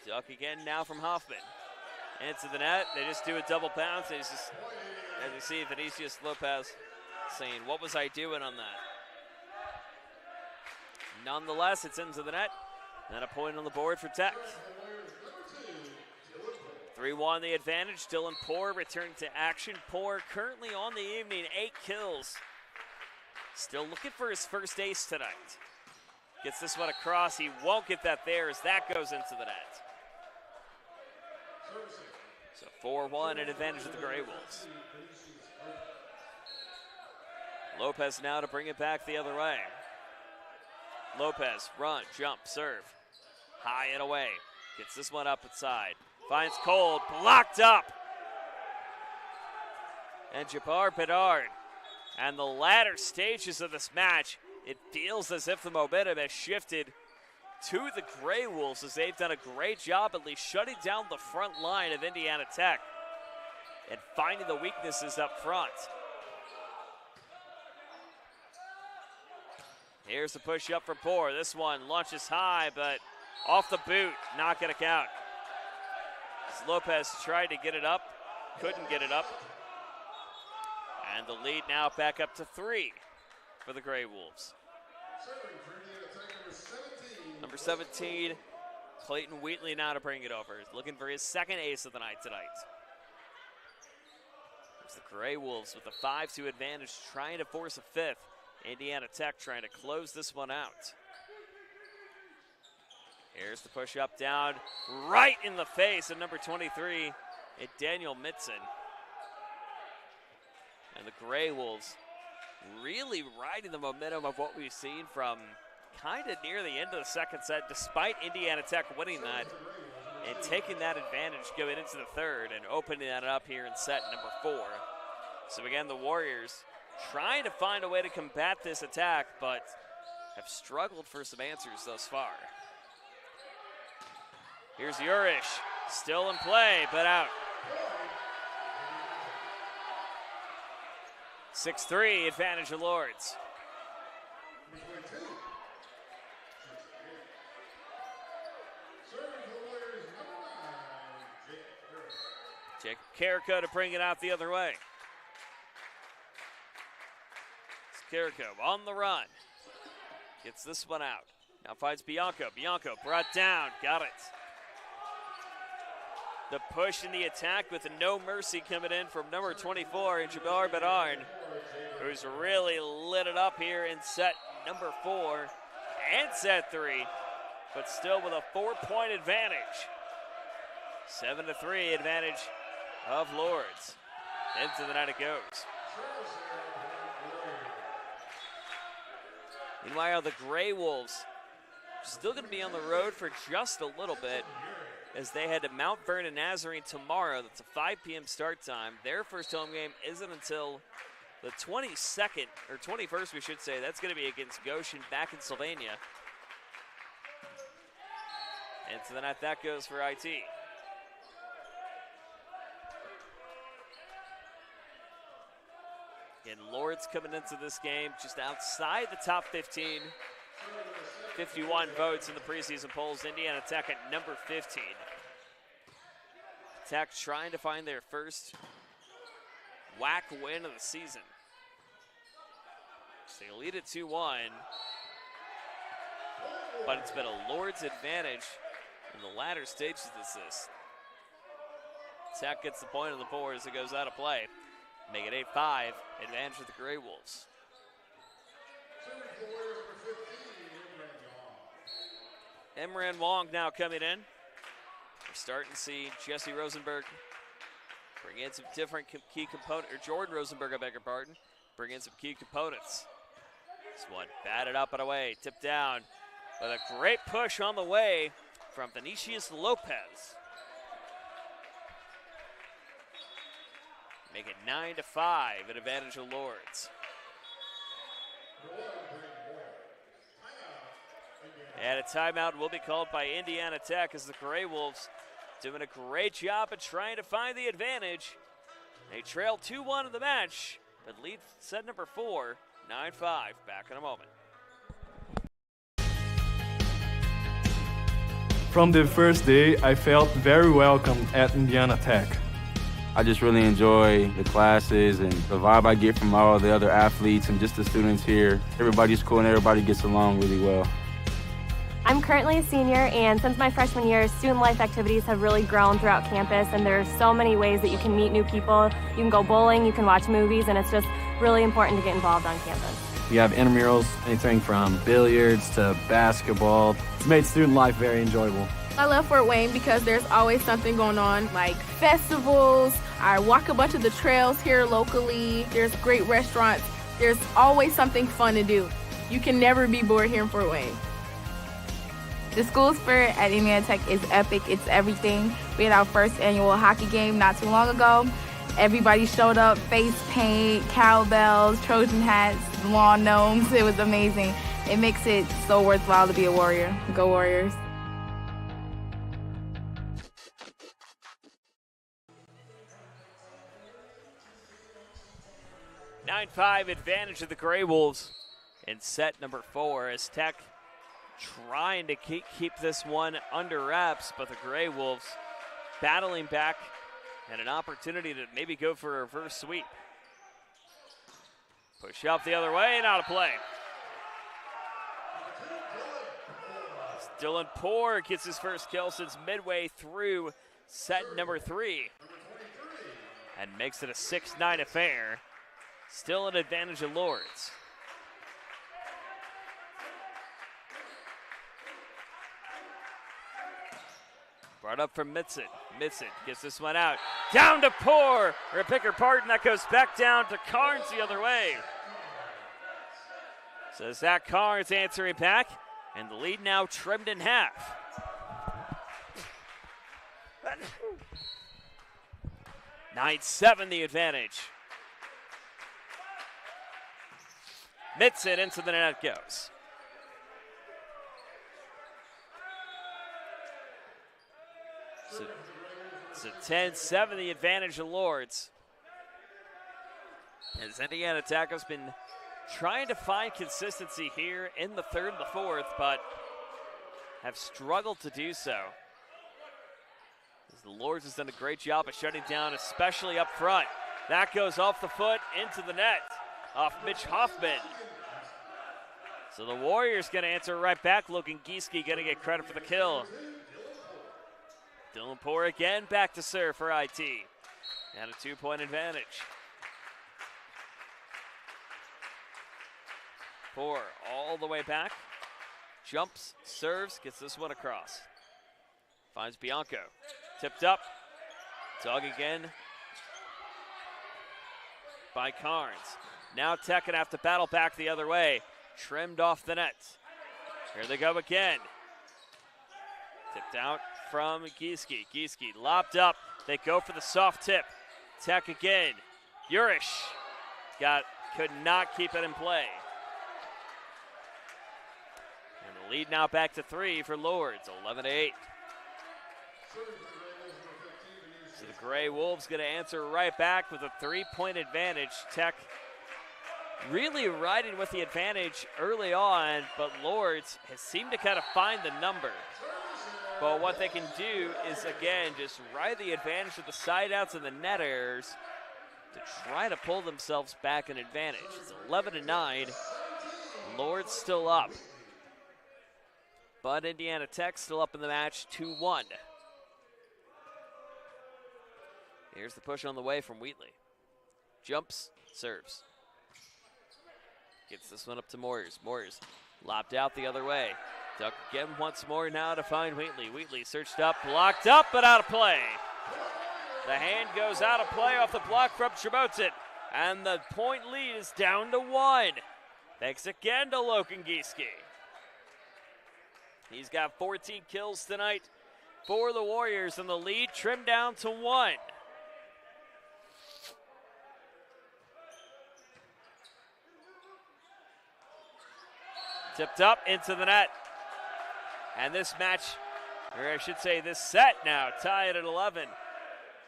Duck again now from Hoffman. Into the net. They just do a double bounce. It's just, as you see, Vinicius Lopez saying, "What was I doing on that?" Nonetheless, it's into the net. And a point on the board for Tech. 3-1 the advantage. Dylan Poor returning to action. Poor currently on the evening, 8 kills. Still looking for his first ace tonight. Gets this one across. He won't get that there as that goes into the net. So 4-1 an advantage of the Gray Wolves. Lopez now to bring it back the other way. Lopez, run, jump, serve. High and away. Gets this one up inside. Finds Cold, blocked up. And Jabbar Bedard. And the latter stages of this match, it feels as if the momentum has shifted to the Gray Wolves, as they've done a great job at least shutting down the front line of Indiana Tech and finding the weaknesses up front. Here's the push up for Poor. This one launches high, but off the boot, not gonna count. As Lopez tried to get it up, couldn't get it up. And the lead now back up to 3 for the Gray Wolves. Number 17, Clayton Wheatley now to bring it over. He's looking for his second ace of the night tonight. It's the Gray Wolves with a 5-2 advantage, trying to force a 5th. Indiana Tech trying to close this one out. Here's the push up down, right in the face of number 23, Daniel Mitson. And the Gray Wolves really riding the momentum of what we've seen from kind of near the end of the second set, despite Indiana Tech winning that and taking that advantage going into the third and opening that up here in set number 4. So again, the Warriors trying to find a way to combat this attack, but have struggled for some answers thus far. Here's Urish, still in play, but out. 6-3 advantage of Lourdes. Jacob Carrico to bring it out the other way. It's Carrico on the run. Gets this one out. Now finds Bianco. Bianco brought down. Got it. The push in the attack with no mercy coming in from number 24 in Jabbar Bernard, who's really lit it up here in set number 4 and set 3, but still with a 4-point advantage. 7-3 advantage of Lourdes. Into the net it goes. Meanwhile, the Gray Wolves still going to be on the road for just a little bit as they head to Mount Vernon Nazarene tomorrow. That's a 5 p.m. start time. Their first home game isn't until the 22nd, or 21st, we should say. That's going to be against Goshen back in Sylvania. And so then that goes for IT. And Lourdes coming into this game just outside the top 15. 51 votes in the preseason polls. Indiana Tech at number 15. Tech trying to find their first WAC win of the season. So they lead at 2-1. But it's been a Lourdes advantage in the latter stages of this. Tech gets the point on the board as it goes out of play. Make it 8-5, advantage of the Gray Wolves. Emran Wong now coming in. We're starting to see Jesse Rosenberg bring in some different key components, or Jordan Rosenberg, I beg your pardon, bring in some key components. This one batted up and away, tipped down, with a great push on the way from Vinicius Lopez. Make it 9-5, an advantage of Lourdes. And a timeout will be called by Indiana Tech as the Gray Wolves doing a great job of trying to find the advantage. They trail 2-1 in the match, but lead set number 4, 9-5. Back in a moment. From the first day, I felt very welcome at Indiana Tech. I just really enjoy the classes and the vibe I get from all the other athletes and just the students here. Everybody's cool and everybody gets along really well. I'm currently a senior, and since my freshman year, student life activities have really grown throughout campus, and there's so many ways that you can meet new people. You can go bowling, you can watch movies, and it's just really important to get involved on campus. We have intramurals, anything from billiards to basketball. It's made student life very enjoyable. I love Fort Wayne because there's always something going on, like festivals. I walk a bunch of the trails here locally. There's great restaurants. There's always something fun to do. You can never be bored here in Fort Wayne. The school spirit at Indiana Tech is epic. It's everything. We had our first annual hockey game not too long ago. Everybody showed up, face paint, cowbells, Trojan hats, lawn gnomes. It was amazing. It makes it so worthwhile to be a Warrior. Go Warriors. 9-5 advantage of the Gray Wolves in set number 4 as Tech trying to keep this one under wraps, but the Gray Wolves battling back and an opportunity to maybe go for a reverse sweep. Push up the other way and out of play. Dylan Poore gets his first kill since midway through set number 3 and makes it a 6-9 affair. Still an advantage of Lourdes. Brought up from Mitson. Mitson gets this one out. Down to Poore. Or pick her pardon, that goes back down to Carnes the other way. So Zach Carnes answering back, and the lead now trimmed in half. Nine 9-7 the advantage. Mitson into the net goes. So 10-7 the advantage of Lourdes. As Indiana Tech has been trying to find consistency here in the third and the fourth, but have struggled to do so. As the Lourdes has done a great job of shutting down, especially up front. That goes off the foot into the net, off Mitch Hoffman. So the Warriors going to answer right back. Logan Gieske going to get credit for the kill. Dylan Poore again back to serve for IT. And a 2-point advantage. Poore all the way back. Jumps, serves, gets this one across. Finds Bianco. Tipped up. Dug again by Carnes. Now Tech going to have to battle back the other way. trimmed off the net. Here they go again. Tipped out from Gieske. Gieske lobbed up. They go for the soft tip. Tech again. Urish could not keep it in play. And the lead now back to 3 for Lourdes, 11-8. So the Gray Wolves going to answer right back with a 3-point advantage. Tech really riding with the advantage early on, but Lourdes has seemed to kind of find the number. But what they can do is, again, just ride the advantage of the side outs and the net errors to try to pull themselves back an advantage. It's 11-9. Lourdes still up. But Indiana Tech still up in the match, 2-1. Here's the push on the way from Wheatley. Jumps, serves. Gets this one up to Moyers. Moyers lobbed out the other way. Duck again once more now to find Wheatley. Wheatley searched up, blocked up, but out of play. The hand goes out of play off the block from Trebotin. And the point lead is down to 1. Thanks again to Logan Gieske. He's got 14 kills tonight for the Warriors, and the lead trimmed down to 1. Tipped up into the net. And this match, or I should say this set now, tied at 11.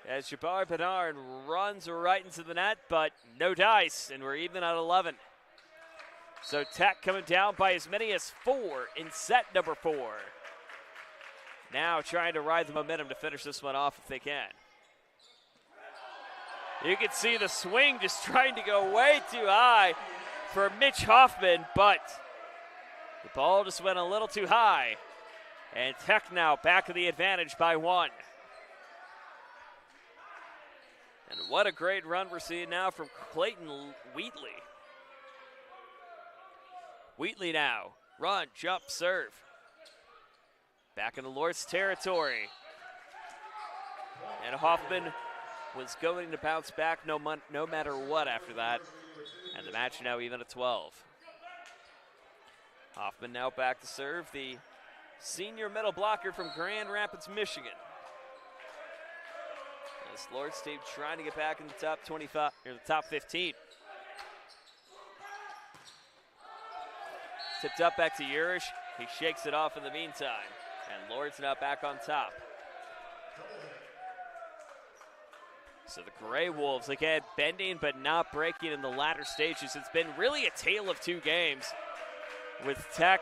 As Jabbar Bernard runs right into the net, but no dice, and we're even at 11. So Tech coming down by as many as 4 in set number 4. Now trying to ride the momentum to finish this one off if they can. You can see the swing just trying to go way too high for Mitch Hoffman, but the ball just went a little too high. And Tech now back to the advantage by 1. And what a great run we're seeing now from Clayton Wheatley. Wheatley now, run, jump, serve. Back into Lourdes territory. And Hoffman was going to bounce back no matter what after that. And the match now even at 12. Hoffman now back to serve, the senior middle blocker from Grand Rapids, Michigan. This Lourdes team trying to get back in the top 25, or the top 15. Tipped up back to Urish. He shakes it off in the meantime. And Lourdes now back on top. So the Gray Wolves, again, bending but not breaking in the latter stages. It's been really a tale of 2 games, with Tech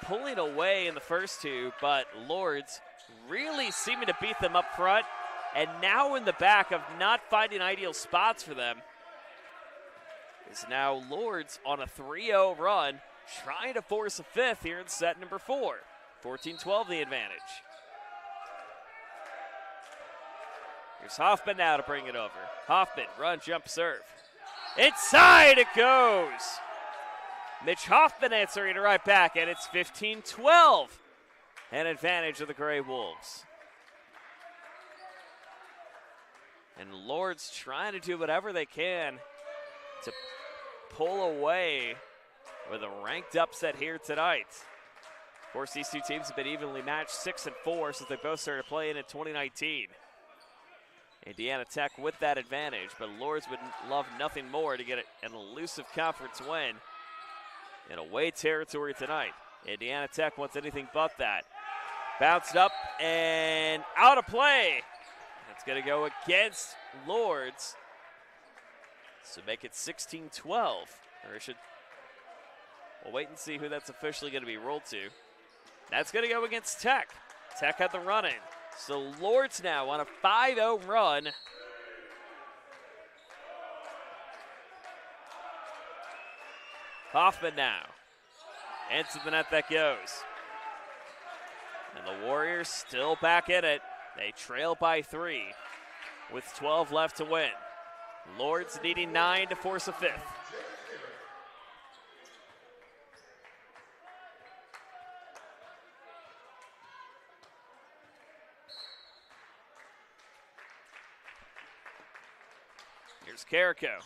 pulling away in the first 2, but Lourdes really seeming to beat them up front, and now in the back of not finding ideal spots for them. Is now Lourdes on a 3-0 run, trying to force a 5th here in set number 4. 14-12 the advantage. Here's Hoffman now to bring it over. Hoffman, run, jump, serve. Inside it goes. Mitch Hoffman answering it right back, and it's 15-12. An advantage of the Gray Wolves. And Lourdes trying to do whatever they can to pull away with a ranked upset here tonight. Of course, these 2 teams have been evenly matched 6-4 since they both started playing in 2019. Indiana Tech with that advantage, but Lourdes would love nothing more to get an elusive conference win in away territory tonight. Indiana Tech wants anything but that. Bounced up and out of play. That's going to go against Lourdes. So make it 16-12. Or we'll wait and see who that's officially going to be rolled to. That's going to go against Tech. Tech had the run in. So Lourdes now on a 5-0 run. Hoffman now. Into the net that goes. And the Warriors still back in it. They trail by 3 with 12 left to win. Lourdes needing 9 to force a 5th. Here's Carrico.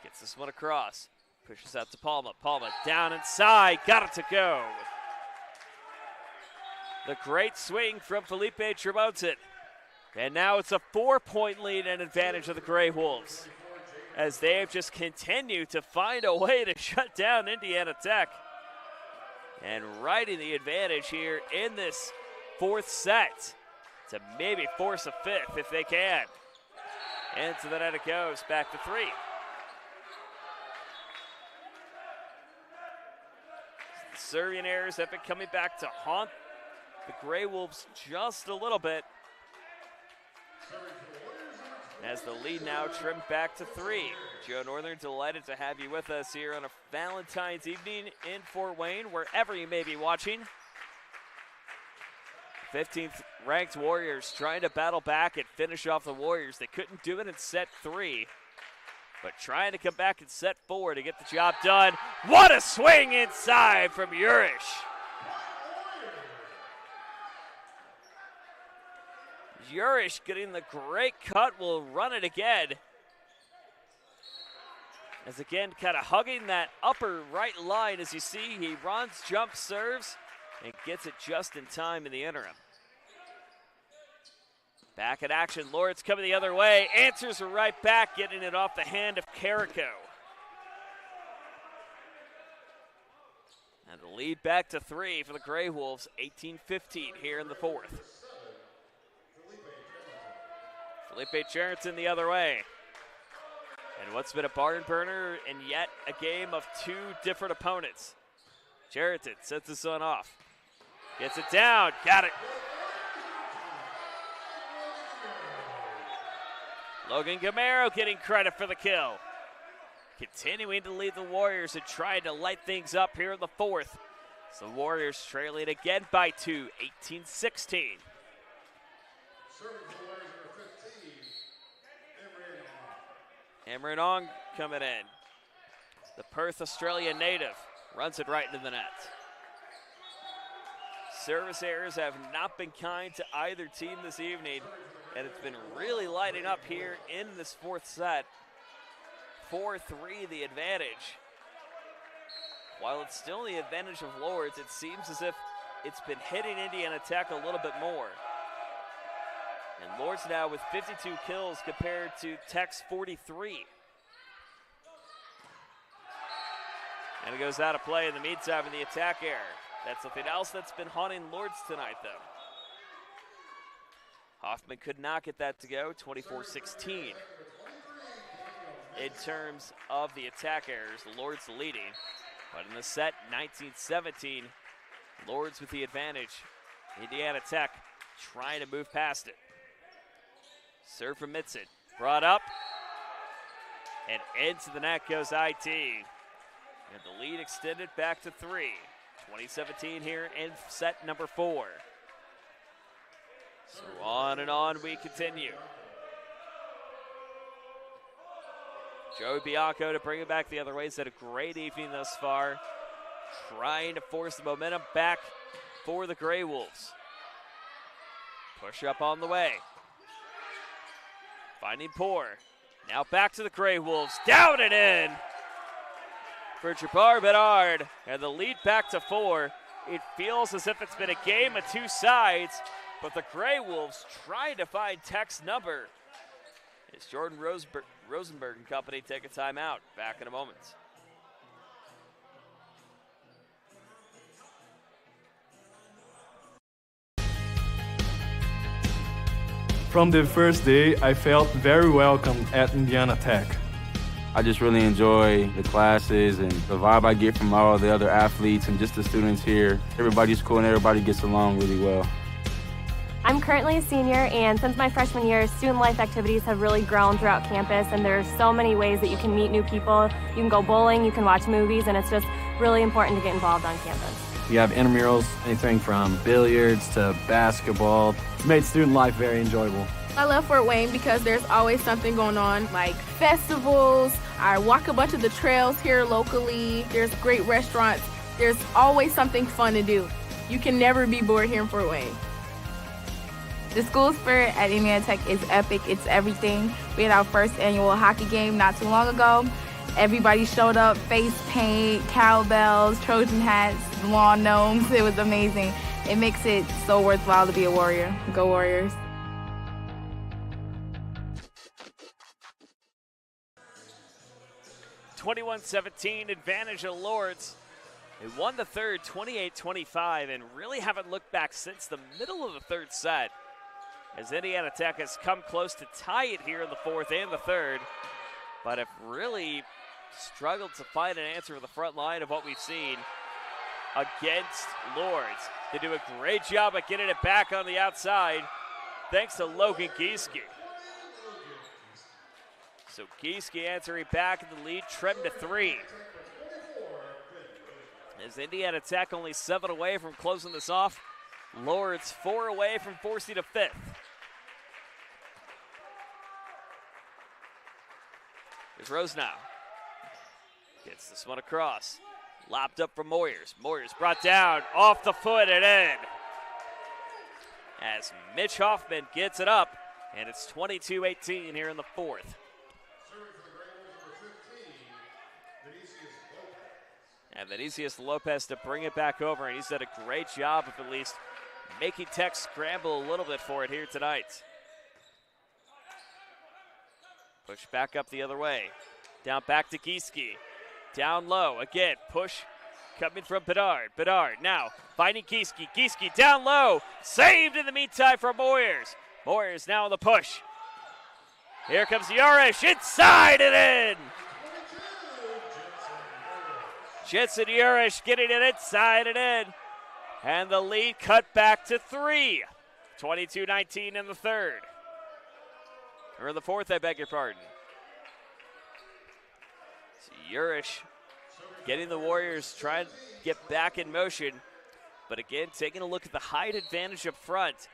Gets this one across. Pushes out to Palma. Palma down inside. Got it to go. The great swing from Felipe Tremonton. And now it's a 4-point lead and advantage of the Gray Wolves, as they have just continued to find a way to shut down Indiana Tech. And riding the advantage here in this fourth set to maybe force a fifth if they can. Into the net it goes, back to 3. The serving errors have been coming back to haunt the Gray Wolves just a little bit, as the lead now trimmed back to 3. Joe Northern, delighted to have you with us here on a Valentine's evening in Fort Wayne, wherever you may be watching. 15th ranked Warriors trying to battle back and finish off the Warriors. They couldn't do it in set 3, but trying to come back in set 4 to get the job done. What a swing inside from Urish. Urish getting the great cut, will run it again. As again, kind of hugging that upper right line. As you see, he runs, jumps, serves, and gets it just in time in the interim. Back in action, Lourdes coming the other way. Answers right back, getting it off the hand of Carrico. And the lead back to 3 for the Gray Wolves, 18-15 here in the fourth. Felipe Charrington the other way. And what's been a barn burner and yet a game of 2 different opponents. Charrington sets this one off. Gets it down, got it. Logan Gamero getting credit for the kill. Continuing to lead the Warriors and trying to light things up here in the fourth. So the Warriors trailing again by 2, 18-16. Emran Ong coming in. The Perth, Australia native runs it right into the net. Service errors have not been kind to either team this evening, and it's been really lighting up here in this fourth set. 4-3 the advantage. While it's still the advantage of Lourdes, it seems as if it's been hitting Indiana Tech a little bit more. And Lourdes now with 52 kills compared to Tech's 43. And it goes out of play in the meantime in the attack error. That's something else that's been haunting Lourdes tonight, though. Hoffman could not get that to go, 24-16. In terms of the attack errors, Lourdes leading. But in the set, 19-17, Lourdes with the advantage. Indiana Tech trying to move past it. Serve from Mitson, brought up, and into the net goes IT. And the lead extended back to 3. 2017 here in set number 4. So on and on we continue. Joey Bianco to bring it back the other way. He's had a great evening thus far, trying to force the momentum back for the Gray Wolves. Push up on the way. Finding Poor. Now back to the Gray Wolves. Down and in for Jabbar Bedard. And the lead back to 4. It feels as if it's been a game of 2 sides, but the Gray Wolves trying to find Tech's number. It's Jordan Rosenberg and company take a timeout. Back in a moment. From the first day, I felt very welcome at Indiana Tech. I just really enjoy the classes and the vibe I get from all the other athletes and just the students here. Everybody's cool and everybody gets along really well. I'm currently a senior, and since my freshman year, student life activities have really grown throughout campus, and there's so many ways that you can meet new people. You can go bowling, you can watch movies, and it's just really important to get involved on campus. We have intramurals, anything from billiards to basketball. It's made student life very enjoyable. I love Fort Wayne because there's always something going on, like festivals. I walk a bunch of the trails here locally. There's great restaurants. There's always something fun to do. You can never be bored here in Fort Wayne. The school spirit at Indiana Tech is epic. It's everything. We had our first annual hockey game not too long ago. Everybody showed up, face paint, cowbells, Trojan hats, lawn gnomes. It was amazing. It makes it so worthwhile to be a Warrior. Go Warriors. (21-17) advantage of Lourdes. They won the third 28-25 and really haven't looked back since the middle of the third set, as Indiana Tech has come close to tie it here in the fourth and the third, but have really struggled to find an answer for the front line of what we've seen against Lourdes. They do a great job at getting it back on the outside, thanks to Logan Gieske. So Gieske answering back in the lead, trimmed to 3. As Indiana Tech only 7 away from closing this off, Lourdes 4 away from forcing a 5th. Here's Rosenau. Gets this one across. Lopped up from Moyers. Moyers brought down, off the foot and in. As Mitch Hoffman gets it up, and it's 22-18 here in the fourth. And Vinicius Lopez to bring it back over, and he's done a great job of at least making Tech scramble a little bit for it here tonight. Push back up the other way. Down back to Gieske. Down low, again, push coming from Bedard. Bedard now finding Gieske. Gieske down low, saved in the meantime from Moyers. Moyers now on the push. Here comes Yurish, inside and in. Jensen Yurish getting it inside and in. And the lead cut back to 3. 22-19 in the third. Or in the fourth, I beg your pardon. So Yurish getting the Warriors trying to get back in motion. But again, taking a look at the height advantage up front.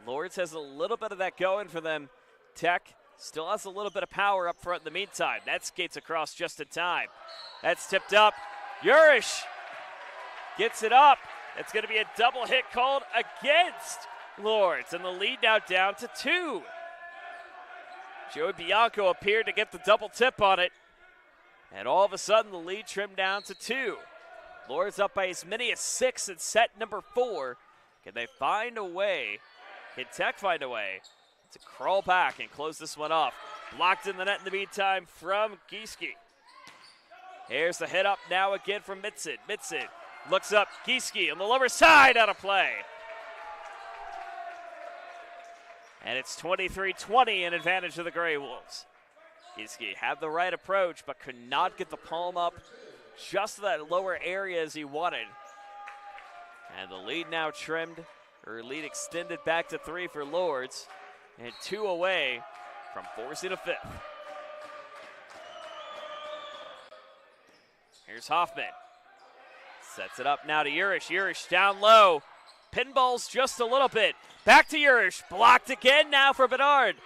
Lourdes has a little bit of that going for them. Tech still has a little bit of power up front in the meantime. That skates across just in time. That's tipped up. Yurish gets it up. It's going to be a double hit called against Lourdes, and the lead now down to 2. Joey Bianco appeared to get the double tip on it, and all of a sudden the lead trimmed down to 2. Lourdes up by as many as 6 in set number 4. Can they find a way? Can Tech find a way to crawl back and close this one off? Blocked in the net in the meantime from Gieske. Here's the hit up now again from Mitson. Mitson looks up, Gieske on the lower side, out of play. And it's 23-20 in advantage of the Grey Wolves. Gieske had the right approach, but could not get the palm up just to that lower area as he wanted. And the lead now trimmed, or lead extended back to 3 for Lourdes, and 2 away from forcing a 5th. Here's Hoffman. Sets it up now to Yurish. Yurish down low. Pinballs just a little bit. Back to Yurish. Blocked again now for Bedard.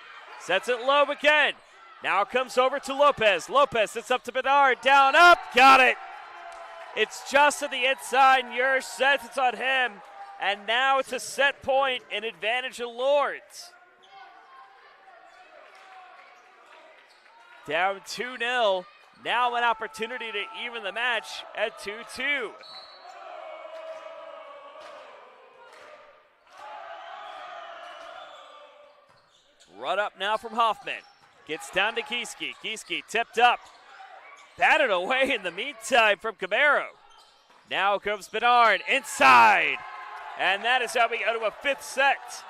Sets it low again. Now comes over to Lopez. Lopez sets up to Bedard. Down, up. Got it. It's just to the inside. Yurish sets it on him. And now it's a set point in advantage of Lourdes. Down 2-0. Now an opportunity to even the match at 2-2. Run up now from Hoffman. Gets down to Gieske. Gieske tipped up. Batted away in the meantime from Camaro. Now comes Bedard inside. And that is how we go to a 5th set.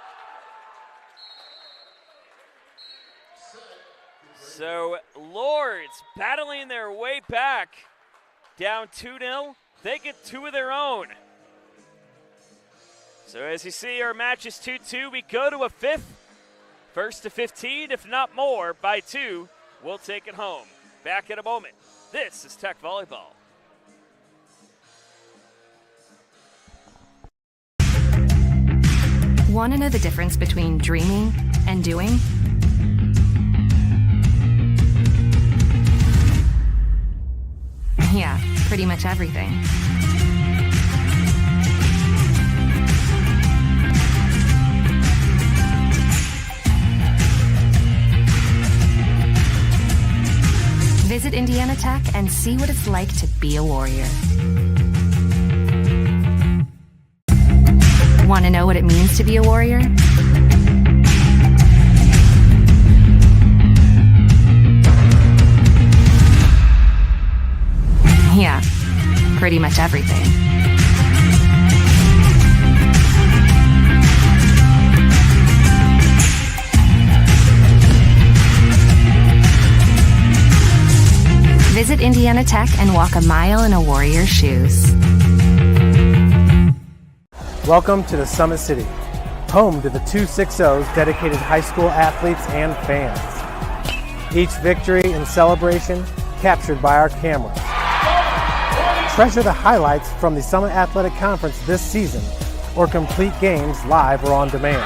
So Lourdes battling their way back, down 2-0. They get 2 of their own. So as you see, our match is 2-2. We go to a 5th. First to 15, if not more, by 2. We'll take it home. Back in a moment. This is Tech Volleyball. Want to know the difference between dreaming and doing? Yeah, pretty much everything. Visit Visit Indiana Tech and see what it's like to be a Warrior. Want to know what it means to be a Warrior? Yeah, pretty much everything. Visit Indiana Tech and walk a mile in a Warrior's shoes. Welcome to the Summit City, home to the 260's dedicated high school athletes and fans. Each victory and celebration captured by our cameras. Treasure the highlights from the Summit Athletic Conference this season, or complete games live or on demand.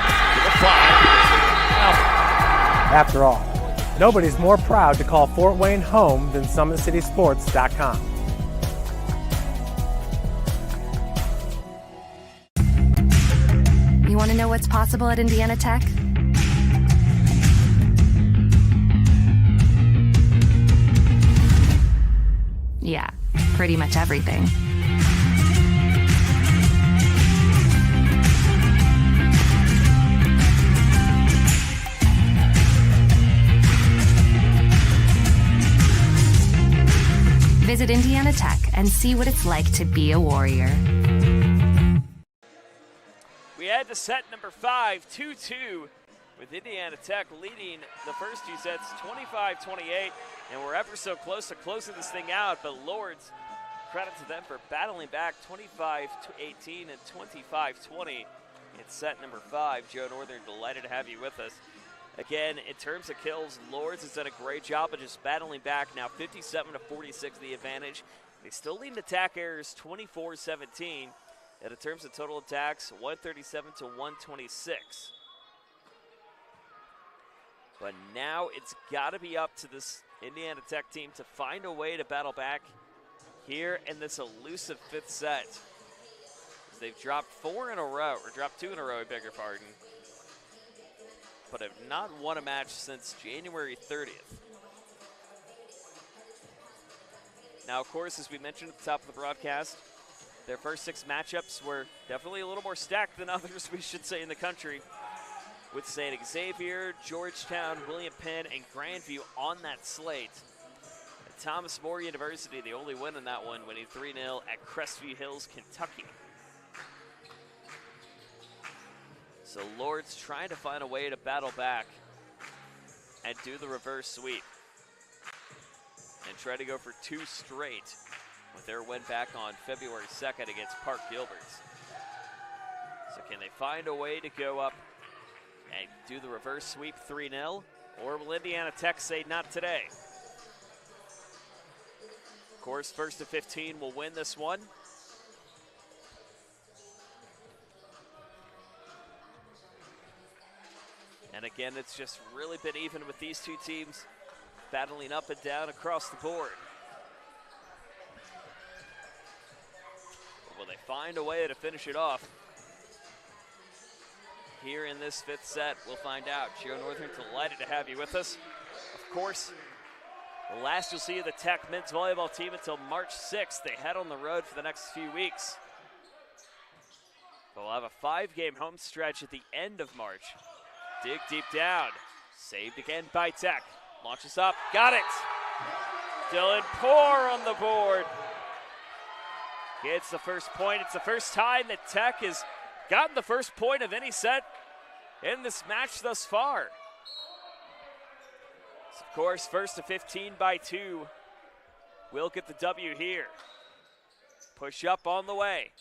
After all, nobody's more proud to call Fort Wayne home than SummitCitySports.com. You want to know what's possible at Indiana Tech? Yeah, pretty much everything. Visit Indiana Tech and see what it's like to be a Warrior. We head to set number 5, 2-2, with Indiana Tech leading the first two sets 25-28, and we're ever so close to closing this thing out, but Lourdes, credit to them for battling back 25-18 and 25-20 in set number 5. Joe Northern, delighted to have you with us. Again, in terms of kills, Lourdes has done a great job of just battling back. Now 57-46 the advantage. They still lead in attack errors 24-17. And in terms of total attacks, 137-126. But now it's got to be up to this Indiana Tech team to find a way to battle back here in this elusive fifth set. They've dropped 4 in a row, or dropped 2 in a row, I beg your pardon, but have not won a match since January 30th. Now, of course, as we mentioned at the top of the broadcast, their first 6 matchups were definitely a little more stacked than others, we should say, in the country, with St. Xavier, Georgetown, William Penn, and Grandview on that slate. And Thomas More University, the only win in that one, winning 3-0 at Crestview Hills, Kentucky. So Lourdes trying to find a way to battle back and do the reverse sweep and try to go for 2 straight with their win back on February 2nd against Park Gilberts. So can they find a way to go up and do the reverse sweep 3-0, or will Indiana Tech say not today? Of course, first to 15 will win this one. And again, it's just really been even with these two teams battling up and down across the board. Will they find a way to finish it off? Here in this 5th set, we'll find out. Joe Northern, delighted to have you with us. Of course, the last you'll see of the Tech men's volleyball team until March 6th. They head on the road for the next few weeks. They'll have a 5-game home stretch at the end of March. Dig deep down. Saved again by Tech. Launches up. Got it. Dylan Poor on the board. Gets the first point. It's the first time that Tech has gotten the first point of any set in this match thus far. So of course, first to 15 by 2. We'll get the W here. Push up on the way.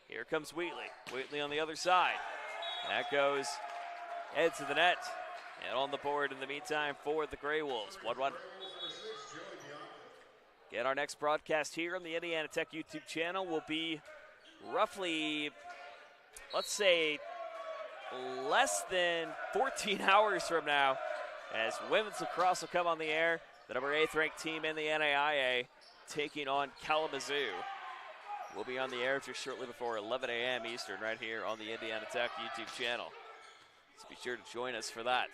Here comes Wheatley. Wheatley on the other side. And that goes head to the net, and on the board in the meantime for the Grey Wolves. 1-1. Again, our next broadcast here on the Indiana Tech YouTube channel will be roughly, let's say, less than 14 hours from now, as women's lacrosse will come on the air. The number 8th ranked team in the NAIA taking on Kalamazoo. We'll be on the air just shortly before 11 a.m. Eastern right here on the Indiana Tech YouTube channel. So be sure to join us for that.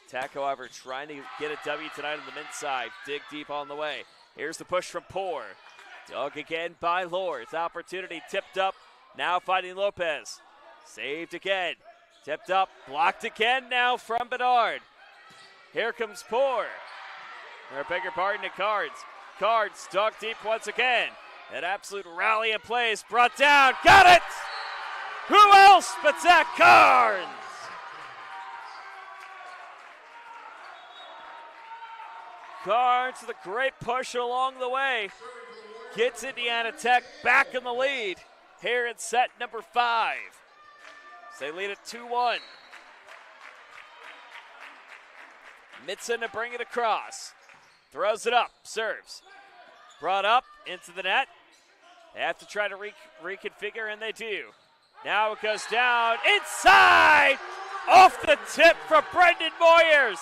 Tech, however, trying to get a W tonight on the men's side. Dig deep on the way. Here's the push from Poor. Dug again by Lourdes. Opportunity tipped up. Now fighting Lopez. Saved again. Tipped up. Blocked again now from Bedard. Here comes Poor. Or beg your pardon, at Cards. Cards dug deep once again. An absolute rally in place. Brought down. Got it! Who else but Zach Carnes? Carnes with a great push along the way. Gets Indiana Tech back in the lead here in set number 5. So they lead at 2-1. Mitson to bring it across. Throws it up, serves. Brought up into the net. They have to try to reconfigure, and they do. Now it goes down inside, off the tip from Brendan Moyers.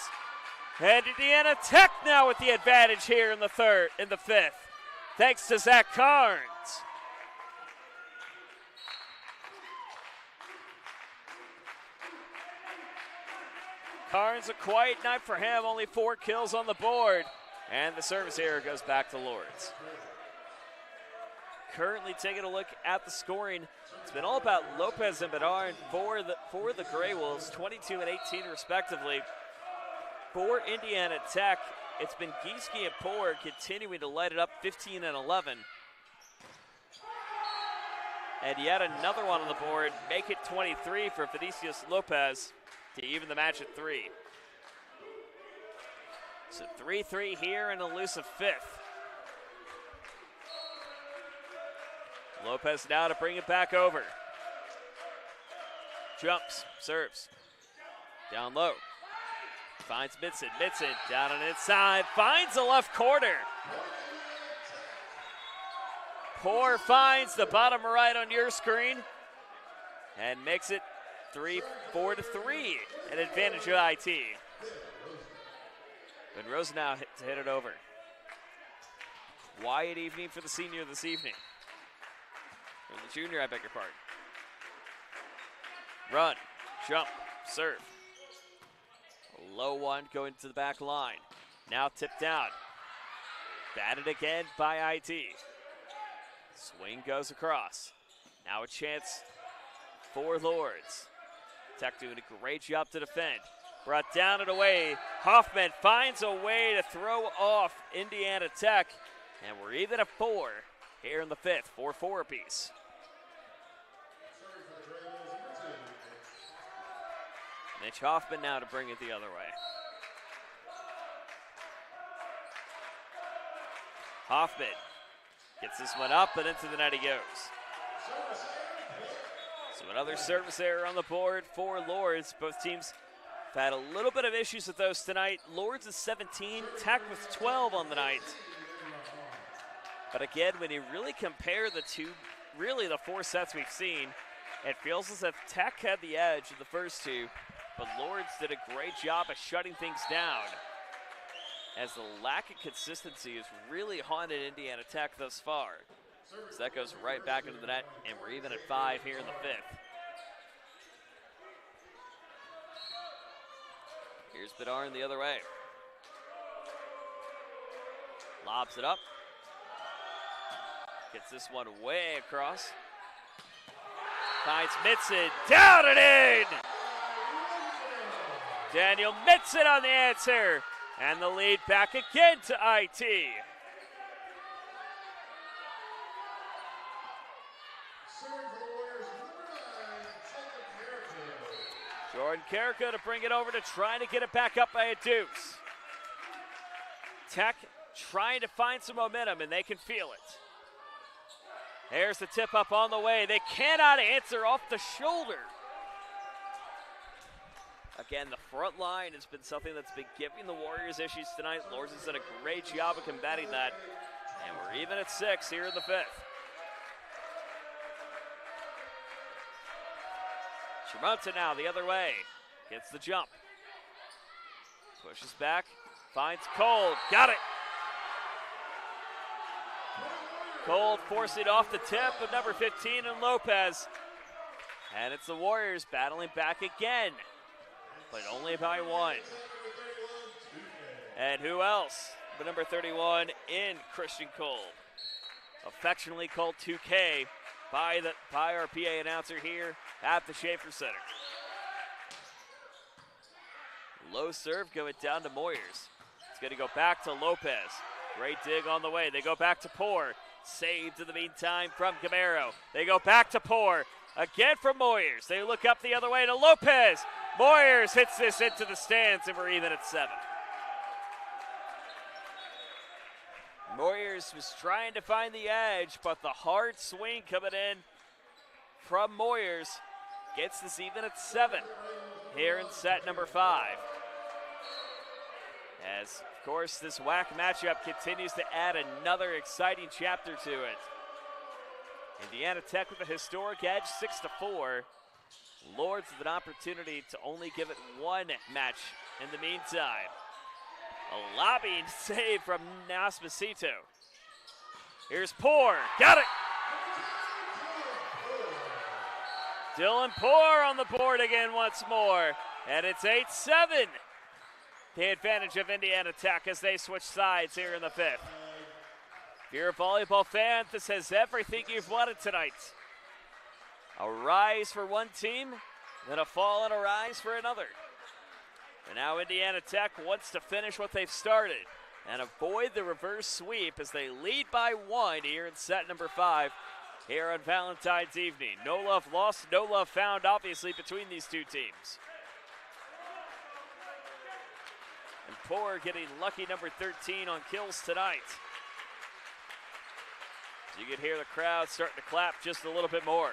And Indiana Tech now with the advantage here in the fifth, thanks to Zach Carnes. Carnes, a quiet night for him, only 4 kills on the board. And the service error goes back to Lourdes. Currently taking a look at the scoring. It's been all about Lopez and Bedard for the Grey Wolves, 22 and 18 respectively. For Indiana Tech, it's been Gieske and Poor continuing to light it up, 15 and 11. And yet another one on the board, make it 23 for Vinicius Lopez to even the match at 3. So 3-3 here in a elusive fifth. Lopez now to bring it back over. Jumps, serves. Down low. Finds Mitson. Mitson down on inside. Finds the left corner. Poor finds the bottom right on your screen. And makes it 4-3. An advantage of IT. But Rosenau to hit it over. Quiet evening for the senior this evening. Or the junior, I beg your pardon. Run, jump, serve. A low one going to the back line. Now tipped down. Batted again by IT. Swing goes across. Now a chance for Lourdes. Tech doing a great job to defend. Brought down and away. Hoffman finds a way to throw off Indiana Tech. And we're even at 4 here in the fifth. 4-4 apiece. Mitch Hoffman now to bring it the other way. Hoffman gets this one up and into the net he goes. So another service error on the board for Lourdes. Both teams have had a little bit of issues with those tonight. Lourdes is 17, Tech with 12 on the night. But again, when you really compare the two, really the 4 sets we've seen, it feels as if Tech had the edge in the first 2, but Lourdes did a great job of shutting things down, as the lack of consistency has really haunted Indiana Tech thus far. So that goes right back into the net, and we're even at 5 here in the fifth. Here's Bedard the other way. Lobs it up. Gets this one way across. Finds Mitson, down and in! Daniel Mitson on the answer, and the lead back again to IT. Jordan Carrico to bring it over to trying to get it back up by a deuce. Tech trying to find some momentum, and they can feel it. There's the tip up on the way. They cannot answer off the shoulder. Again, the front line has been something that's been giving the Warriors issues tonight. Lourdes has done a great job of combating that. And we're even at 6 here in the fifth. Tremonta now the other way. Gets the jump. Pushes back. Finds Cole. Got it. Cole forcing off the tip of number 15 and Lopez. And it's the Warriors battling back again, but only by 1. And who else but number 31 in Christian Cole, affectionately called 2K by our PA announcer here at the Schaefer Center. Low serve going down to Moyers. It's going to go back to Lopez. Great dig on the way. They go back to Poor. Saved in the meantime from Gamero. They go back to Poor. Again from Moyers. They look up the other way to Lopez. Moyers hits this into the stands, and we're even at 7. Moyers was trying to find the edge, but the hard swing coming in from Moyers gets this even at 7 here in set number 5. As, of course, this WAC matchup continues to add another exciting chapter to it. Indiana Tech with a historic edge, 6-4. Lourdes with an opportunity to only give it one match in the meantime. A lobbying save from Nasmacito. Here's Poor. Got it! Dylan Poor on the board again once more. And it's 8-7. The advantage of Indiana Tech as they switch sides here in the 5th. If you're a volleyball fan, this has everything you've wanted tonight. A rise for one team, then a fall and a rise for another. And now Indiana Tech wants to finish what they've started and avoid the reverse sweep as they lead by 1 here in set number 5 here on Valentine's evening. No love lost, no love found, obviously, between these two teams. And Poor getting lucky number 13 on kills tonight. So you can hear the crowd starting to clap just a little bit more.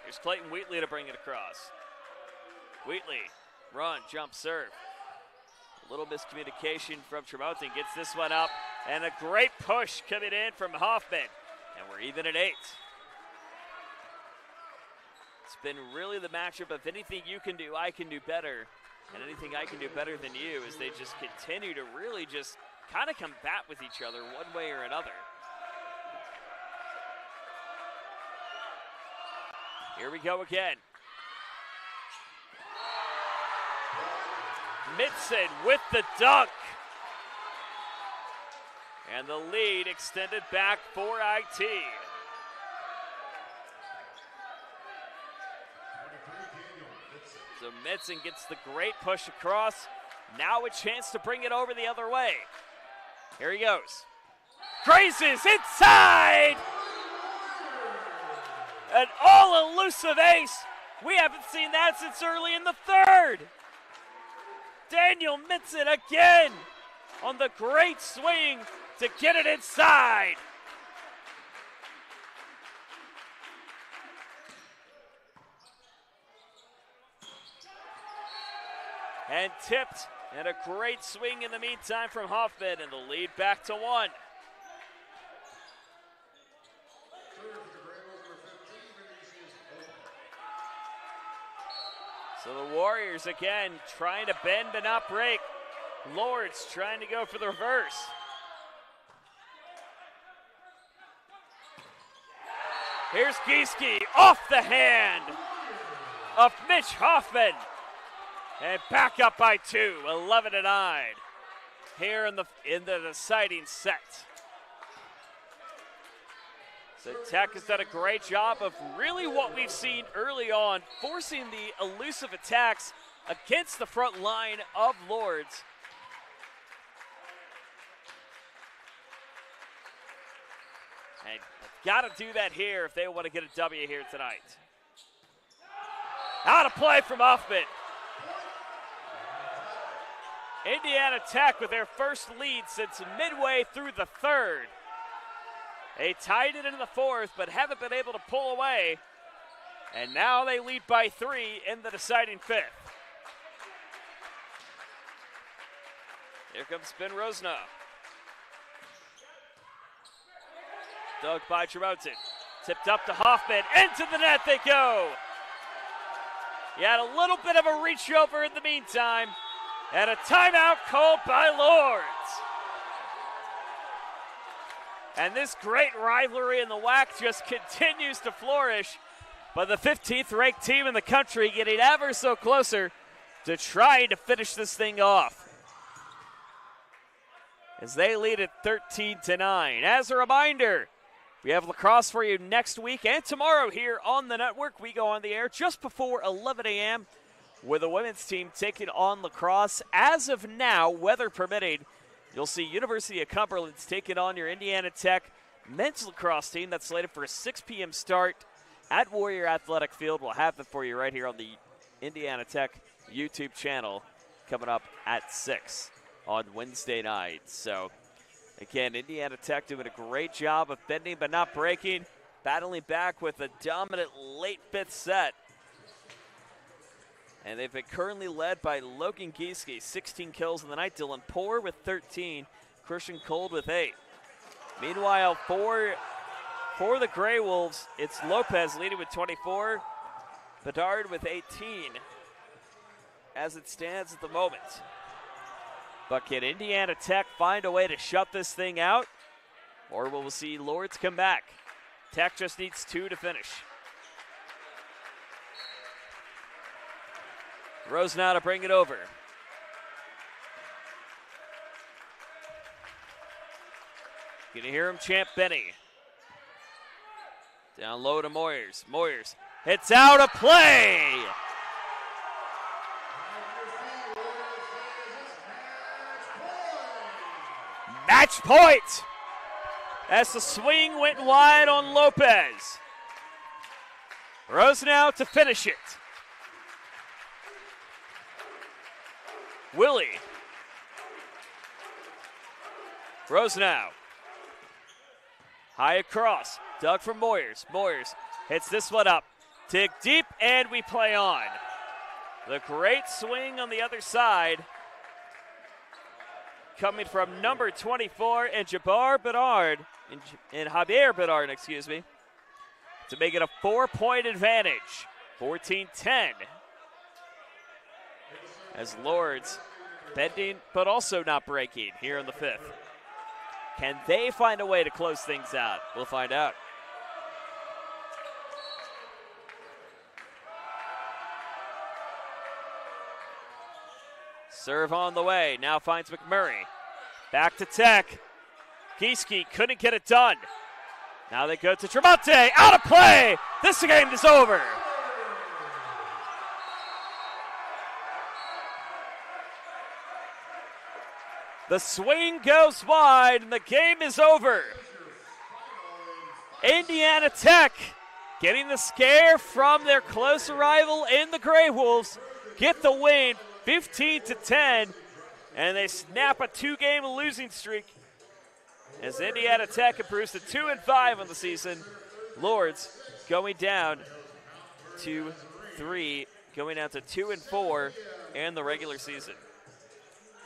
Here's Clayton Wheatley to bring it across. Wheatley, run, jump, serve. A little miscommunication from Tremonti, gets this one up, and a great push coming in from Hoffman. And we're even at 8. It's been really the matchup of anything you can do, I can do better. And anything I can do better than you, as they just continue to really just kind of combat with each other one way or another. Here we go again. Mitson with the dunk. And the lead extended back for IT. So Mitson gets the great push across. Now a chance to bring it over the other way. Here he goes. Grazes inside! An all-elusive ace. We haven't seen that since early in the 3rd. Daniel Mitson again on the great swing to get it inside. And tipped, and a great swing in the meantime from Hoffman, and the lead back to 1. So the Warriors again trying to bend but not break. Lourdes trying to go for the reverse. Here's Gieske off the hand of Mitch Hoffman. And back up by 2, 11-9 here in the deciding set. So Tech has done a great job of really what we've seen early on, forcing the elusive attacks against the front line of Lourdes. And got to do that here if they want to get a W here tonight. Out of play from Hoffman. Indiana Tech with their first lead since midway through the 3rd. They tied it into the 4th, but haven't been able to pull away. And now they lead by 3 in the deciding 5th. Here comes Ben Rosna. Dug by Tremonti. Tipped up to Hoffman. Into the net they go. He had a little bit of a reach over in the meantime. And a timeout called by Lourdes. And this great rivalry in the WAC just continues to flourish. But the 15th ranked team in the country getting ever so closer to try to finish this thing off as they lead at 13-9. As a reminder, we have lacrosse for you next week and tomorrow here on the network. We go on the air just before 11 a.m. with the women's team taking on lacrosse. As of now, weather permitting, you'll see University of Cumberland's taking on your Indiana Tech men's lacrosse team. That's slated for a 6 p.m. start at Warrior Athletic Field. We'll have it for you right here on the Indiana Tech YouTube channel coming up at 6 on Wednesday night. So, again, Indiana Tech doing a great job of bending but not breaking, battling back with a dominant late fifth set. And they've been currently led by Logan Gieske, 16 kills in the night, Dylan Poor with 13, Christian Cold with 8. Meanwhile, for the Grey Wolves, it's Lopez leading with 24, Bedard with 18 as it stands at the moment. But can Indiana Tech find a way to shut this thing out? Or will we see Lourdes come back? Tech just needs 2 to finish. Rose now to bring it over. You can hear him chant Benny. Down low to Moyers. Moyers hits out of play. Match point as the swing went wide on Lopez. Rose now to finish it. Willie. Rose now. High across. Dug from Moyers. Moyers hits this one up. Dig deep, and we play on. The great swing on the other side coming from number 24 and Javier Bedard, to make it a 4-point advantage. 14-10. As Lourdes bending but also not breaking here in the fifth. Can they find a way to close things out? We'll find out. Serve on the way. Now finds McMurray. Back to Tech. Gieske couldn't get it done. Now they go to Tremonte. Out of play. This game is over. The swing goes wide, and the game is over. Indiana Tech getting the scare from their close rival in the Grey Wolves. Get the win, 15-10, and they snap a 2-game losing streak as Indiana Tech improves to 2-5 on the season. Lourdes going down to 3, going down to 2-4 in the regular season.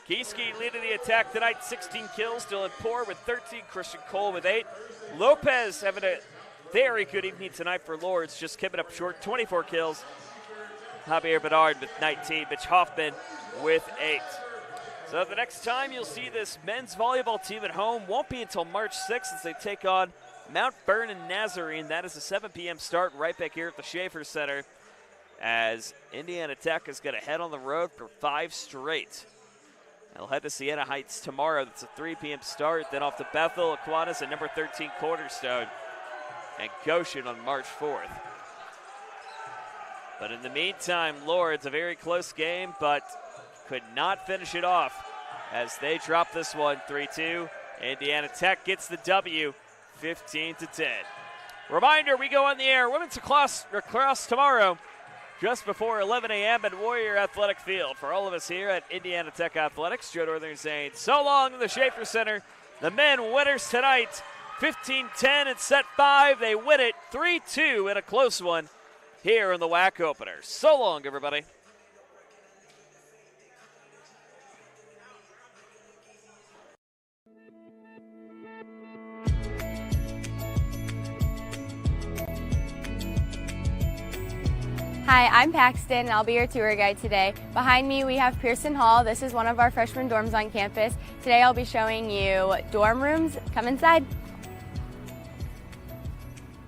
Gieske leading the attack tonight, 16 kills. Dylan Poor with 13, Christian Cole with 8. Lopez having a very good evening tonight for Lourdes, just keeping up short, 24 kills. Javier Bedard with 19, Mitch Hoffman with 8. So the next time you'll see this men's volleyball team at home won't be until March 6th as they take on Mount Vernon Nazarene. That is a 7 p.m. start right back here at the Schaefer Center as Indiana Tech is going to head on the road for 5 straight. They'll head to Siena Heights tomorrow. That's a 3 p.m. start. Then off to Bethel, Aquinas, and number 13 Cornerstone, and Goshen on March 4th. But in the meantime, Lourdes, a very close game, but could not finish it off as they drop this one 3-2. Indiana Tech gets the W, 15-10. Reminder, we go on the air. Women's lacrosse tomorrow, just before 11 a.m. at Warrior Athletic Field. For all of us here at Indiana Tech Athletics, Joe Northern saying so long in the Schaefer Center. The men winners tonight, 15-10 in set 5. They win it 3-2 in a close one here in the WAC opener. So long, everybody. Hi, I'm Paxton, and I'll be your tour guide today. Behind me, we have Pearson Hall. This is one of our freshman dorms on campus. Today, I'll be showing you dorm rooms. Come inside.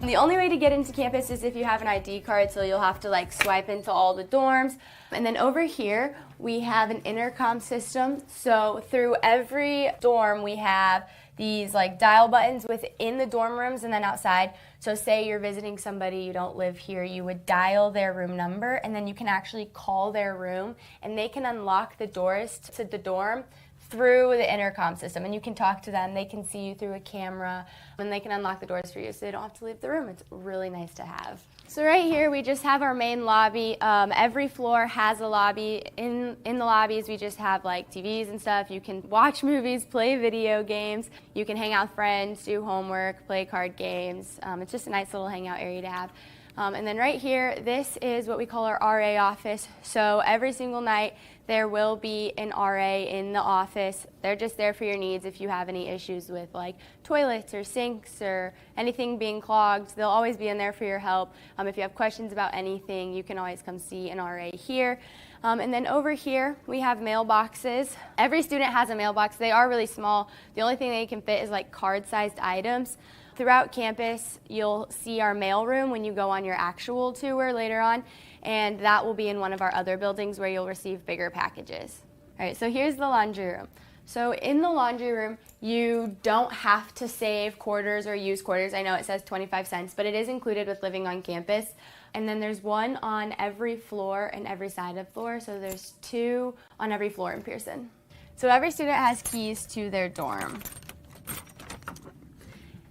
The only way to get into campus is if you have an ID card, so you'll have to like swipe into all the dorms. And then over here, we have an intercom system. So through every dorm, we have these like dial buttons within the dorm rooms and then outside. So say you're visiting somebody, you don't live here, you would dial their room number and then you can actually call their room and they can unlock the doors to the dorm through the intercom system, and you can talk to them, they can see you through a camera, and they can unlock the doors for you so they don't have to leave the room. It's really nice to have. So right here we just have our main lobby. Every floor has a lobby. In the lobbies we just have like TVs and stuff. You can watch movies, play video games, you can hang out with friends, do homework, play card games. It's just a nice little hangout area to have. And then right here, this is what we call our RA office. So every single night there will be an RA in the office. They're just there for your needs if you have any issues with like toilets or sinks or anything being clogged. They'll always be in there for your help. If you have questions about anything, you can always come see an RA here. And then over here, we have mailboxes. Every student has a mailbox. They are really small. The only thing they can fit is like card-sized items. Throughout campus, you'll see our mail room when you go on your actual tour later on, and that will be in one of our other buildings where you'll receive bigger packages. All right, so here's the laundry room. So in the laundry room, you don't have to save quarters or use quarters. I know it says 25 cents, but it is included with living on campus. And then there's one on every floor and every side of floor, so there's 2 on every floor in Pearson. So every student has keys to their dorm.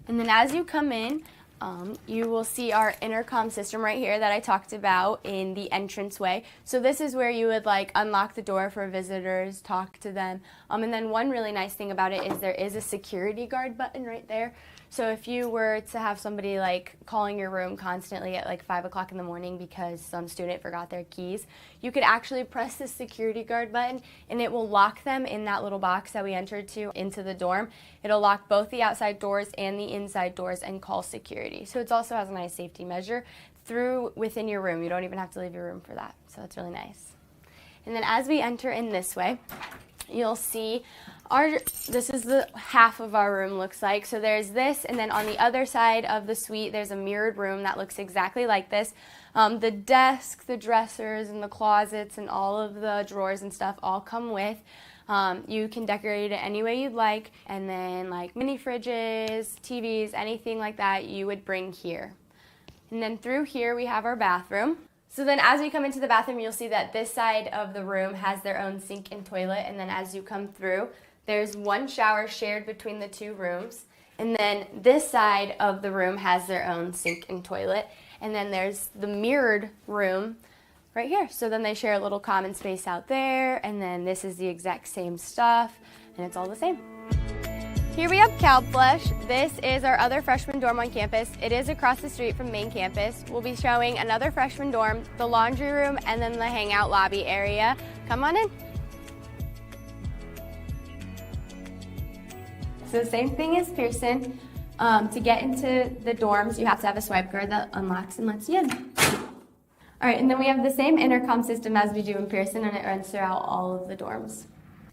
And then as you come in, you will see our intercom system right here that I talked about in the entranceway. So this is where you would like unlock the door for visitors, talk to them. And then one really nice thing about it is there is a security guard button right there. So if you were to have somebody like calling your room constantly at like 5 o'clock in the morning because some student forgot their keys, you could actually press the security guard button and it will lock them in that little box that we entered to into the dorm. It'll lock both the outside doors and the inside doors and call security. So it also has a nice safety measure within your room. You don't even have to leave your room for that. So it's really nice. And then as we enter in this way, you'll see this is the half of our room looks like. So there's this, and then on the other side of the suite, there's a mirrored room that looks exactly like this. The desk, the dressers, and the closets, and all of the drawers and stuff all come with. You can decorate it any way you'd like, and then like mini fridges, TVs, anything like that you would bring here. And then through here we have our bathroom. So then as we come into the bathroom, you'll see that this side of the room has their own sink and toilet, and then as you come through, there's one shower shared between the 2 rooms, and then this side of the room has their own sink and toilet, and then there's the mirrored room right here. So then they share a little common space out there, and then this is the exact same stuff, and it's all the same. Here we have Calb Flush. This is our other freshman dorm on campus. It is across the street from main campus. We'll be showing another freshman dorm, the laundry room, and then the hangout lobby area. Come on in. So same thing as Pearson. To get into the dorms, you have to have a swipe card that unlocks and lets you in. All right, and then we have the same intercom system as we do in Pearson, and it runs throughout all of the dorms.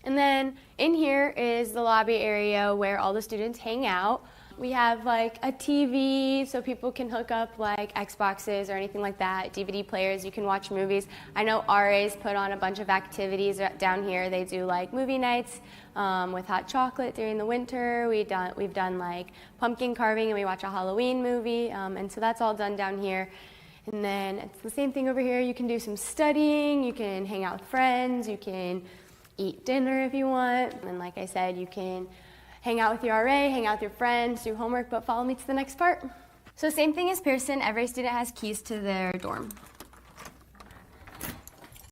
And then in here is the lobby area where all the students hang out. We have like a TV so people can hook up like Xboxes or anything like that, DVD players, you can watch movies. I know RAs put on a bunch of activities down here. They do like movie nights with hot chocolate during the winter. We've done like pumpkin carving and we watch a Halloween movie, and so that's all done down here. And then it's the same thing over here. You can do some studying, you can hang out with friends, you can eat dinner if you want, and like I said, you can hang out with your RA, hang out with your friends, do homework, but follow me to the next part. So same thing as Pearson, every student has keys to their dorm.